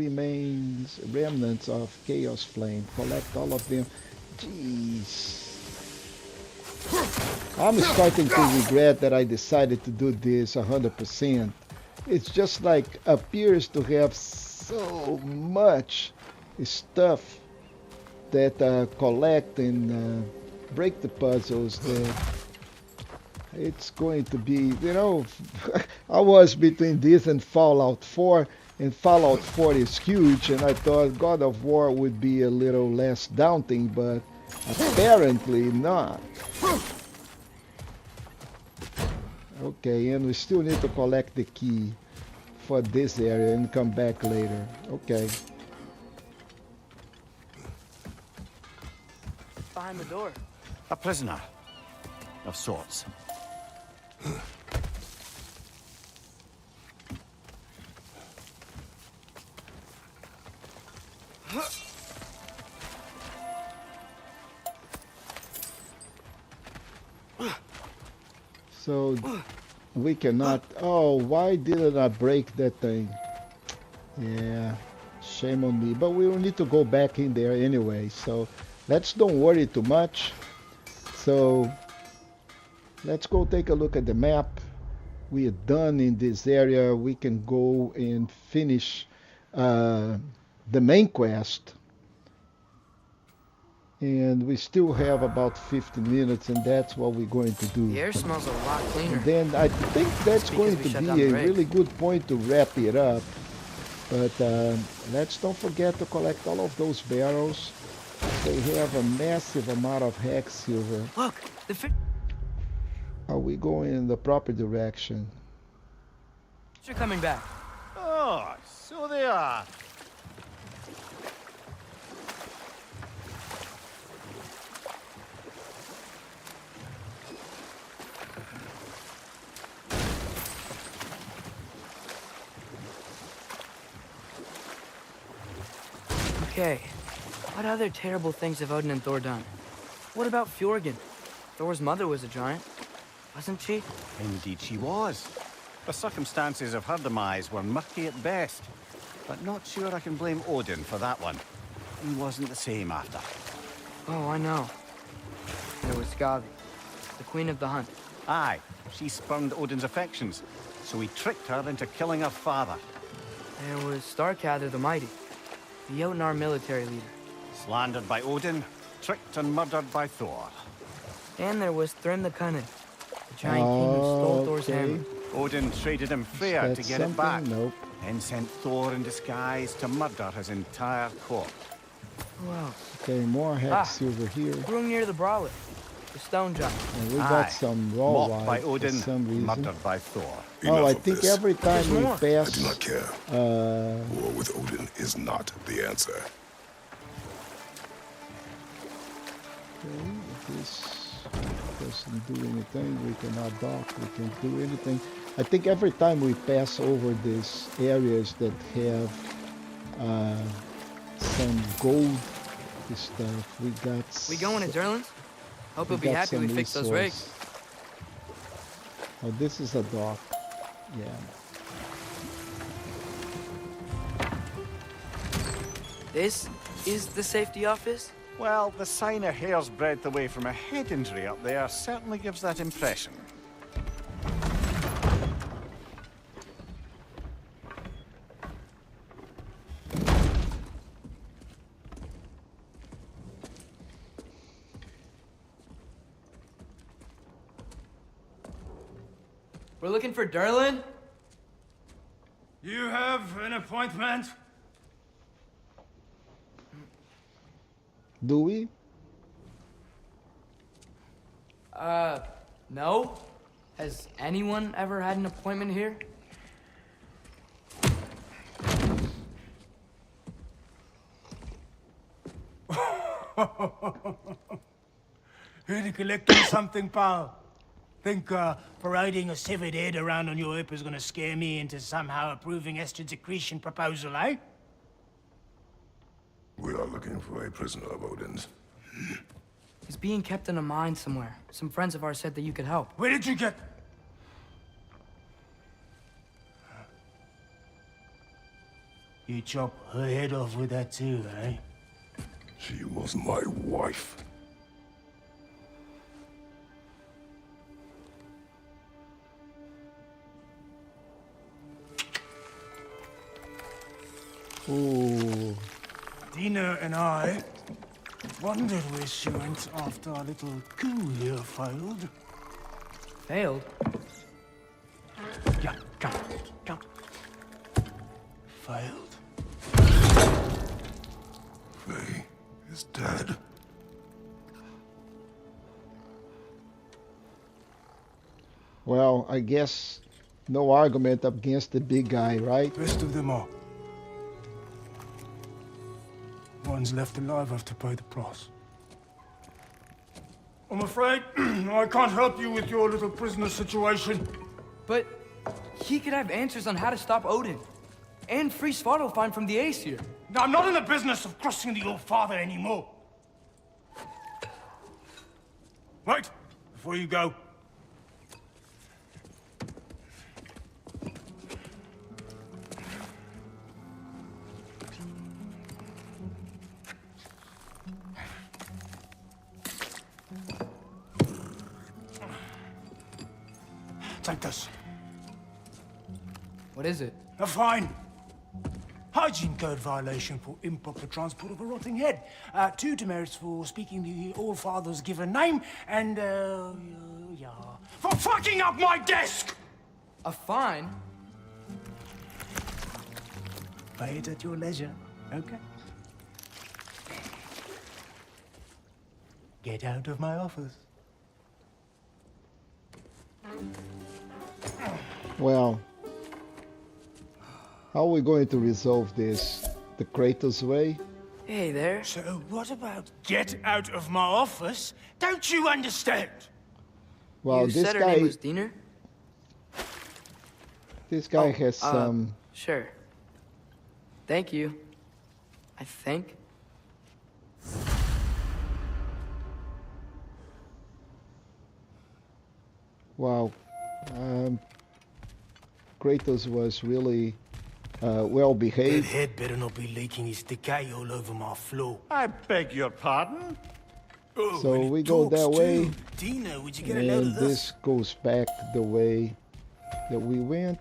remnants of Chaos Flame. Collect all of them. Jeez. I'm starting to regret that I decided to do this 100%. It's just like appears to have so much stuff that collect and break the puzzles that it's going to be, you know, I was between this and Fallout 4, and Fallout 4 is huge, and I thought God of War would be a little less daunting, but apparently not. Okay, and we still need to collect the key for this area and come back later. Okay. Behind the door. A prisoner of sorts. So we cannot. Oh, why didn't I break that thing? Yeah, shame on me. But we will need to go back in there anyway. So let's don't worry too much. So let's go take a look at the map. We are done in this area. We can go and finish the main quest. And we still have about 15 minutes, and that's what we're going to do. The air smells a lot cleaner. And then I think that's Because going we to shut be down the a rig. really good point to wrap it up. But let's don't forget to collect all of those barrels. They have a massive amount of hex silver. Look, the fish Are we going in the proper direction? are coming back. Oh, so they are. Okay, what other terrible things have Odin and Thor done? What about Fjorgen? Thor's mother was a giant, wasn't she? Indeed she was. The circumstances of her demise were murky at best. But not sure I can blame Odin for that one. He wasn't the same after. Oh, I know. There was Gavi, the queen of the hunt. Aye, she spurned Odin's affections, so he tricked her into killing her father. There was Starkather the Mighty, the Jotnar military leader. Slandered by Odin, tricked and murdered by Thor. And there was Thrym the Cunning, the giant king who stole Thor's hammer. Odin traded him fair Is to that get it back. something? Nope. Then sent Thor in disguise to murder his entire court. Wow. Okay, more hex over here. Room near the Brawler, the stone giant. And we Aye. got some raw Mocked by for Odin, some reason. murdered by Thor. Oh, I Enough of think this. every time we more. I pass, do not care. War with Odin is not the answer. okay, this doesn't do anything. We cannot dock. We can't do anything. I think every time we pass over these areas that have some gold stuff, we got. We going to Durlin's? Hope you'll be got happy we some fixed those rigs. resource. Oh, this is a dock. Yeah. This is the safety office? Well, the sign a hair's breadth away from a head injury up there certainly gives that impression. We're looking for Durlin? You have an appointment? Do we? No. Has anyone ever had an appointment here? Really collecting something, pal? Think parading a severed head around on your hip is gonna scare me into somehow approving Estrid's accretion proposal, eh? We are looking for a prisoner of Odin's. He's being kept in a mine somewhere. Some friends of ours said that you could help. Where did you get... You chop her head off with that too, eh? She was my wife. Ooh. Dina and I wondered where she went after our little coup here failed. Failed? Yeah, come. Failed. Faye is dead. Well, I guess no argument against the big guy, right? Rest of them are. One's left alive have to pay the price. I'm afraid I can't help you with your little prisoner situation. But he could have answers on how to stop Odin. And free Svartalfheim from the Aesir. Now, I'm not in the business of crossing the old father anymore. Right, before you go. Take this. What is it? A fine. Hygiene code violation for improper transport of a rotting head. 2 demerits for speaking the All-Father's given name, and, yeah. For fucking up my desk! A fine? Pay it at your leisure, okay? Get out of my office. Well, how are we going to resolve this? The Kratos way? Hey there. So what about get out of my office? Don't you understand? Well, You this said her guy, name was Diener? this guy has some. Sure. Thank you. I think. Wow, Kratos was really well That behaved. head better not be leaking his decay all over my floor. I beg your pardon? So we go that way, Tina, would you get a load and of this goes back the way that we went.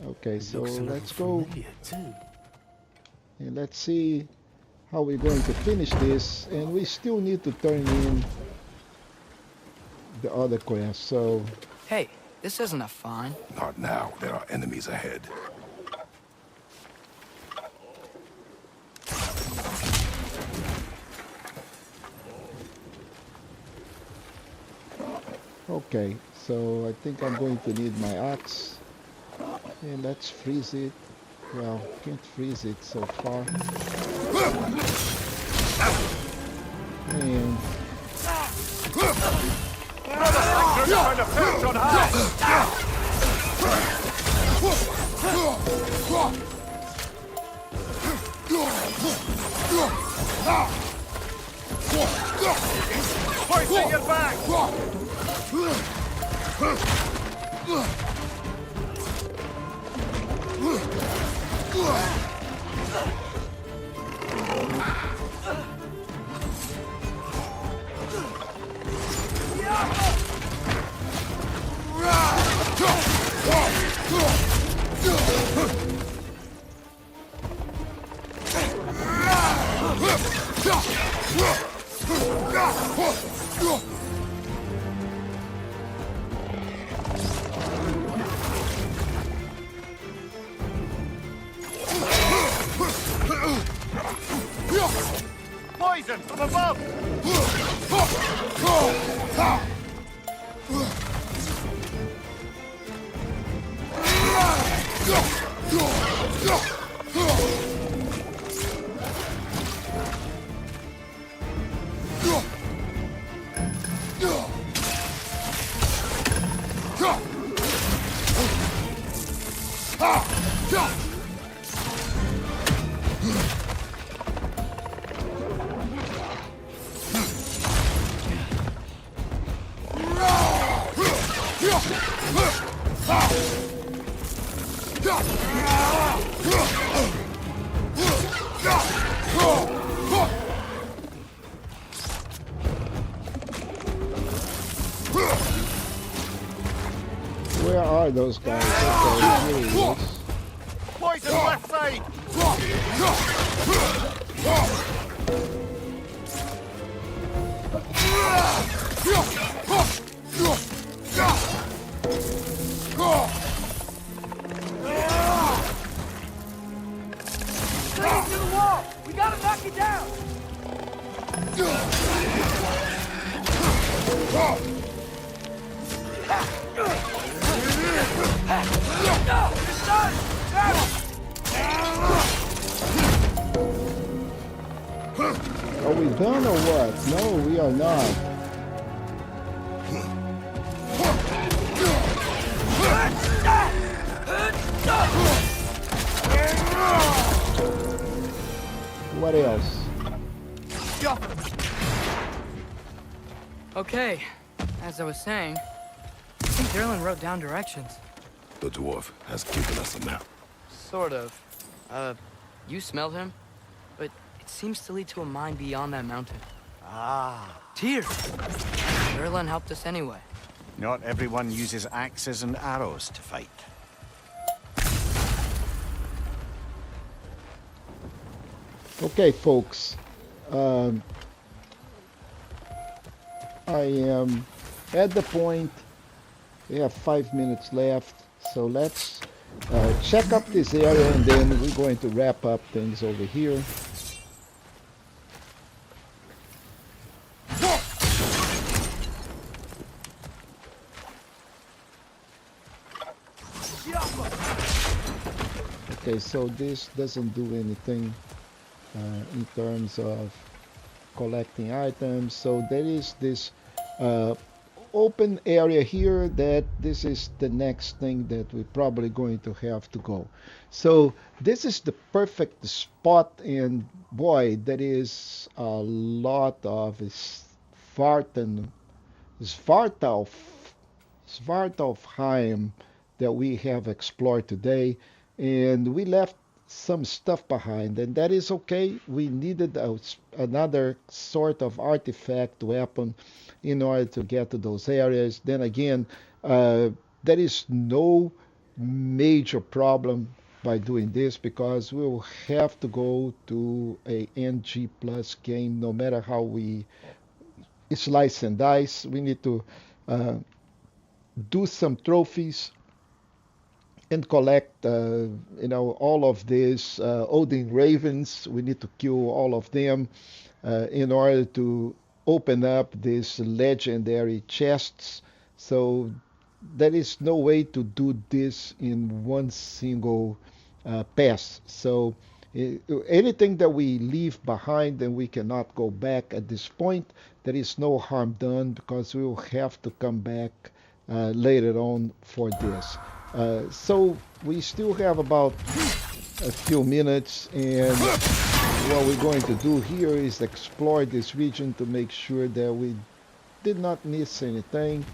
Okay, so let's go and let's see how we're going to finish this, and we still need to turn in the other quest. So Hey, this isn't a fine. Not now. There are enemies ahead. okay, so I think I'm going to need my axe, and let's freeze it. Well, can't freeze it so far. And Hoisting it back! Poison from above! where are those guys? Okay, here he is. Poison left side! Bring it to the wall! We gotta knock it down! Are we done or what? No, we are not. What else? Okay, as I was saying, I think Derlin wrote down directions. The dwarf has given us a map. Sort of. You smelled him? But it seems to lead to a mine beyond that mountain. Ah. Tyr! Derlin helped us anyway. Not everyone uses axes and arrows to fight. Okay, folks. I am at the point. We have 5 minutes left, so let's check up this area, and then we're going to wrap up things over here. Okay, so this doesn't do anything in terms of collecting items. So there is this open area here that this is the next thing that we're probably going to have to go. So this is the perfect spot, and boy, there is a lot of Svartalfheim that we have explored today, and we left some stuff behind, and that is okay. We needed another sort of artifact weapon in order to get to those areas. Then again, there is no major problem by doing this because we will have to go to a NG plus game no matter how we slice and dice. We need to uh, do some trophies and collect, all of these Odin ravens. We need to kill all of them in order to open up these legendary chests. So there is no way to do this in one single pass. So anything that we leave behind and we cannot go back at this point, there is no harm done because we will have to come back later on for this. So we still have about a few minutes, and what we're going to do here is explore this region to make sure that we did not miss anything.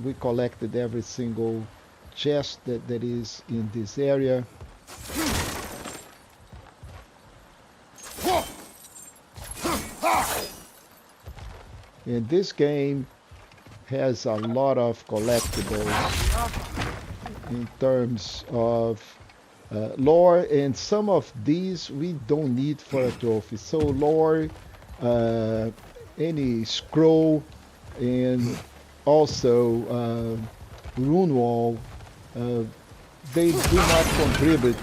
We collected every single chest that is in this area. And this game has a lot of collectibles in terms of lore, and some of these we don't need for a trophy. So lore, any scroll, and also rune wall, they do not contribute.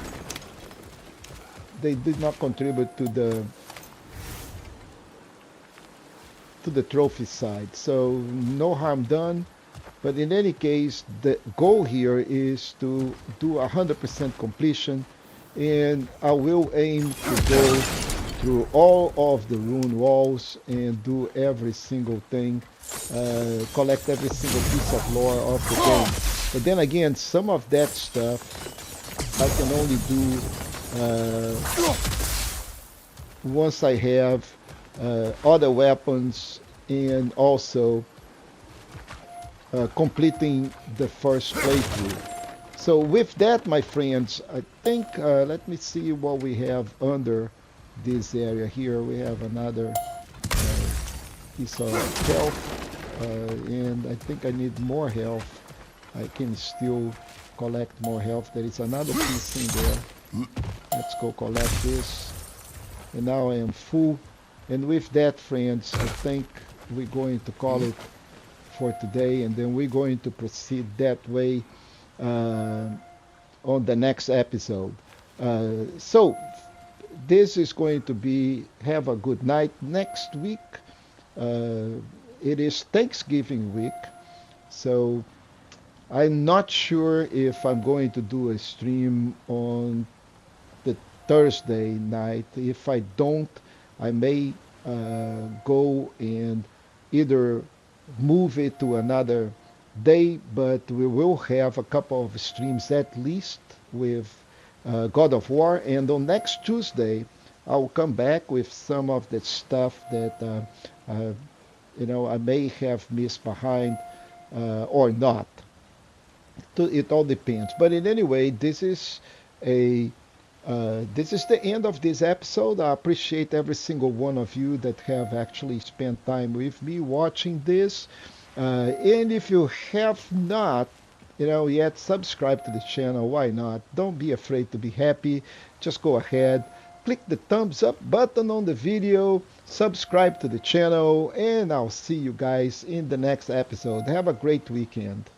They did not contribute to the trophy side, so no harm done. But in any case, the goal here is to do 100% completion, and I will aim to go through all of the rune walls and do every single thing, collect every single piece of lore of the game. But then again, some of that stuff I can only do once I have other weapons and also completing the first playthrough. So with that, my friends, I think, let me see what we have under this area here. We have another piece of health, and I think I need more health. I can still collect more health. There is another piece in there. Let's go collect this. And now I am full. And with that, friends, I think we're going to call it for today, and then we're going to proceed that way on the next episode. So this is going to be have a good night. Next week it is Thanksgiving week, so I'm not sure if I'm going to do a stream on the Thursday night. If I don't, I may go and either move it to another day, but we will have a couple of streams at least with God of War, and on next Tuesday I'll come back with some of the stuff that I may have missed behind or not. It all depends. But in any way, this is the end of this episode. I appreciate every single one of you that have actually spent time with me watching this. And if you have not, yet subscribed to the channel, why not? Don't be afraid to be happy. Just go ahead, click the thumbs up button on the video, subscribe to the channel, and I'll see you guys in the next episode. Have a great weekend.